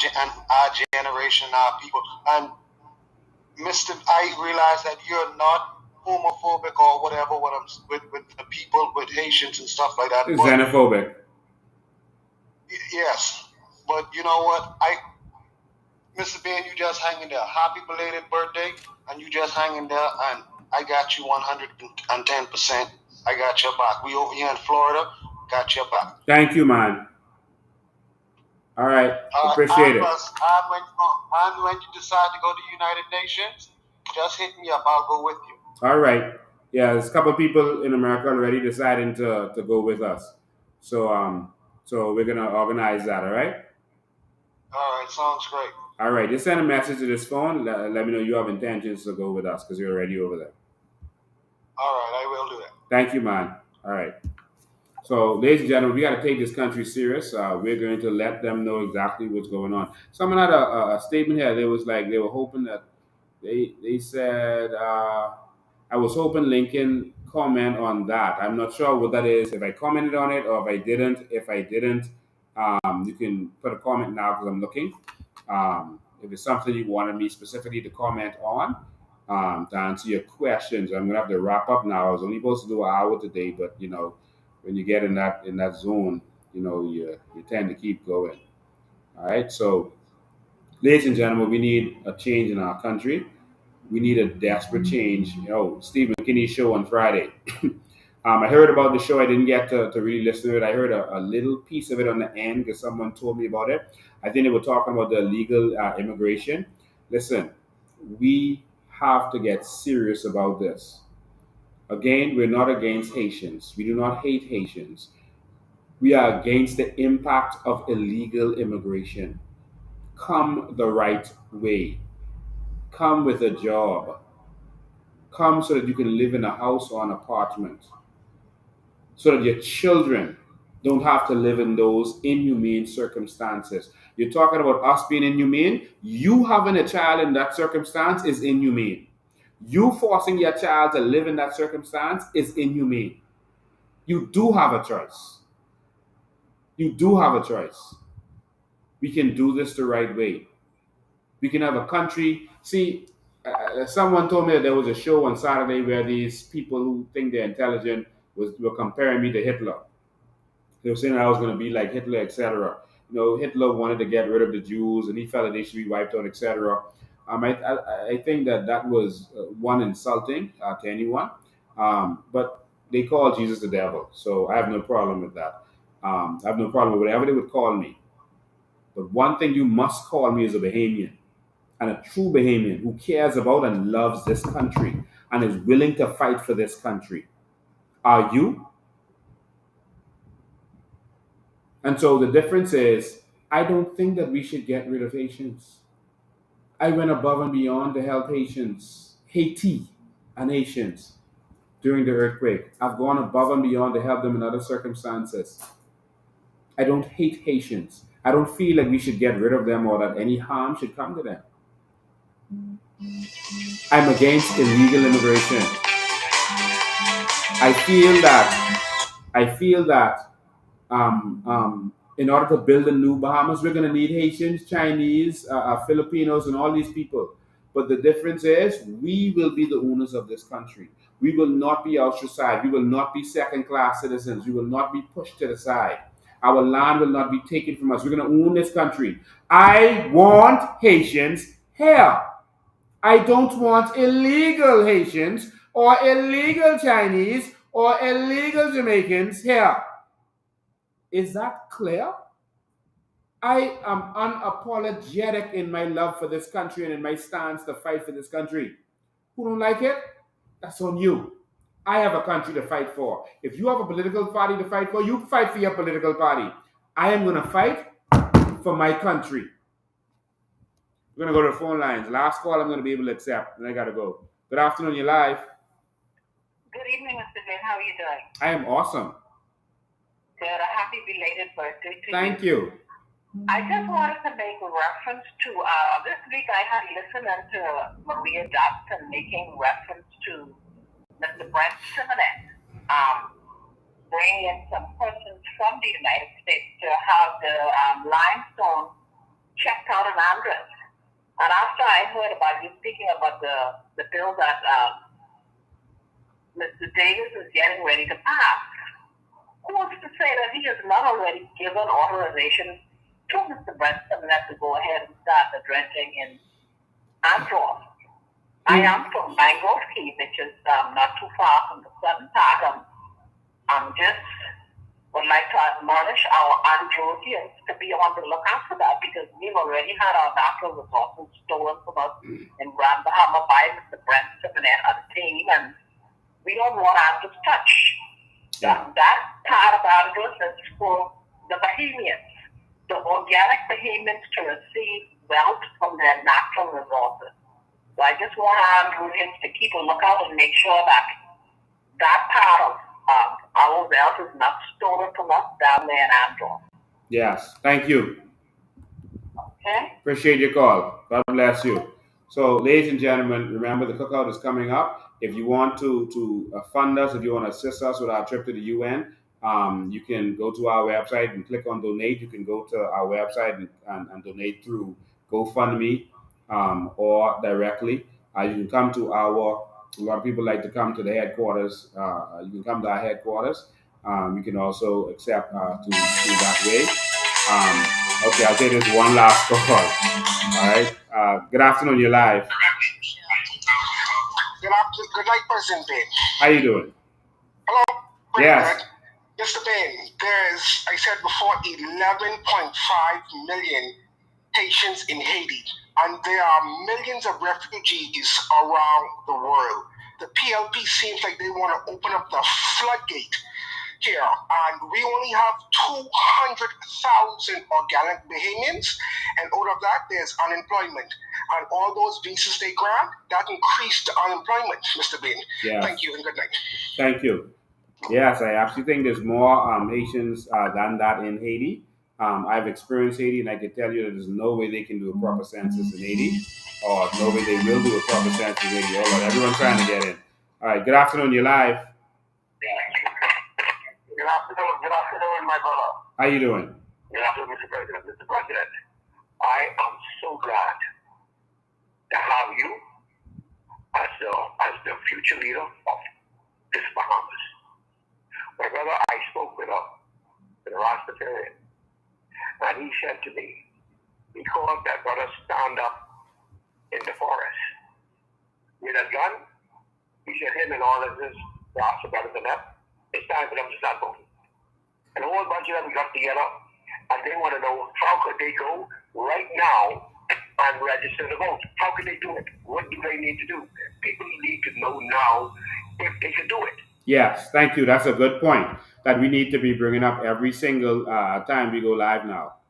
generation, our people. And Mr. I realize that you're not homophobic or whatever with the people, with Haitians and stuff like that. It's xenophobic. Yes. But you know what? Mr. Ben, you just hanging there. Happy belated birthday, and you just hanging there, and I got you 110%. I got your back. We over here in Florida, got your back. Thank you, man. All right, appreciate it. And when you decide to go to the United Nations, just hit me up. I'll go with you. All right. Yeah, there's a couple of people in America already deciding to go with us. So so we're gonna organize that. All right. All right, sounds great. All right, just send a message to this phone. Let me know you have intentions to go with us because you're already over there. All right, I will do that. Thank you, man. All right. So, ladies and gentlemen, we got to take this country serious. We're going to let them know exactly what's going on. Someone had a statement here. They were hoping that they said I was hoping Lincoln comment on that. I'm not sure what that is. If I commented on it or if I didn't. If I didn't, you can put a comment now because I'm looking. If it's something you wanted me specifically to comment on, to answer your questions, I'm gonna have to wrap up now. I was only supposed to do an hour today, but you know, when you get in that zone, you know, you tend to keep going. All right. So, ladies and gentlemen, we need a change in our country. We need a desperate change. You know, Steve McKinney's show on Friday. I heard about the show. I didn't get to really listen to it. I heard a little piece of it on the end because someone told me about it. I think they were talking about the illegal immigration. Listen, we have to get serious about this. Again, we're not against Haitians. We do not hate Haitians. We are against the impact of illegal immigration. Come the right way. Come with a job. Come so that you can live in a house or an apartment. So that your children don't have to live in those inhumane circumstances. You're talking about us being inhumane. You having a child in that circumstance is inhumane. You forcing your child to live in that circumstance is inhumane. You do have a choice. You do have a choice. We can do this the right way. We can have a country. See, someone told me that there was a show on Saturday where these people who think they're intelligent were comparing me to Hitler. They were saying I was going to be like Hitler, etc. You know, Hitler wanted to get rid of the Jews, and he felt that they should be wiped out, etc. I think that was one insulting to anyone. But they call Jesus the devil, so I have no problem with that. I have no problem with whatever they would call me. But one thing you must call me is a Bahamian, and a true Bahamian who cares about and loves this country and is willing to fight for this country. Are you? And so the difference is, I don't think that we should get rid of Haitians. I went above and beyond to help Haiti and Haitians during the earthquake. I've gone above and beyond to help them in other circumstances. I don't hate Haitians. I don't feel like we should get rid of them or that any harm should come to them. I'm against illegal immigration. I feel that in order to build a new Bahamas, we're going to need Haitians, Chinese, Filipinos, and all these people. But the difference is we will be the owners of this country. We will not be ostracized. We will not be second-class citizens. We will not be pushed to the side. Our land will not be taken from us. We're going to own this country. I want Haitians here. I don't want illegal Haitians or illegal Chinese or illegal Jamaicans here. Is that clear? I am unapologetic in my love for this country and in my stance to fight for this country. Who don't like it? That's on you. I have a country to fight for. If you have a political party to fight for, you fight for your political party. I am going to fight for my country. We're going to go to the phone lines. Last call I'm going to be able to accept, and I got to go. Good afternoon, you're live. Good evening, Mr. Ben. How are you doing? I am awesome. Good. A happy belated birthday to you. Thank you. I just wanted to make a reference to this week I had listened to Maria Dobson making reference to Mr. Brent Simonet bringing in some persons from the United States to have the limestone checked out in Andres. And after I heard about you speaking about the bill that Mr. Davis is getting ready to pass, who's to say that he has not already given authorization to Mr. Brent Simonet to go ahead and start the dredging in Andros? I am from Mangrove Key, which is not too far from the southern part. Just would like to admonish our Androsians to be on the lookout for that, because we've already had our natural resources stolen from us in Grand Bahama by Mr. Brent Simonet and the team, and we don't want Andros touched. That part of Andros is for the Bahamians, the organic Bahamians, to receive wealth from their natural resources. So I just want Androsians to keep a lookout and make sure that that part of our wealth is not stolen from us down there in Andros. Yes, thank you. Okay. Appreciate your call. God bless you. So, ladies and gentlemen, remember the cookout is coming up. If you want to fund us, if you want to assist us with our trip to the UN, you can go to our website and click on donate. You can go to our website and donate through GoFundMe or directly. You can come to a lot of people like to come to the headquarters. You can come to our headquarters. You can also accept through that way. Okay, I'll take this one last call. All right. Good afternoon. You're live. Good night, President Bain. How you doing? Hello. Yes. Mr. Bain, there's, I said before, 11.5 million Haitians in Haiti, and there are millions of refugees around the world. The PLP seems like they want to open up the floodgate here, and we only have 200,000 organic Bahamians, and out of that, there's unemployment. And all those visas they grant, that increased the unemployment, Mr. Bain. Yes. Thank you, and good night. Thank you. Yes, I actually think there's more Haitians than that in Haiti. I've experienced Haiti, and I can tell you that there's no way they can do a proper census in Haiti, or no way they will do a proper census in Haiti. Oh, Lord, everyone's trying to get in. All right, good afternoon. You're live. Good afternoon, my brother. How you doing? Good afternoon, Mr. President. Mr. President, I am so glad to have you as the future leader of this Bahamas. My brother, I spoke with a Rastafarian, and he said to me, because that brother stand up in the forest with a gun, he said him and all of his Rasta brothers and that, it's time for them to start voting. And a whole bunch of them got together, and they want to know how could they go right now and register to vote. How could they do it? What do they need to do? People need to know now if they can do it. Yes, thank you. That's a good point that we need to be bringing up every single time we go live now.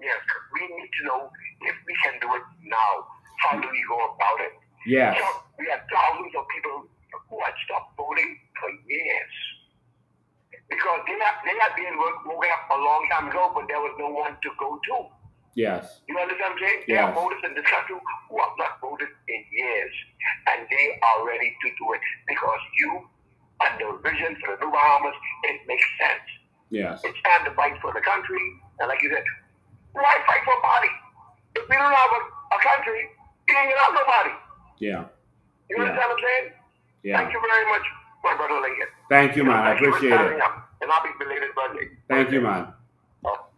Yes, we need to know if we can do it now. How do we go about it? Yes. So we have thousands of people who had stopped voting for years. Because they had been voting a long time ago, but there was no one to go to. Yes. You understand what I'm saying? Yes. There are voters in this country who have not voted in years, and they are ready to do it because you and the vision for the New Bahamas, it makes sense. Yes. It's time to fight for the country, and like you said, why fight for a party? If we don't have a country, we ain't gonna have nobody. Yeah. You understand what I'm saying? Yeah. Thank you very much, my brother Lincoln. Thank you, man. I appreciate it. And I'll be belated birthday. Thank you, man.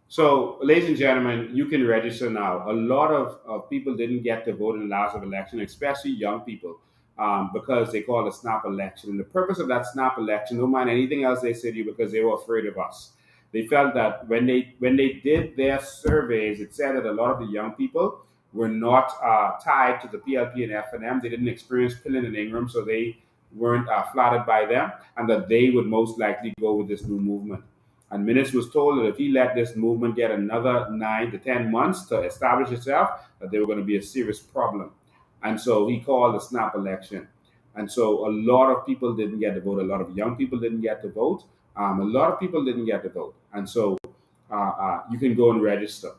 So, ladies and gentlemen, you can register now. A lot of people didn't get to vote in the last election, especially young people, because they call it a snap election. And the purpose of that snap election, don't mind anything else they said to you, because they were afraid of us. They felt that when they did their surveys, it said that a lot of the young people were not tied to the PLP and FNM. They didn't experience Pillen and Ingram, so they weren't flattered by them, and that they would most likely go with this new movement. And Minnis was told that if he let this movement get another 9 to 10 months to establish itself, that they were going to be a serious problem. And so he called a snap election. And so a lot of people didn't get to vote. A lot of young people didn't get to vote. A lot of people didn't get to vote. And so you can go and register.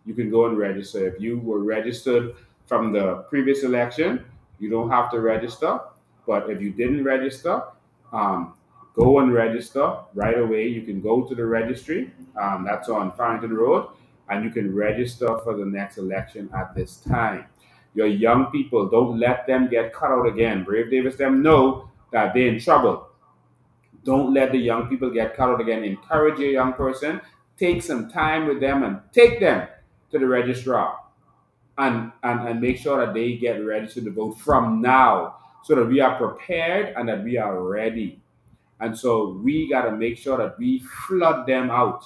you can go and register. If you were registered from the previous election, you don't have to register. But if you didn't register, go and register right away. You can go to the registry. That's on Farrington Road, and you can register for the next election at this time. Your young people, don't let them get cut out again. Brave Davis them know that they're in trouble. Don't let the young people get cut out again. Encourage your young person. Take some time with them and take them to the registrar and make sure that they get registered to vote from now so that we are prepared and that we are ready. And so we got to make sure that we flood them out,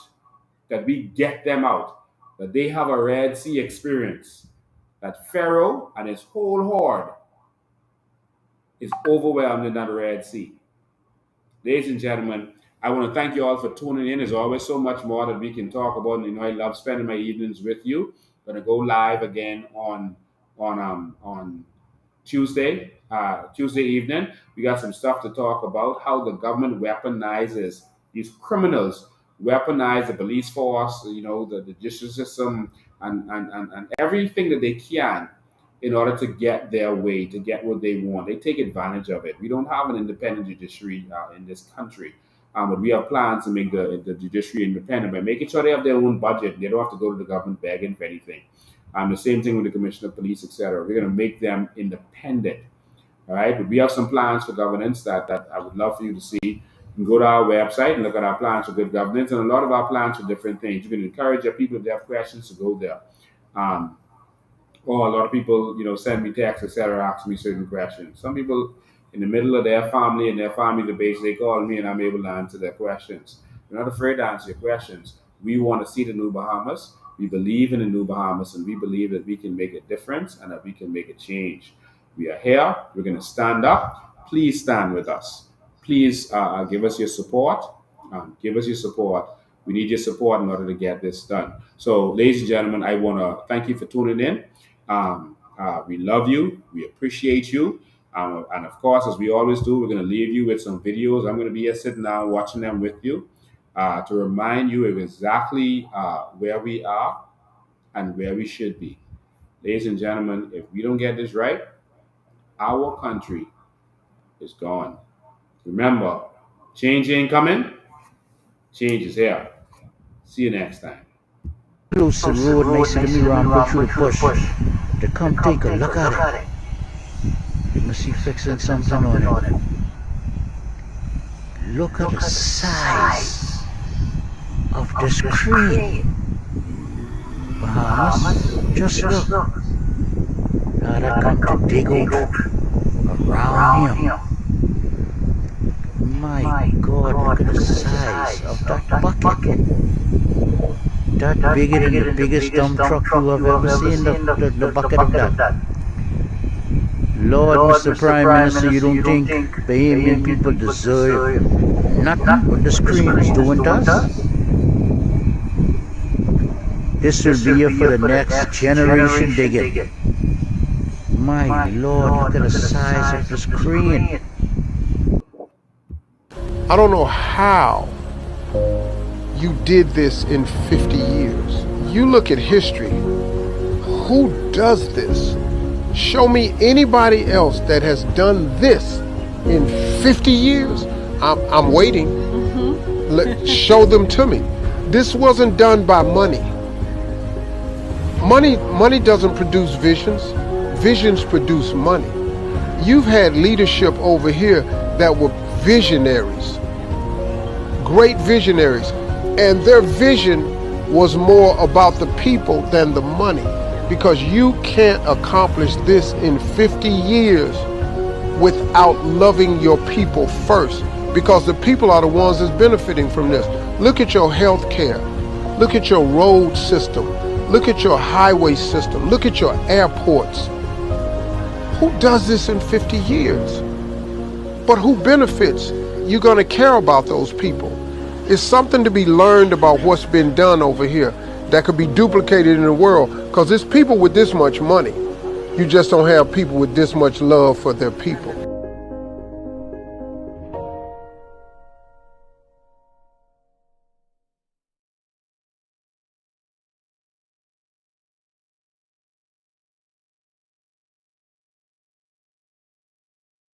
that we get them out, that they have a Red Sea experience, that Pharaoh and his whole horde is overwhelmed in that Red Sea. Ladies and gentlemen, I want to thank you all for tuning in. There's always so much more that we can talk about. You know, I love spending my evenings with you. I'm going to go live again on Tuesday evening. We got some stuff to talk about, how the government weaponizes these criminals, weaponize the police force, you know, the judicial system, and everything that they can in order to get their way, to get what they want. They take advantage of it. We don't have an independent judiciary in this country, but we have plans to make the judiciary independent by making sure they have their own budget. They don't have to go to the government begging for anything. The same thing with the Commissioner of Police, etc. We're going to make them independent. All right, but we have some plans for governance that I would love for you to see. You can go to our website and look at our plans for good governance, and a lot of our plans for different things. You can encourage your people if they have questions to go there. Or a lot of people, you know, send me texts, etc., ask me certain questions. Some people in the middle of their family and their family debate, they call me and I'm able to answer their questions. We're not afraid to answer your questions. We want to see the new Bahamas. We believe in the new Bahamas, and we believe that we can make a difference and that we can make a change. We are here. We're going to stand up. Please stand with us. Please give us your support. Give us your support. We need your support in order to get this done. So, ladies and gentlemen, I want to thank you for tuning in. We love you. We appreciate you. And of course, as we always do, we're going to leave you with some videos. I'm going to be here sitting down watching them with you to remind you of exactly where we are and where we should be. Ladies and gentlemen, if we don't get this right, our country is gone. Remember, change ain't coming. Change is here. See you next time. Close to the road, nice to me around, go through the bush. To come take a look at it. You must see fixing something on it. Look at the size of the screen. Bahamas, just look. Now that come to dig out around here. My God, look at the size of that bucket. That bigger than the biggest dump truck you have ever seen, the bucket of that. Lord, Mr. Prime Minister, you don't think Bahamian people deserve nothing what the screen is doing to us? This will be here for the next generation digging. My Lord, look at the size of the screen. I don't know how you did this in 50 years. You look at history. Who does this? Show me anybody else that has done this in 50 years. I'm waiting. Show them to me. This wasn't done by money. Money doesn't produce visions. Visions produce money. You've had leadership over here that were visionaries. Great visionaries. And their vision was more about the people than the money, because you can't accomplish this in 50 years without loving your people first, because the people are the ones that's benefiting from this. Look at your health care. Look at your road system. Look at your highway system. Look at your airports. Who does this in 50 years? But who benefits? You're going to care about those people. It's something to be learned about what's been done over here that could be duplicated in the world, because there's people with this much money. You just don't have people with this much love for their people.